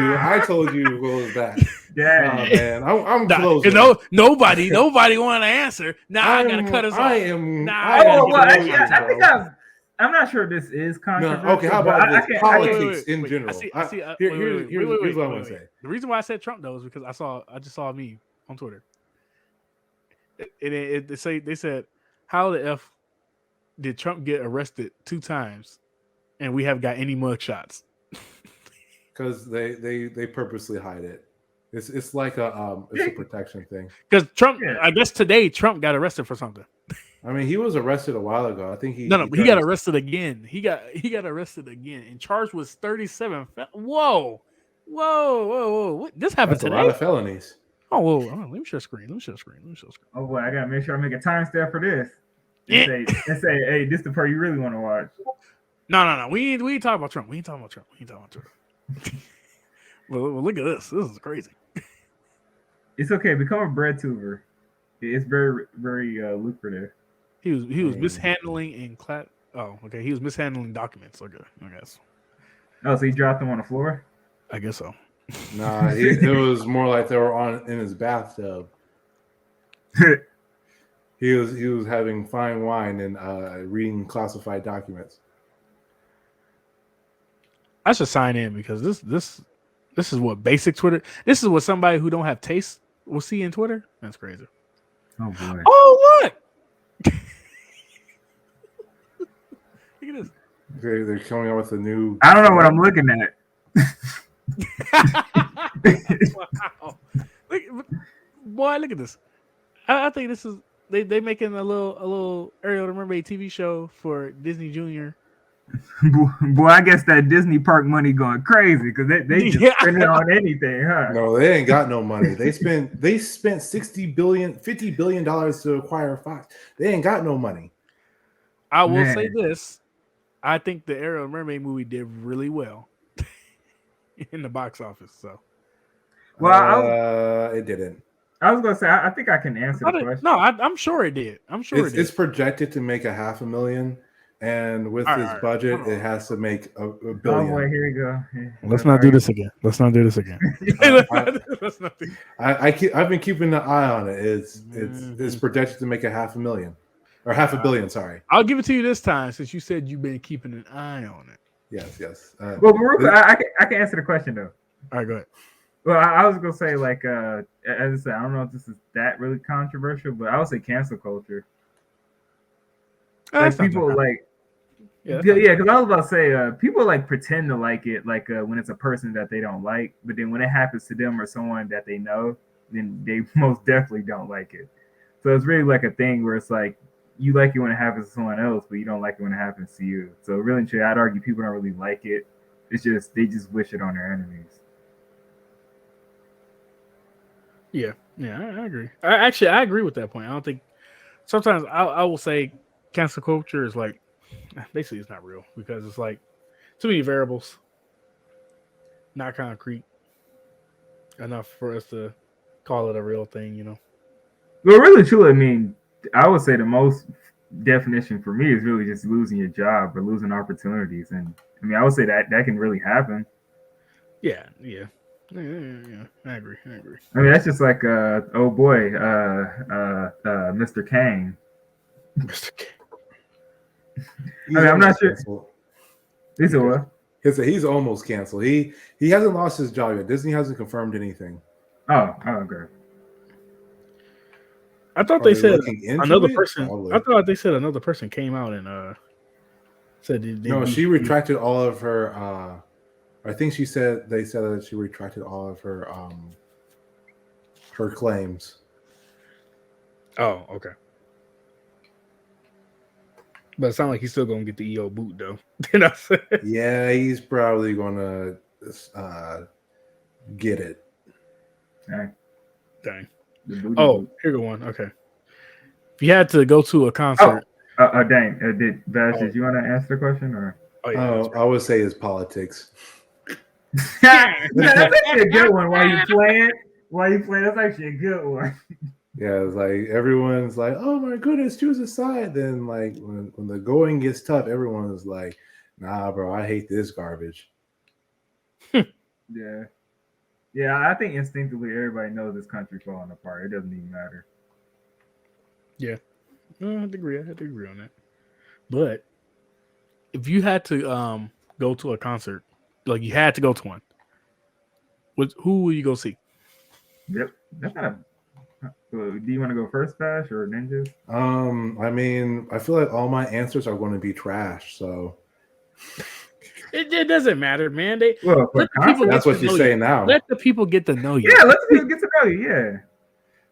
you what was that. Yeah, man, I'm closing. Nobody want to answer. I gotta cut us off. I'm not sure this is controversial. No, okay, how about this? Politics in general. Here's what I want to say. The reason why I said Trump though is because I just saw a meme on Twitter. They said, how the F did Trump get arrested 2 times and we haven't got any mug shots? Because they purposely hide it. It's like a protection thing. Because Trump, I guess today Trump got arrested for something. I mean, he was arrested a while ago. I think he but he got arrested again. He got arrested again and charged with 37. Whoa. What? This happened today? A lot of felonies. Oh, whoa. Let me share screen. Oh boy, I gotta make sure I make a timestamp for this. And say, hey, this is the part you really want to watch. No. We ain't talking about Trump. Well, look at this. This is crazy. It's okay. Become a bread tuber. It's very, very lucrative. He was mishandling and Oh, okay. He was mishandling documents. Okay, I guess. Oh, so he dropped them on the floor? I guess so. Nah, it was more like they were in his bathtub. He was having fine wine and reading classified documents. I should sign in because this is what basic Twitter. This is what somebody who don't have taste will see in Twitter. That's crazy. Oh boy. Oh look! Look at this. They're coming out with a new. I don't know what I'm looking at. Wow. Boy, look at this. I think this is they making a little Ariel Mermaid TV show for Disney Junior. Boy, I guess that Disney park money going crazy because they just spend it on anything, huh? No, they ain't got no money. They spent $50 billion to acquire Fox. They ain't got no money. I will say this. I think the Ariel Mermaid movie did really well in the box office. So, well, it didn't. I was gonna say I think I can answer the question. No, I'm sure it did. It's projected to make $500,000, and with this budget, it has to make a $1 billion. Oh boy, here we go. Let's not do this again. I've been keeping an eye on it. It's projected to make $500,000 or $500 million. Sorry, I'll give it to you this time since you said you've been keeping an eye on it. Yes. Well, I can answer the question though. All right, go ahead. Well, I was gonna say like as I said, I don't know if this is that really controversial, but I would say cancel culture. Like people like, because I was about to say people like pretend to like it, like when it's a person that they don't like, but then when it happens to them or someone that they know, then they most definitely don't like it. So it's really like a thing where it's like you like it when it happens to someone else, but you don't like it when it happens to you. So really, I'd argue people don't really like it. It's just they just wish it on their enemies. Yeah, I agree. I agree with that point. I don't think sometimes I will say cancel culture is like basically it's not real because it's like too many variables, not concrete enough for us to call it a real thing, you know. Well, really, truly, I mean, I would say the most definition for me is really just losing your job or losing opportunities, and I mean, I would say that can really happen. Yeah. Yeah. I agree. I mean, that's just like oh boy, Mr. Kang. Mr. Kang. I mean, I'm not sure. He's what? He's almost canceled. He hasn't lost his job yet. Disney hasn't confirmed anything. Oh, okay. I thought they said another person. Probably. I thought they said another person came out and said no. She retracted all of her. I think they said that she retracted all of her claims. Oh, okay. But it sounds like he's still gonna get the EO boot though. Yeah, he's probably gonna get it. Dang. Oh, here go one. Okay. If you had to go to a concert. Dang. Did you want to answer the question or? Oh, yeah, I would say it's politics. That's actually a good one. While you play, that's actually a good one. Yeah, it's like everyone's like, "Oh my goodness, choose a side." Then, like when the going gets tough, everyone is like, "Nah, bro, I hate this garbage." Yeah. I think instinctively everybody knows this country's falling apart. It doesn't even matter. Yeah, I have to agree. On that. But if you had to go to a concert, like you had to go to one, who will you go see? Yep, that's not a. Do you want to go first, Bash, or Ninjas? I mean, I feel like all my answers are going to be trash, so it doesn't matter, man. That's what you say now. Let the people get to know you. Yeah, let the people get to know you. Yeah.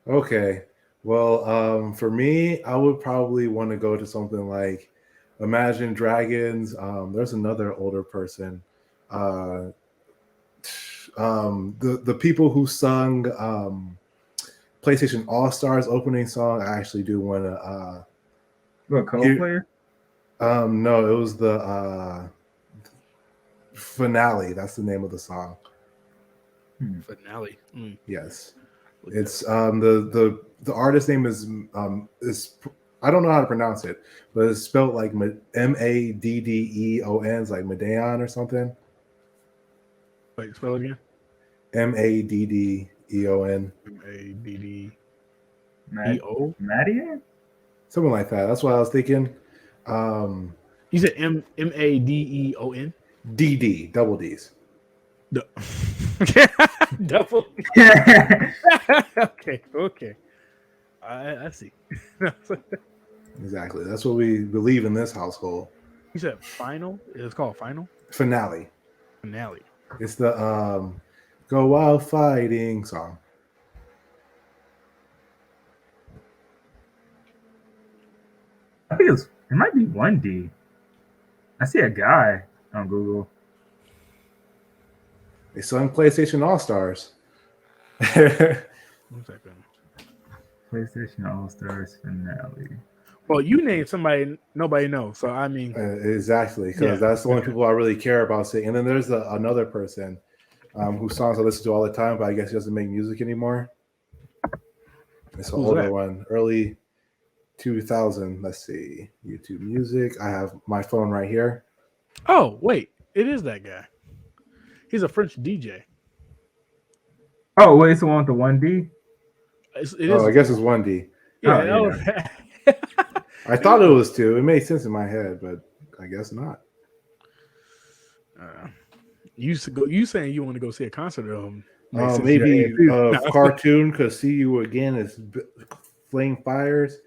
Okay. Well, for me, I would probably want to go to something like Imagine Dragons. There's another older person. The people who sung PlayStation All-Stars opening song, I actually do want to Coldplay? No, it was the Finale. That's the name of the song. Finale. Yes. It's the artist name is I don't know how to pronounce it, but it's spelled like Maddeon. It's like Madeon or something. Wait, spell it again. Maddeon. Maddeon? Something like that. That's what I was thinking. You said Madeon? DD, double D's. Double. Okay. I see. Exactly. That's what we believe in this household. You said final? It's called final? Finale. It's the Go Wild Fighting song. I think it might be 1D. I see a guy on Google. They sung PlayStation All-Stars. PlayStation All-Stars Finale. Well, you named somebody nobody knows, so I mean, exactly, because that's the only people I really care about seeing. And then there's another person whose songs I listen to all the time, but I guess he doesn't make music anymore. It's an older one, early 2000. Let's see, YouTube Music. I have my phone right here. Oh wait, it is that guy. He's a French DJ. Oh wait, it's the one with the 1D. I guess it's 1D. Yeah. I thought it was 2. It made sense in my head, but I guess not. You saying you want to go see a concert of him? Maybe cartoon, because See You Again is Flame Fires,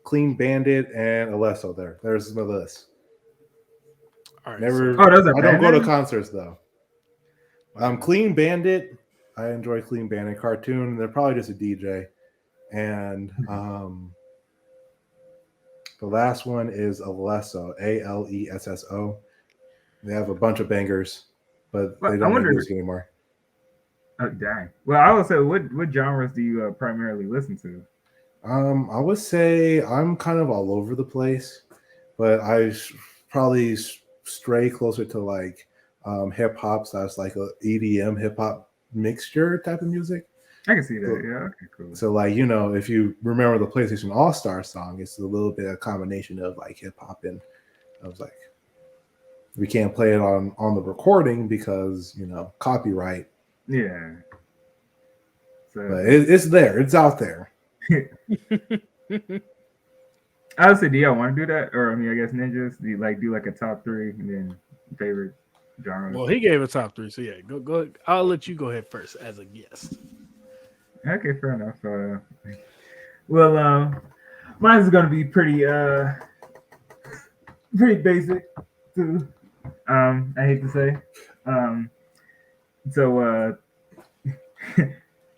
Clean Bandit, and Alesso. There's my list. All right, I don't go to concerts though. Clean Bandit. I enjoy Clean Bandit. Cartoon. They're probably just a DJ, and the last one is Alesso. Alesso. They have a bunch of bangers, but they don't make music anymore. Oh dang! Well, I would say, what genres do you primarily listen to? I would say I'm kind of all over the place, but I probably stray closer to like hip hop. So that's like a EDM hip hop mixture type of music. I can see that. Yeah. Okay. Cool. So like, if you remember the PlayStation All-Star song, it's a little bit of combination of like hip hop, and I was like, we can't play it on the recording because copyright. Yeah. So but it's there. It's out there. I would say, do y'all want to do that? Or I mean, I guess ninjas, do you like do like a top 3 and then favorite genres? Well, he gave a top 3, so yeah, go. I'll let you go ahead first as a guest. Okay, fair enough. Well, mine is gonna be pretty basic too. I hate to say. So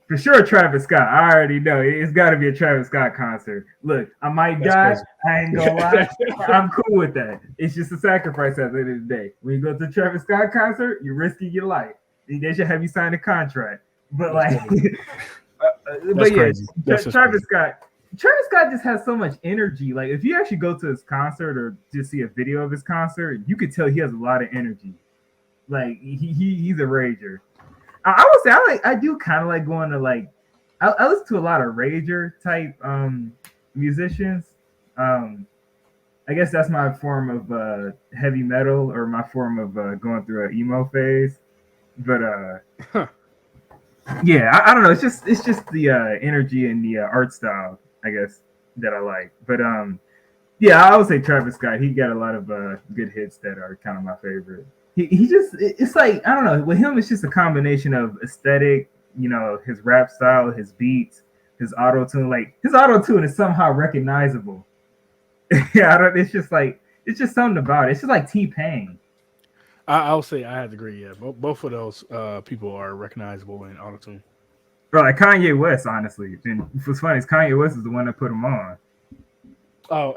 for sure, Travis Scott. I already know it's got to be a Travis Scott concert. Look, I might die. Crazy. I ain't gonna lie. I'm cool with that. It's just a sacrifice at the end of the day. When you go to a Travis Scott concert, you're risking your life. They should have you sign a contract. But like, but yeah, Travis Scott just has so much energy. Like, if you actually go to his concert or just see a video of his concert, you could tell he has a lot of energy. Like, he's a rager. I would say I do kind of like going to like I listen to a lot of rager type musicians. I guess that's my form of heavy metal or my form of going through an emo phase. But yeah, I don't know. It's just the energy and the art style, I guess, that I like. But yeah, I would say Travis Scott. He got a lot of good hits that are kind of my favorite. He just, it's like, I don't know, with him it's just a combination of aesthetic, you know, his rap style, his beats, his auto-tune. Like, his auto-tune is somehow recognizable. It's just something about it. It's just like T-Pain. I'll say I have to agree. Yeah, both of those people are recognizable in auto-tune. Bro, like Kanye West, honestly. And what's funny is Kanye West is the one that put him on. Oh,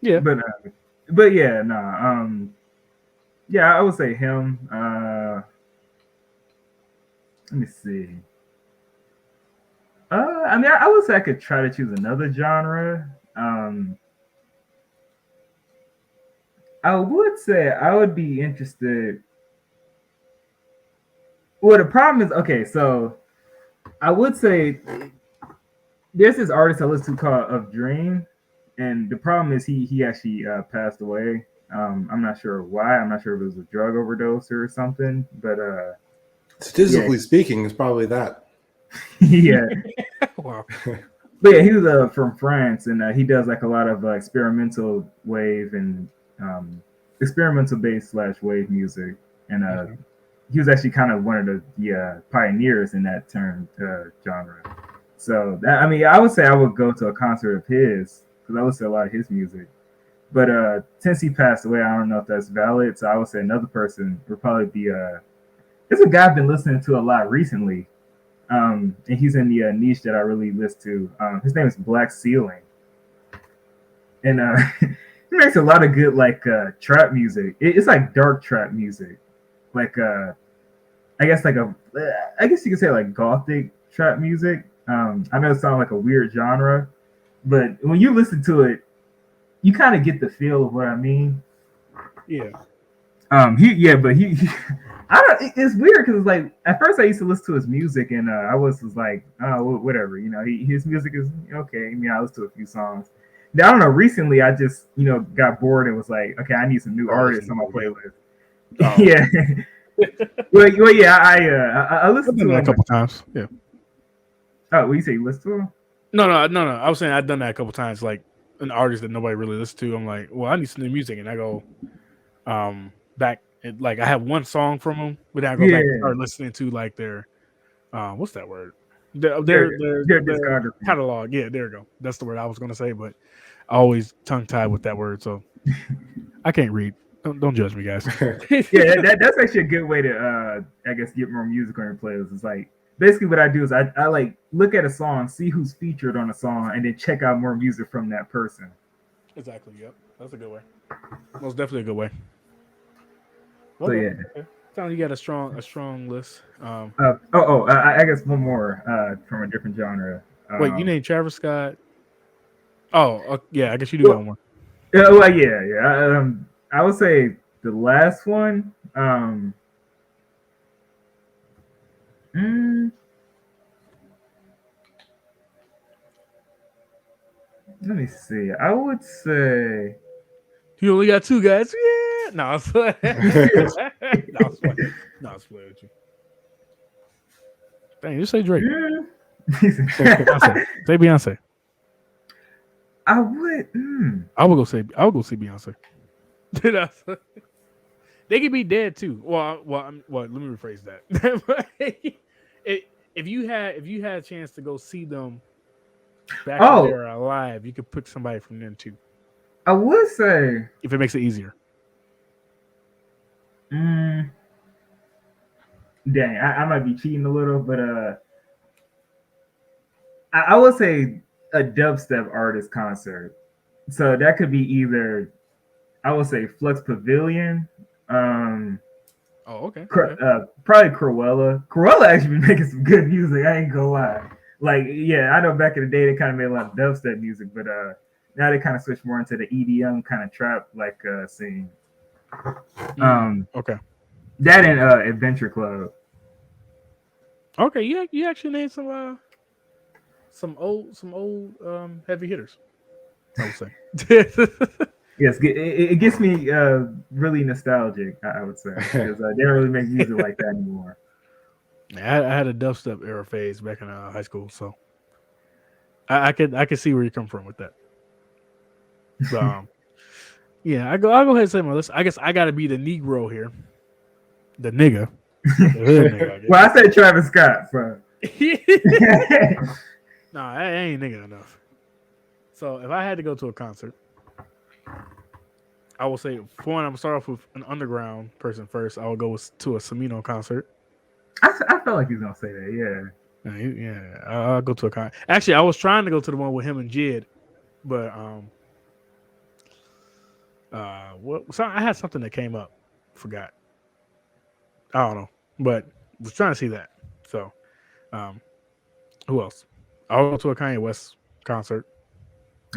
yeah. But yeah, nah. Yeah, I would say him. Let me see. I mean, I would say I could try to choose another genre. I would say I would be interested. Well, the problem is, okay, so I would say there's this artist I listen to called Of Dream, and the problem is he actually passed away. I'm not sure why. I'm not sure if it was a drug overdose or something, but statistically speaking, it's probably that. Yeah. Wow. But yeah, he was from France, and he does like a lot of experimental wave and experimental bass / wave music, and he was actually kind of one of the pioneers in that genre. So that, I mean, I would say I would go to a concert of his because I listen to a lot of his music. But since he passed away, I don't know if that's valid. So I would say another person would probably be there's a guy I've been listening to a lot recently. And he's in the niche that I really listen to. His name is Black Ceiling. And he makes a lot of good like trap music. It's like dark trap music. Like I guess you could say like gothic trap music. I know it sounds like a weird genre, but when you listen to it, you kind of get the feel of what I mean. Yeah. It's weird because it's like at first I used to listen to his music and I was like, oh, whatever, you know, his music is okay. I mean, I listened to a few songs. Now, I don't know. Recently, I just got bored and was like, okay, I need some new artists on my playlist. Oh. Yeah. well, yeah, I listened to him a couple times. Yeah. Oh, what you say? You listened to him? No. I was saying I've done that a couple times. Like an artist that nobody really listens to. I'm like, well, I need some new music, and I go back. And, like I have one song from them, but then I go back and start listening to like their what's that word? Their discography catalog. Yeah, there you go. That's the word I was going to say, but I always tongue tied with that word, so I can't read. Don't judge me, guys. Yeah, that's actually a good way to I guess get more music on your playlist. It's like basically what I do is I like look at a song, see who's featured on a song, and then check out more music from that person. Exactly. Yep, that's a good way. Most definitely a good way. So yeah, sounds you got a strong list. I guess one more from a different genre. Wait, you named Travis Scott? Oh, yeah, I guess you do got one. Yeah. I would say the last one. Let me see. I would say you only got two guys. Yeah. No, I was playing. No, I was playing with you. Dang, you say Drake. Say Say Beyonce. I would. I would go see Beyonce. They could be dead too. Well. Let me rephrase that. if you had a chance to go see them back when they were alive, you could pick somebody from them too. I would say if it makes it easier. Dang, I might be cheating a little, but I would say a dubstep artist concert. So that could be either, I would say Flux Pavilion. Okay. Probably Cruella. Cruella actually been making some good music. I ain't gonna lie. Like, yeah, I know back in the day they kind of made a lot of dubstep music, but now they kind of switch more into the EDM kind of trap like scene. Okay. That and Adventure Club. Okay, you actually named some old heavy hitters, I would say. Yes, it gets me really nostalgic, I would say, because they don't really make music like that anymore. I had a dubstep era phase back in high school, so I could see where you come from with that. So, yeah, I'll go ahead and say my list. I guess I got to be the Negro here, the nigga. Well, I said Travis Scott, so. Nah, I ain't nigga enough. So if I had to go to a concert, I will say, for one, I'm gonna start off with an underground person first. I will go to a Samino concert. I felt like he's gonna say that, yeah. Yeah, I'll go to a concert. Actually, I was trying to go to the one with him and Jid, but so I had something that came up, forgot. I don't know, but was trying to see that. So, who else? I'll go to a Kanye West concert.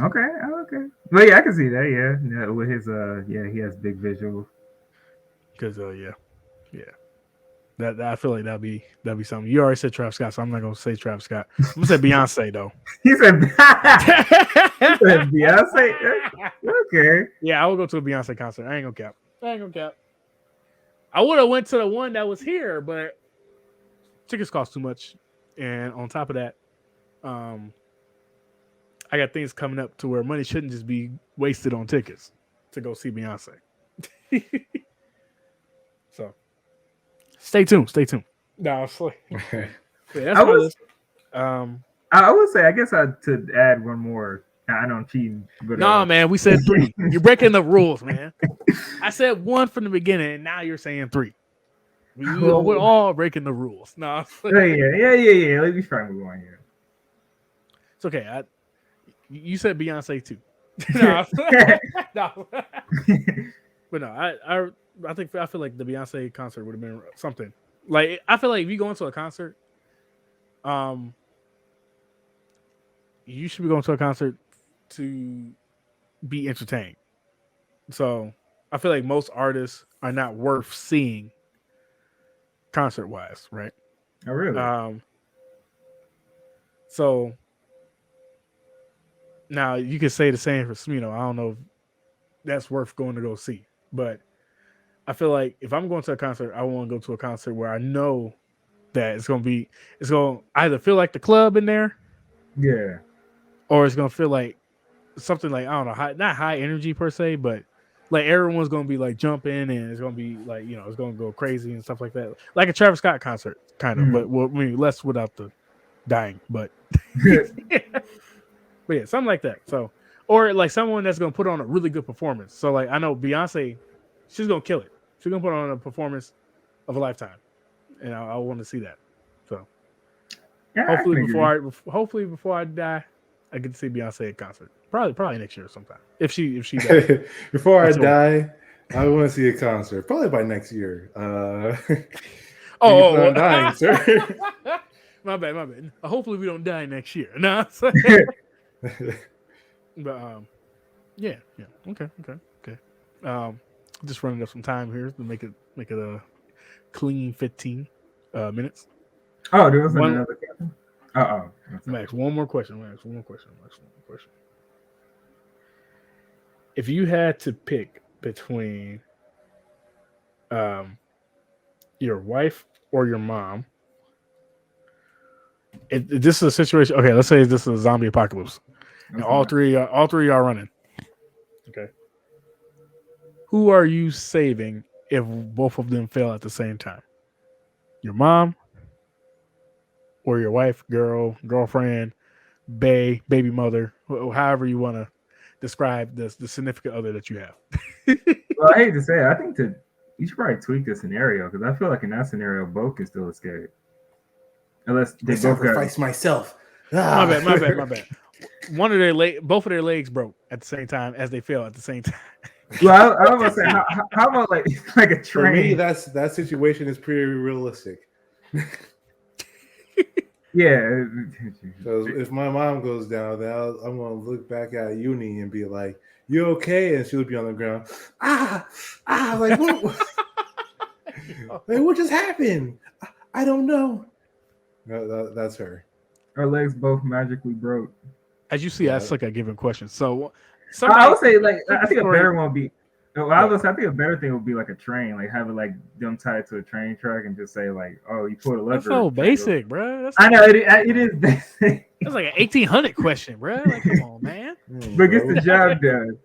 Okay. Well, yeah, I can see that. Yeah, with his he has big visuals. Because that I feel like that'd be something. You already said Travis Scott, so I'm not gonna say Travis Scott. I'm gonna say Beyonce though. He said Beyonce. Okay. Yeah, I will go to a Beyonce concert. I ain't gonna cap. I would have went to the one that was here, but tickets cost too much, and on top of that, I got things coming up to where money shouldn't just be wasted on tickets to go see Beyonce. So, stay tuned. No, that's my list. I would say, I guess to add one more. I know I'm cheating. But, man, we said 3. You're breaking the rules, man. I said 1 from the beginning, and now you're saying 3. We're all breaking the rules. No. Yeah. Let me try and move on here. It's okay. You said Beyonce too. No. But no, I feel like the Beyonce concert would have been something. Like, I feel like if you go into a concert, you should be going to a concert to be entertained. So I feel like most artists are not worth seeing concert wise, right? Oh, really? So now you could say the same for Smino. I don't know if that's worth going to go see, but I feel like if I'm going to a concert, I want to go to a concert where I know that it's going to either feel like the club in there, yeah, or it's going to feel like something like, I don't know, not high energy per se, but like everyone's going to be like jumping and it's going to be like, it's going to go crazy and stuff like that, like a Travis Scott concert kind of, but less without the dying, but but yeah, something like that. So, or like someone that's going to put on a really good performance. So like, I know Beyonce, she's going to kill it. She's going to put on a performance of a lifetime. And I want to see that. So yeah, hopefully before I die, I get to see Beyonce at concert. Probably next year sometime. If she dies. Before I die, I want to see a concert. Probably by next year. I'm dying, sir. My bad. Hopefully we don't die next year. No. But yeah. Okay. Just running up some time here to make it a clean 15 minutes. Oh, there was another question. Max, one more question. If you had to pick between your wife or your mom, This is a situation. Okay, let's say this is a zombie apocalypse, and all three are running. Okay, who are you saving if both of them fail at the same time? Your mom, or your wife, girlfriend, baby mother, however you want to describe the significant other that you have. Well, I hate to say it, I think you should probably tweak the scenario because I feel like in that scenario both can still escape. Unless they both sacrifice myself. My bad. Both of their legs broke at the same time as they fell at the same time. Well, I was gonna say, how about like a train? For me, that situation is pretty realistic. Yeah. So if my mom goes down, then I'm gonna look back at Uni and be like, "You okay?" And she'll be on the ground. Like what? Like, what just happened? I don't know. No, that's her. Her legs both magically broke. As you see, that's like a given question. So I would say, like, I think a better one would be. I think a better thing would be like a train, like have it like them tied to a train track and just say like, "Oh, you pulled a lever." That's so basic, bro. I know it is basic. That's like an 1800 question, bro. Like, come on, man. But gets the job done.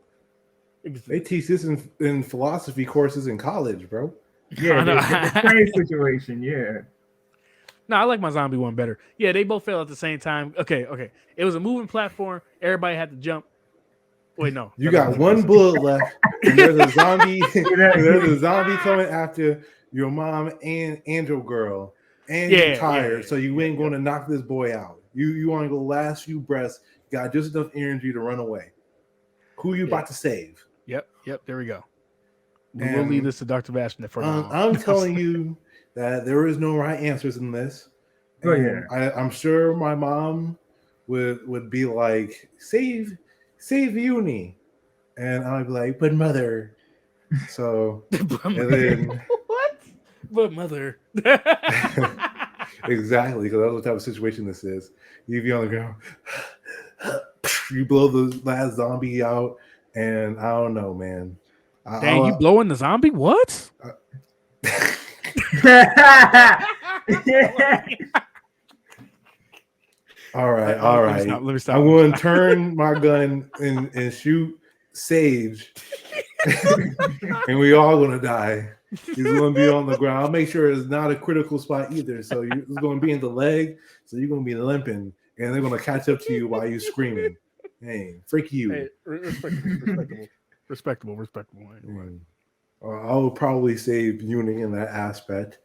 They teach this in philosophy courses in college, bro. Yeah, the train situation. Yeah. No, I like my zombie one better. Yeah, they both fell at the same time. Okay. It was a moving platform. Everybody had to jump. Wait, no. You got one bullet left. And there's a zombie. There's a zombie coming after your mom and your girl. And you're tired, so you ain't going to knock this boy out. You want to go last few breaths. You got just enough energy to run away. Who you about to save? Yep. There we go. We'll leave this to Dr. Vash for now. I'm telling you that there is no right answers in this. Oh yeah. I'm sure my mom would be like, save Uni, and I'd be like, but mother. So and then what? But mother. Exactly, because that's what type of situation this is. You be on the ground, you blow the last zombie out, and I don't know, man. Dang, you blowing the zombie? What? All right. Let me stop. I'm going to turn my gun and shoot Sage, and we all going to die. He's going to be on the ground. I'll make sure it's not a critical spot either. So it's going to be in the leg. So you're going to be limping, and they're going to catch up to you while you're screaming. Hey, freak you. Hey, respectable. I would probably save Uni in that aspect,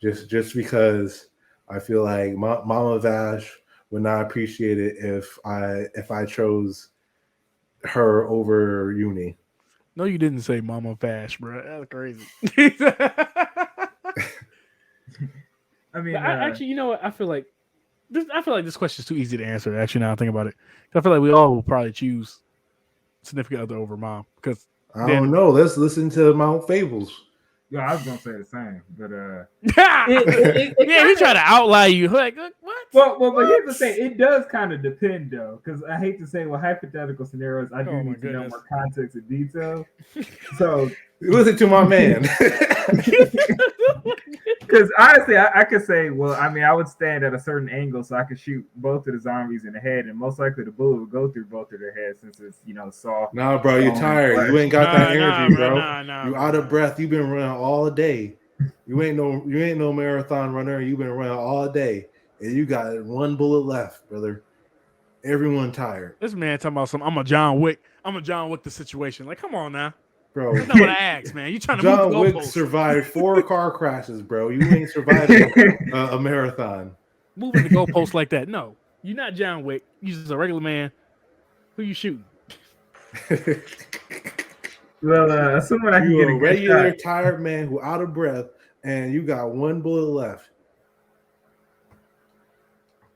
just because I feel like Mama Vash would not appreciate it if I chose her over Uni. No, you didn't say Mama Vash, bro. That's crazy. I mean, actually, you know what? I feel like this question is too easy to answer. Actually, now I think about it, I feel like we all will probably choose significant other over mom because I don't know. Let's listen to Mount Fables. Yeah, I was gonna say the same, but he tried to outlie you. Like what? Well, but here's the thing. It does kind of depend though, because I hate to say, hypothetical scenarios, I do need to know more context and detail. So listen to my man. Because honestly, I could say, I would stand at a certain angle so I could shoot both of the zombies in the head, and most likely the bullet would go through both of their heads since it's soft. Nah, bro, you're tired. You ain't got that energy, bro. You out of breath. You've been running all day. You ain't no marathon runner. You've been running all day, and you got one bullet left, brother. Everyone tired. This man talking about I'm a John Wick the situation. Like, come on now. Bro, that's not what I asked, man. You trying to John move the Wick survived 4 car crashes, bro. You ain't surviving a marathon. Moving the goalposts like that. No, you're not John Wick. You're just a regular man. Who you shooting? Well, assuming I can get a regular tired man who out of breath, and you got one bullet left.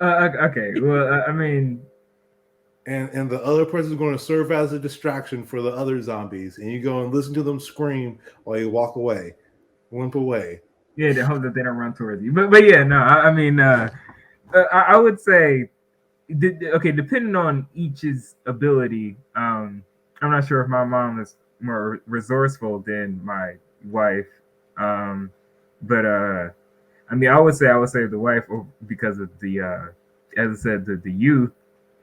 Okay. Well, I mean. And the other person is going to serve as a distraction for the other zombies, and you go and listen to them scream while you walk away, limp away. Yeah, they hope that they don't run towards you. But yeah, no, I would say, depending on each's ability, I'm not sure if my mom is more resourceful than my wife, but I would say the wife because of the as I said, the youth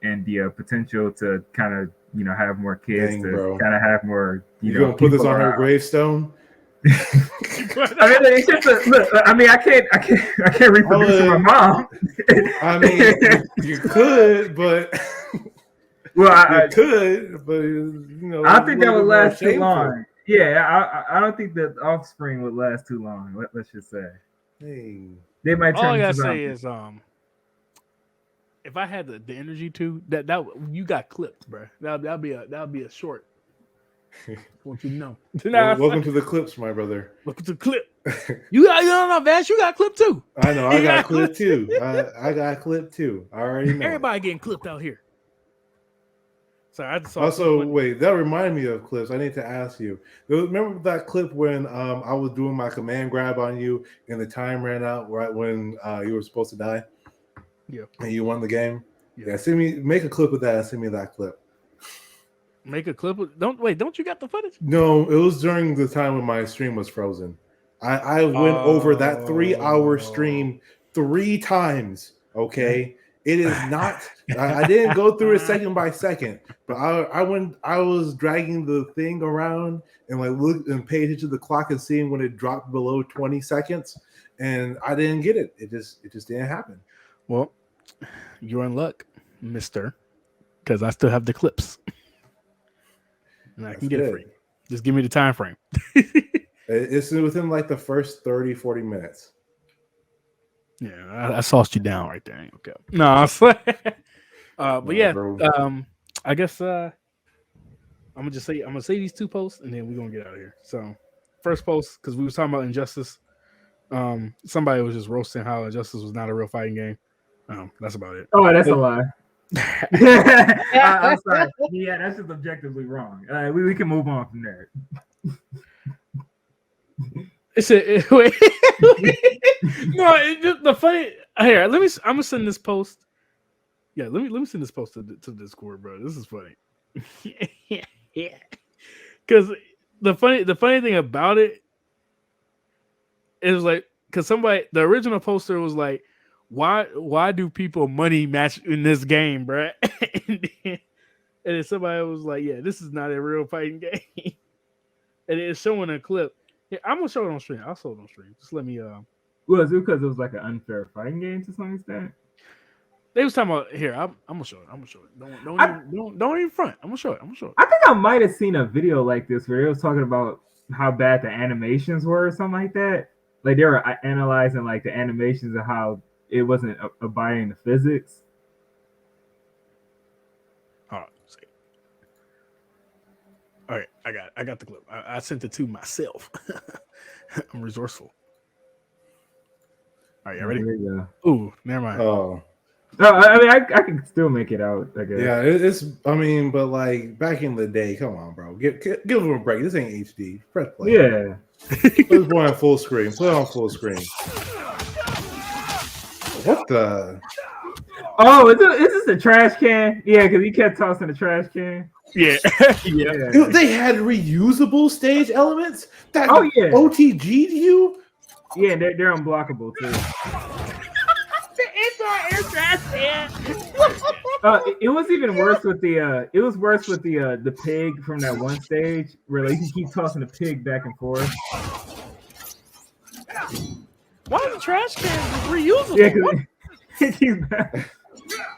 and the potential to kind of have more kids kind of have more. You gonna put this on her gravestone? I mean, it's just look. I mean, I can't reproduce with my mom. I mean, you could, but I could, but I don't think that would last too long. Yeah, I don't think the offspring would last too long. Let's just say. Hey, they might. All I gotta say is, if I had the energy to that you got clipped, bro. That'll be a short. Want you to know. Welcome to the clips, my brother. Welcome to the clip. You got Vash. You got clipped too. I know. I got clipped too. I got clipped too. I already know. Everybody getting clipped out here. Sorry, I just saw. Also, wait. That reminded me of clips. I need to ask you. Remember that clip when I was doing my command grab on you and the time ran out right when you were supposed to die? Yeah. And you won the game. Yeah. Make a clip of that and send me that clip. Make a clip. Don't you got the footage? No, it was during the time when my stream was frozen. I went over that 3-hour stream 3 times. Okay, it is not. I didn't go through it second by second, but I was dragging the thing around and looked and paid attention to the clock and seeing when it dropped below 20 seconds, and I didn't get it. It just didn't happen. Well, you're in luck, mister, because I still have the clips. And I can get it for you. Just give me the time frame. It's within the first 30, 40 minutes. Yeah, I sauced you down right there. Okay. No, but yeah, I guess I'm gonna say these 2 posts and then we're gonna get out of here. So first post, because we was talking about Injustice. Somebody was just roasting how Injustice was not a real fighting game. That's about it. Oh, that's a lie. I'm sorry. Yeah, that's just objectively wrong. We can move on from there. The funny here. I'm gonna send this post. Yeah, let me send this post to Discord, bro. This is funny. Yeah, because the funny thing about it is because the original poster was like, why do people money match in this game, bro? And then somebody was like, yeah, this is not a real fighting game. And it's showing a clip. Yeah, I'm gonna show it on stream. I'll show it on stream. Just let me Was it because it was an unfair fighting game to some extent? They was talking about here. I'm gonna show it. Don't even front. I'm gonna show it. I think I might have seen a video like this where they was talking about how bad the animations were or something like that. Like they were analyzing the animations and how it wasn't abiding the physics. All right, I got the clip. I sent it to myself. I'm resourceful. All right, you ready? There you go. Ooh, never mind. Oh. No, I mean, I can still make it out, I guess. Yeah, it's. I mean, but back in the day, come on, bro, give them a break. This ain't HD. Press play. Yeah. Let's play on full screen. Play on full screen. What the? Oh, is this a trash can? Yeah, because he kept tossing the trash can. Yeah. Yeah. They had reusable stage elements that yeah. OTG'd you? Yeah, they're unblockable too. The entire trash can. It was even worse with the pig from that one stage where you can keep tossing the pig back and forth. Why is the trash can reusable? Yeah,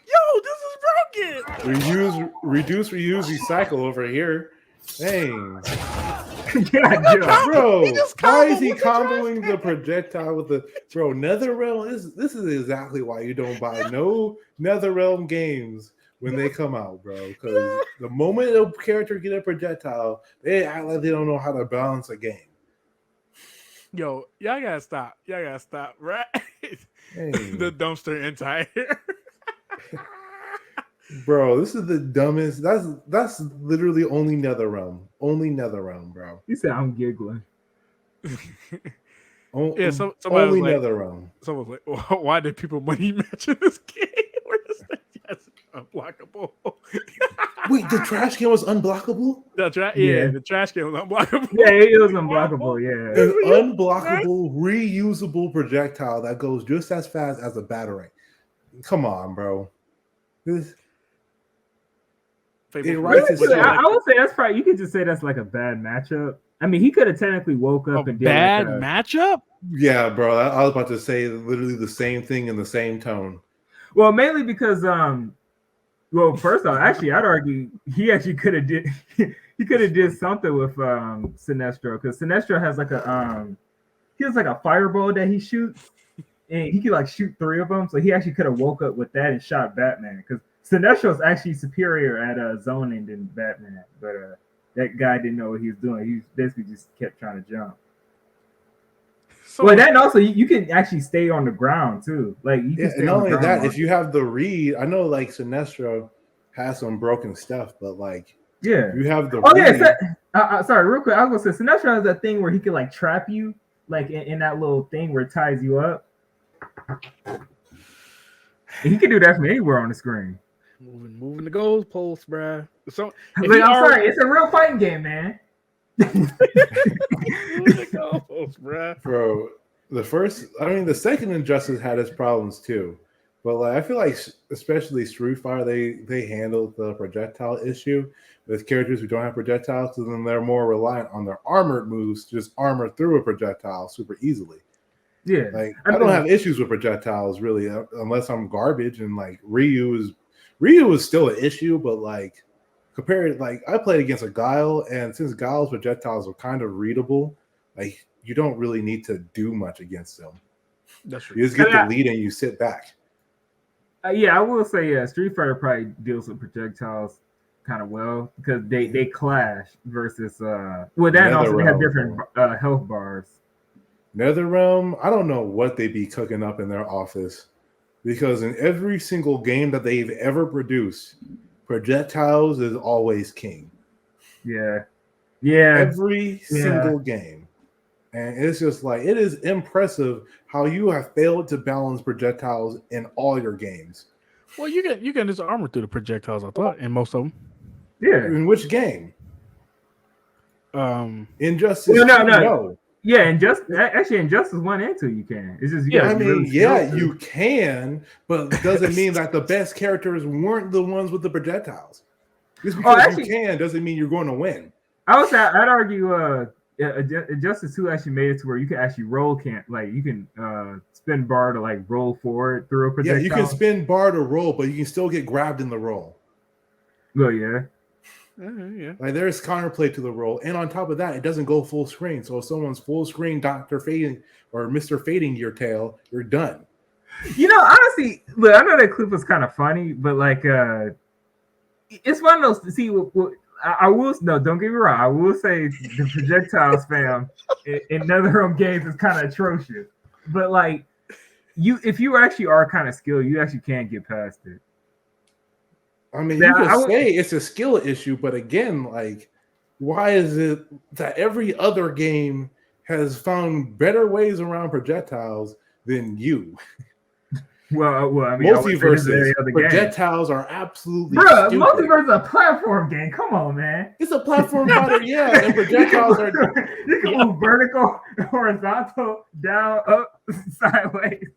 Yo, this is broken. Reduce, reuse, recycle over here. Dang. Yeah, bro, why is he comboing the projectile with the NetherRealm? This is exactly why you don't buy no NetherRealm games when they come out, bro. Because the moment a character get a projectile, they act like they don't know how to balance a game. Yo, y'all gotta stop, right? Hey. The dumpster entire. Bro, this is the dumbest. That's literally only NetherRealm. Only NetherRealm, bro. You said I'm giggling. Yeah, only NetherRealm. Someone was like, "Why did people money match in this game? Where this thing is unblockable?" Wait, the trash can was unblockable? The trash can was unblockable. Yeah, it was unblockable. Yeah, an unblockable, reusable projectile that goes just as fast as a batarang. come on, bro. This. Really? I would say that's probably, you could just say that's like a bad matchup. I mean, he could have technically woke up and did bad like matchup. Yeah, bro. I was about to say literally the same thing in the same tone. Well, mainly because well, first off, actually, I'd argue he actually could have did something with Sinestro, because Sinestro has like a fireball that he shoots, and he could like shoot 3 of them. So he actually could have woke up with that and shot Batman, because Sinestro is actually superior at zoning than Batman, but that guy didn't know what he was doing. He basically just kept trying to jump. Well, then also you can actually stay on the ground too. Like you can stay and on not the only ground. that, if you have the read, I know like Sinestro has some broken stuff, but like yeah, you have the read. Yeah, sorry, real quick. I was gonna say Sinestro has that thing where he can like trap you, like in that little thing where it ties you up. And he can do that from anywhere on the screen. Moving the goalposts, bruh. So I'm sorry, it's a real fighting game, man. Bro, the second Injustice had its problems too, but like I feel like especially Street Fighter, they handled the projectile issue with characters who don't have projectiles, so then they're more reliant on their armored moves to just armor through a projectile super easily. Yeah, like I don't have issues with projectiles really, unless I'm garbage, and like Ryu is still an issue, but like compared, like I played against a Guile, and since Guile's projectiles are kind of readable, like you don't really need to do much against them. That's true. You just get the lead and you sit back. Yeah, I will say, Street Fighter probably deals with projectiles kind of well, because they clash versus well, that also they have different health bars. NetherRealm, I don't know what they be cooking up in their office, because in every single game that they've ever produced, projectiles is always king. Yeah. Every single game. And it's just like, it is impressive how you have failed to balance projectiles in all your games. Well, you can just armor through the projectiles, I thought, in most of them. Yeah. In which game? Injustice. No. Yeah, Injustice 1 and 2 you can. It's just you can, but doesn't mean that the best characters weren't the ones with the projectiles. Just because you can doesn't mean you're going to win. I'd argue Injustice 2 actually made it to where you can actually roll you can spin bar to like roll forward through a projectile. Yeah, you can spin bar to roll, but you can still get grabbed in the roll. Oh yeah. Yeah. Like there's counterplay to the roll, and on top of that, it doesn't go full screen. So if someone's full screen Dr. Fading or Mr. Fading your tail, you're done. Honestly, look, I know that clip was kind of funny, but like it's one of those. See, I will don't get me wrong. I will say the projectiles fam in NetherRealm games is kind of atrocious, but like if you actually are kind of skilled, you actually can get past it. I mean, you can say it's a skill issue, but again, like, why is it that every other game has found better ways around projectiles than you? Well, I mean, Multiverses, projectiles are absolutely stupid. Multiverse is a platform game. Come on, man. It's a platform fighter, yeah, and projectiles are... You can move vertical, horizontal, down, up, sideways.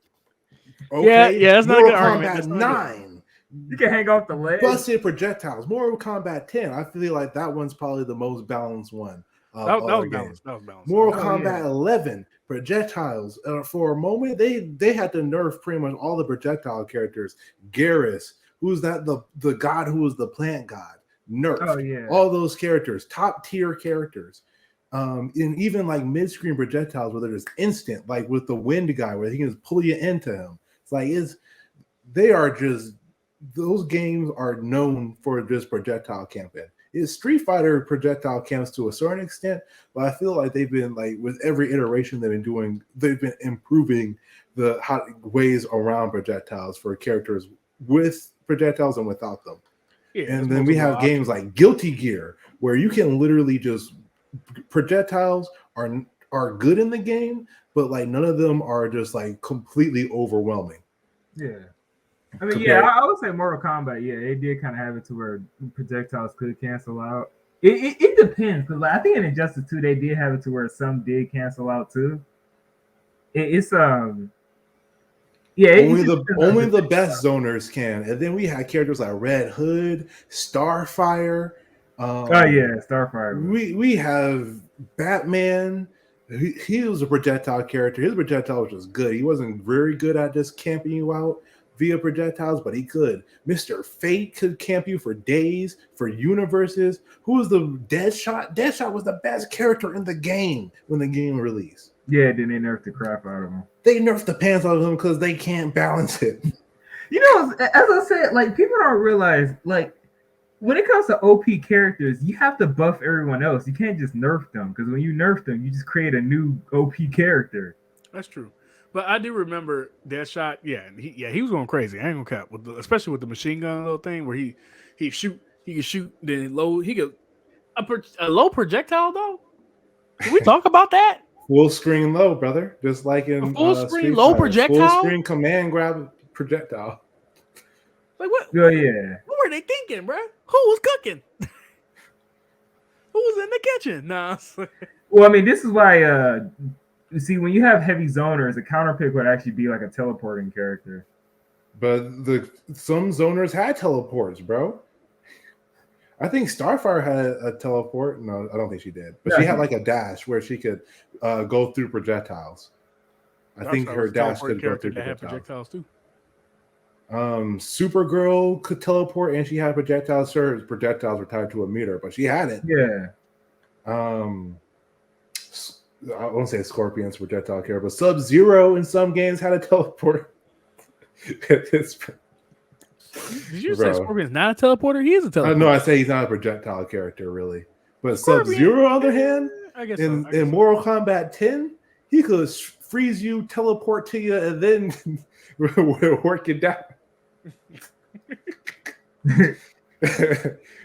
Okay. Yeah, that's not a good Mortal argument. Kombat 9. You can hang off the leg. Busted projectiles. Mortal Kombat 10. I feel like that one's probably the most balanced one. That was balanced. Mortal Kombat 11. Projectiles. For a moment, they had to nerf pretty much all the projectile characters. Garrus, who's that? The god who was the plant god. Nerf. Oh yeah. All those characters, top tier characters. And even like mid-screen projectiles where they're just instant, like with the wind guy, where he can just pull you into him. It's like those games are known for just projectile camping. It's Street Fighter projectile camps to a certain extent, but I feel like they've been like with every iteration they've been improving the ways around projectiles for characters with projectiles and without them. Yeah, and then we have games like Guilty Gear, where you can literally just projectiles are good in the game, but like none of them are just like completely overwhelming. Yeah. I mean, I would say Mortal Kombat. Yeah, it did kind of have it to where projectiles could cancel out. It depends, because like, I think in Injustice 2 they did have it to where some did cancel out too. It Yeah, only the best zoners can. And then we had characters like Red Hood, Starfire. Starfire. We have Batman. He was a projectile character. His projectile was just good. He wasn't very good at just camping you out via projectiles, but he could. Mr. Fate could camp you for days, for universes. Who was the Deadshot? Deadshot was the best character in the game when the game released. Yeah, then they nerfed the crap out of him. They nerfed the pants out of him because they can't balance it. You know, as I said, like people don't realize, like when it comes to OP characters, you have to buff everyone else. You can't just nerf them because when you nerf them, you just create a new OP character. That's true. But I do remember Deadshot. Yeah, he was going crazy. I ain't gonna cap, especially with the machine gun little thing where he could shoot, then low. He could a low projectile though. Can we talk about that? Full screen low, brother. Just like in full screen low projectile. Full screen command grab projectile. Like what? Oh yeah. What were they thinking, bro? Who was cooking? Who was in the kitchen? Nah. Well, I mean, this is why. You see, when you have heavy zoners, a counter pick would actually be like a teleporting character. But some zoners had teleports, bro. I think Starfire had a teleport. No, I don't think she did. But she had like a dash where she could go through projectiles. I think her dash could go through projectiles too. Supergirl could teleport and she had projectiles. Her projectiles were tied to a meter, but she had it. Yeah. I won't say Scorpion's projectile character, but Sub-Zero in some games had a teleport. Did you say Scorpion's not a teleporter? He is a teleporter. No, I say he's not a projectile character, really. But Sub-Zero, on the other hand, in Mortal Kombat 10, he could freeze you, teleport to you, and then work it down.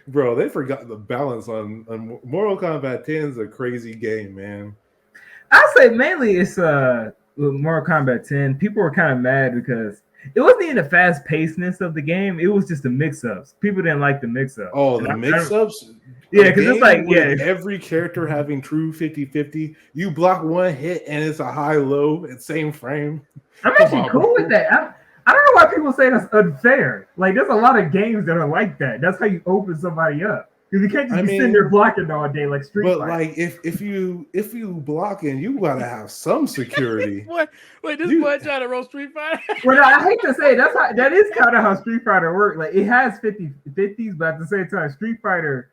Bro, they forgot the balance on Mortal Kombat 10 is a crazy game, man. I'd say mainly it's with Mortal Kombat 10. People were kind of mad because it wasn't even the fast pacedness of the game. It was just the mix-ups. People didn't like the mix-ups. Oh, the mix-ups? Yeah, because it's like, every character having true 50-50. You block one hit and it's a high-low at same frame. I'm actually cool with that. I don't know why people say that's unfair. Like, there's a lot of games that are like that. That's how you open somebody up. Because you can't just be sitting there blocking all day like Street Fighter. But like if you blocking, you gotta have some security. Wait, this boy trying to roll Street Fighter? Well, I hate to say that is kind of how Street Fighter works. Like it has 50-50s, but at the same time, Street Fighter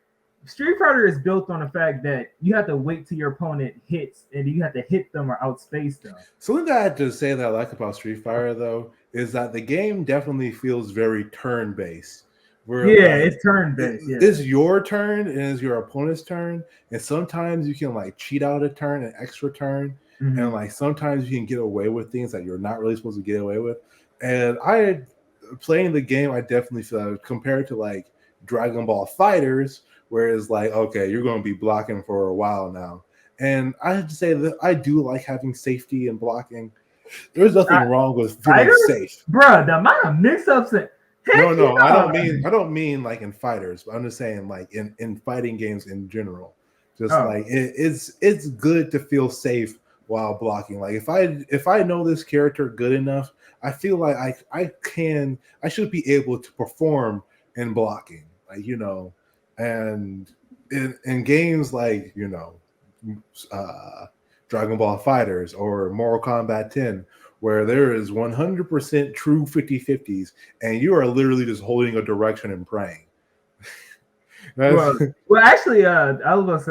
is built on the fact that you have to wait till your opponent hits and you have to hit them or outspace them. Something that I have to say that I like about Street Fighter though is that the game definitely feels very turn-based. It's turn-based. Yeah. It's your turn and it's your opponent's turn, and sometimes you can like cheat out a turn, an extra turn, and like sometimes you can get away with things that you're not really supposed to get away with. And playing the game, I definitely feel like, compared to like Dragon Ball Fighters, where it's like, okay, you're going to be blocking for a while now. And I have to say that I do like having safety and blocking. There's nothing wrong with feeling safe, bro. The amount of mix-ups and no, I don't mean like in fighters, but I'm just saying like in fighting games in general. Just like it's good to feel safe while blocking. Like if I know this character good enough, I feel like I should be able to perform in blocking. Like, you know, and in games like, you know, Dragon Ball Fighters or Mortal Kombat 10, where there is 100% true 50-50s, and you are literally just holding a direction and praying. well, actually, I was going to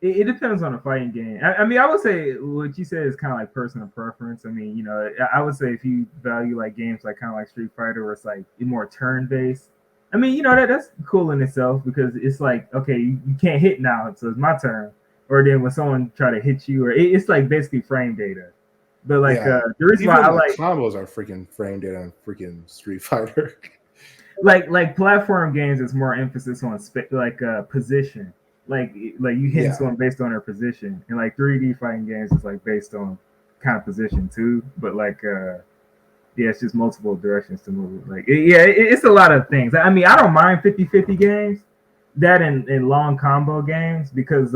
say, it depends on the fighting game. I mean, I would say what you said is kind of like personal preference. I mean, you know, I would say if you value like games like kind of like Street Fighter, where it's like more turn-based, I mean, you know, that's cool in itself because it's like, okay, you can't hit now, so it's my turn. Or then when someone try to hit you, or it's like basically frame data. But like the reason why I like combos are freaking frame data on freaking Street Fighter. like platform games is more emphasis on position. Like you hit someone based on their position, and like 3D fighting games is like based on kind of position too. But like it's just multiple directions to move. Like it's a lot of things. I mean, I don't mind 50-50 games, that in long combo games because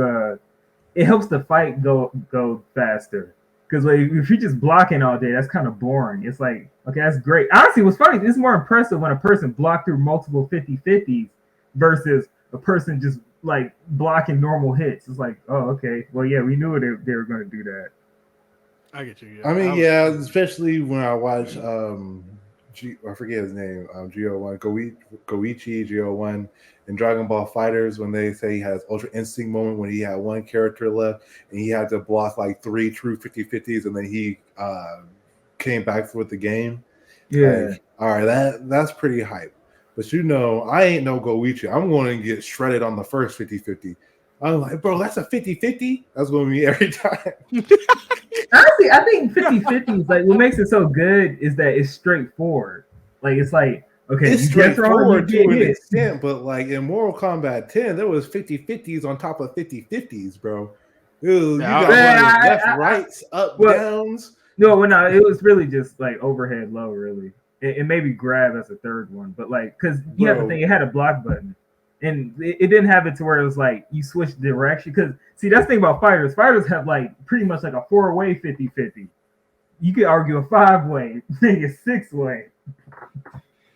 it helps the fight go faster. Because like, if you're just blocking all day, that's kind of boring. It's like, okay, that's great. Honestly, what's funny, it's more impressive when a person blocked through multiple 50-50s versus a person just like blocking normal hits. It's like, oh, okay, well, yeah, we knew they were going to do that. I get you. Yeah. I mean, yeah, especially when I watch I forget his name, Go1, Goichi Go1 in Dragon Ball Fighters, when they say he has Ultra Instinct moment when he had one character left and he had to block like 3 true 50-50s and then he came back with the game. Yeah. Like, all right, that's pretty hype. But I ain't no Goichi. I'm going to get shredded on the first 50-50. I'm like, bro, that's a 50-50? That's going to be every time. Honestly, I think 50-50s, like what makes it so good is that it's straightforward. Like it's like, okay, it's you straightforward get to an hit. extent, but like in Mortal Kombat 10, there was 50-50s on top of 50-50s, bro. You got left, rights, up, downs. No, it was really just like overhead low, really. It maybe grab as a third one, but like, because you have to think it had a block button. And it didn't have it to where it was like you switch direction. Because see, that's the thing about fighters. Fighters have like pretty much like a 4-way 50-50. You could argue a 5-way, maybe a 6-way.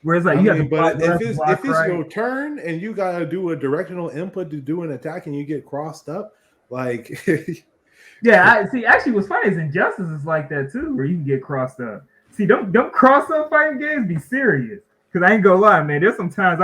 Whereas like you have to but block if left, it's right. your turn and you gotta do a directional input to do an attack and you get crossed up, like yeah, actually what's funny is Injustice is like that too, where you can get crossed up. See, don't cross up fighting games, be serious. Because I ain't gonna lie, man. There's some times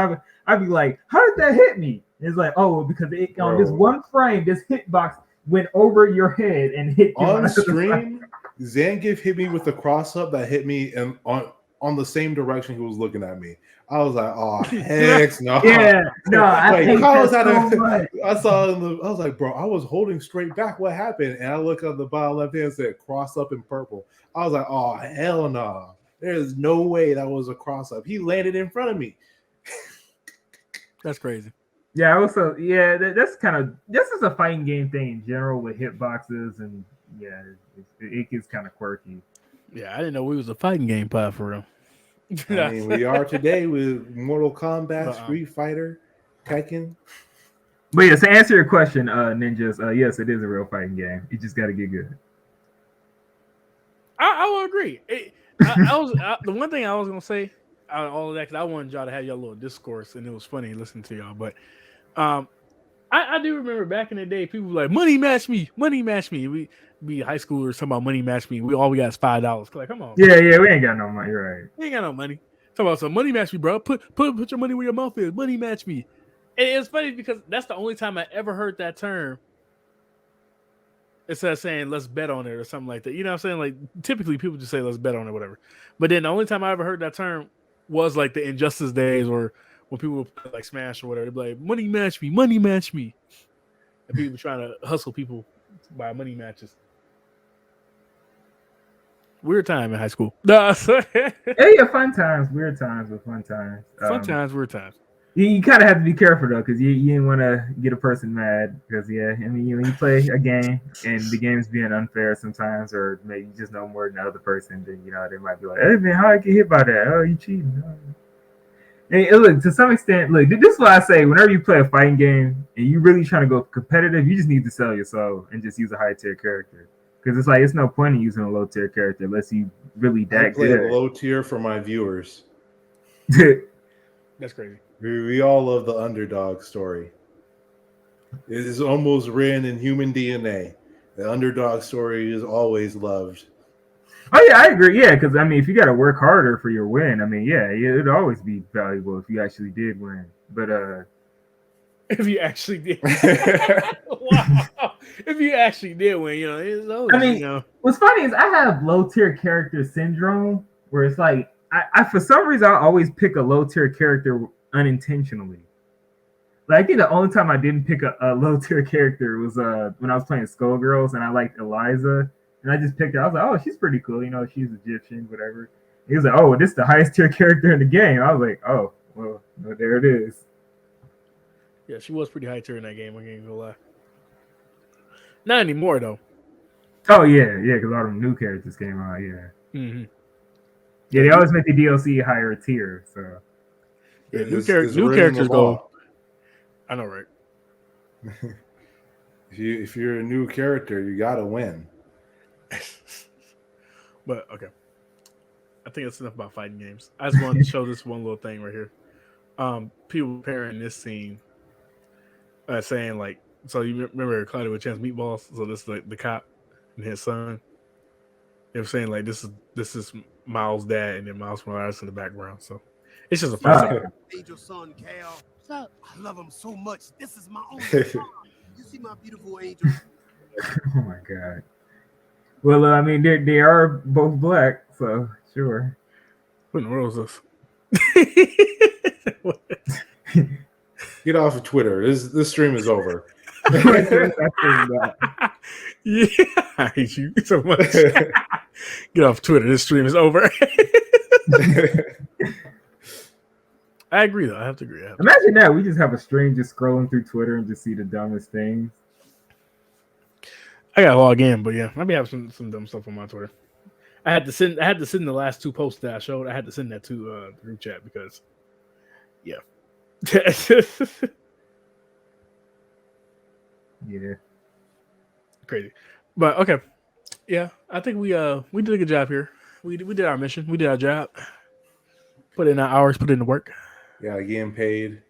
I'd be like, how did that hit me? It's like, oh, because on this one frame, this hitbox went over your head and hit you on stream. Zangief hit me with a cross up that hit me and on the same direction he was looking at me. I was like, oh heck no. Yeah, no, I hate that so much. I saw I was like, bro, I was holding straight back. What happened? And I look at the bottom left hand, said cross up in purple. I was like, oh hell no. There's no way that was a cross up. He landed in front of me. That's crazy. Yeah, also, yeah, that's this is a fighting game thing in general with hitboxes, and yeah, it gets kind of quirky. Yeah, I didn't know we was a fighting game pod for real. I mean, we are today with Mortal Kombat, Street Fighter, Tekken. But yeah, to answer your question, Ninjas, yes, it is a real fighting game. You just got to get good. I will agree. The one thing I was gonna say out of all of that, because I wanted y'all to have your little discourse, and it was funny listening to y'all. But I do remember back in the day, people were like, "Money match me, money match me." We be high schoolers talking about money match me. All we got is $5. Like, come on. Yeah, we ain't got no money, right? We ain't got no money. Talk about some money match me, bro. Put your money where your mouth is. Money match me. And it's funny because that's the only time I ever heard that term. Instead of saying let's bet on it or something like that. You know what I'm saying? Like typically people just say let's bet on it, whatever. But then the only time I ever heard that term was like the Injustice days or when people would play like Smash or whatever. They'd be like, money match me, money match me. And people trying to hustle people by money matches. Weird time in high school. Yeah, fun times, weird times, but fun times. Fun times, weird times. You kind of have to be careful though, because you didn't want to get a person mad. Because I mean, when you play a game and the game's being unfair sometimes, or maybe you just know more than the other person, then they might be like, "Hey man, how I get hit by that? Oh, you cheating?" And look, to some extent, look, this is why I say whenever you play a fighting game and you really trying to go competitive, you just need to sell your soul and just use a high tier character. Because it's like it's no point in using a low tier character unless you really that I play good. low tier for my viewers. That's crazy. We all love the underdog story. It is almost written in human DNA. The underdog story is always loved. Oh yeah, I agree. Yeah, because I mean, if you got to work harder for your win, I mean, yeah, it'd always be valuable if you actually did win. But if you actually did, wow. If you actually did win, it's always, I mean, what's funny is I have low tier character syndrome, where it's like I for some reason I always pick a low tier character unintentionally. Like I think the only time I didn't pick a low tier character was when I was playing Skullgirls and I liked Eliza. And I just picked her. I was like, oh, she's pretty cool. She's Egyptian, whatever. He was like, oh, this is the highest tier character in the game. I was like, oh, well, there it is. Yeah, she was pretty high tier in that game. I can't even lie. Not anymore, though. Oh, yeah, because all them new characters came out, yeah. Mm-hmm. Yeah, they always make the DLC higher tier, so. Yeah, new characters go. I know, right? If you're a new character, you got to win. But okay, I think that's enough about fighting games. I just wanted to show this one little thing right here. People comparing this scene, saying like, so you remember Cloudy with Chance Meatballs? So this is like the cop and his son. They were saying like this is Miles' dad, and then Miles Morales in the background. So it's just a fun. Angel son, Cal. What's up? I love him so much. This is my only son. You see my beautiful angel? Oh my god. Well, I mean, they are both black, so sure. What in the world is this? Get off of Twitter. This stream is over. Yeah, I hate you so much. Get off Twitter. This stream is over. I agree, though. I have to agree. Imagine that. We just have a stream just scrolling through Twitter and just see the dumbest things. I gotta log in, but yeah, I be having some dumb stuff on my Twitter. I had to send the last 2 posts that I showed. I had to send that to the group chat because, yeah. Yeah. Crazy. But okay. Yeah, I think we did a good job here. We did our mission. We did our job. Put in our hours, put in the work. Yeah, getting paid.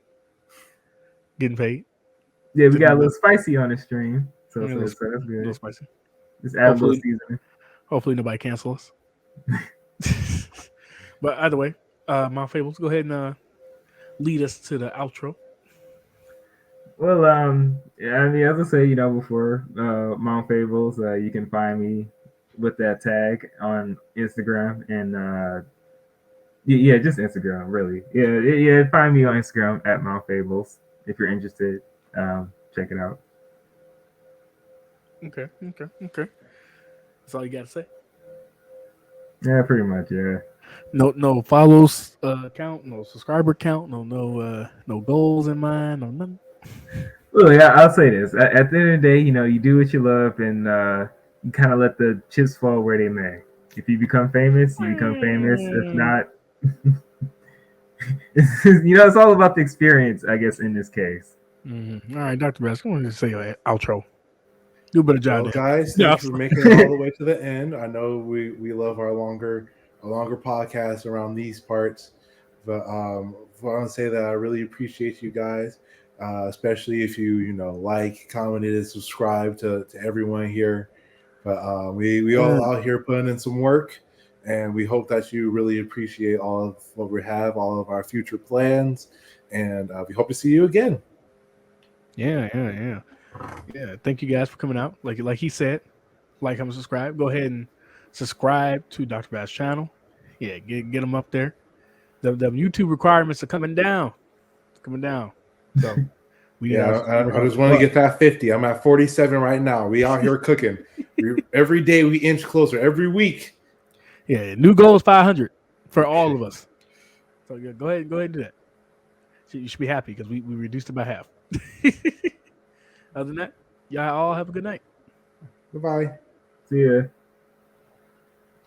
Getting paid. Yeah, we got a little spicy on the stream. So Yeah, that's good. A little spicy. Just add a little seasoning. Hopefully nobody cancel us. But either way, Mount Fables, go ahead and lead us to the outro. Well, yeah, I mean, as I say, before, Mount Fables, you can find me with that tag on Instagram and yeah, just Instagram, really. Yeah, find me on Instagram at Mount Fables if you're interested. Check it out. Okay. That's all you got to say. Yeah, pretty much. Yeah. No follows count, no subscriber count, no goals in mind, no nothing. Well, yeah, I'll say this. At the end of the day, you do what you love, and you kind of let the chips fall where they may. If you become famous, you become famous. If not, it's all about the experience, I guess, in this case. Mm-hmm. All right, Dr. Bass, I want to say your outro. Do a better job, guys. Thanks for making it all the way to the end. I know we love our longer podcasts around these parts, but I want to say that I really appreciate you guys, especially if you like, commented, and subscribe to everyone here. But we all out here putting in some work, and we hope that you really appreciate all of what we have, all of our future plans, and we hope to see you again. Yeah. Thank you guys for coming out. Like he said, like, comment, subscribe. Go ahead and subscribe to Dr. Bass channel. Yeah, get them up there. The YouTube requirements are coming down. So I just want to get that 50. I'm at 47 right now. We out here cooking. Every day we inch closer. Every week. Yeah, new goal is 500 for all of us. So yeah, go ahead and do that. So you should be happy because we reduced it by half. Other than that, y'all all have a good night. Goodbye. See ya.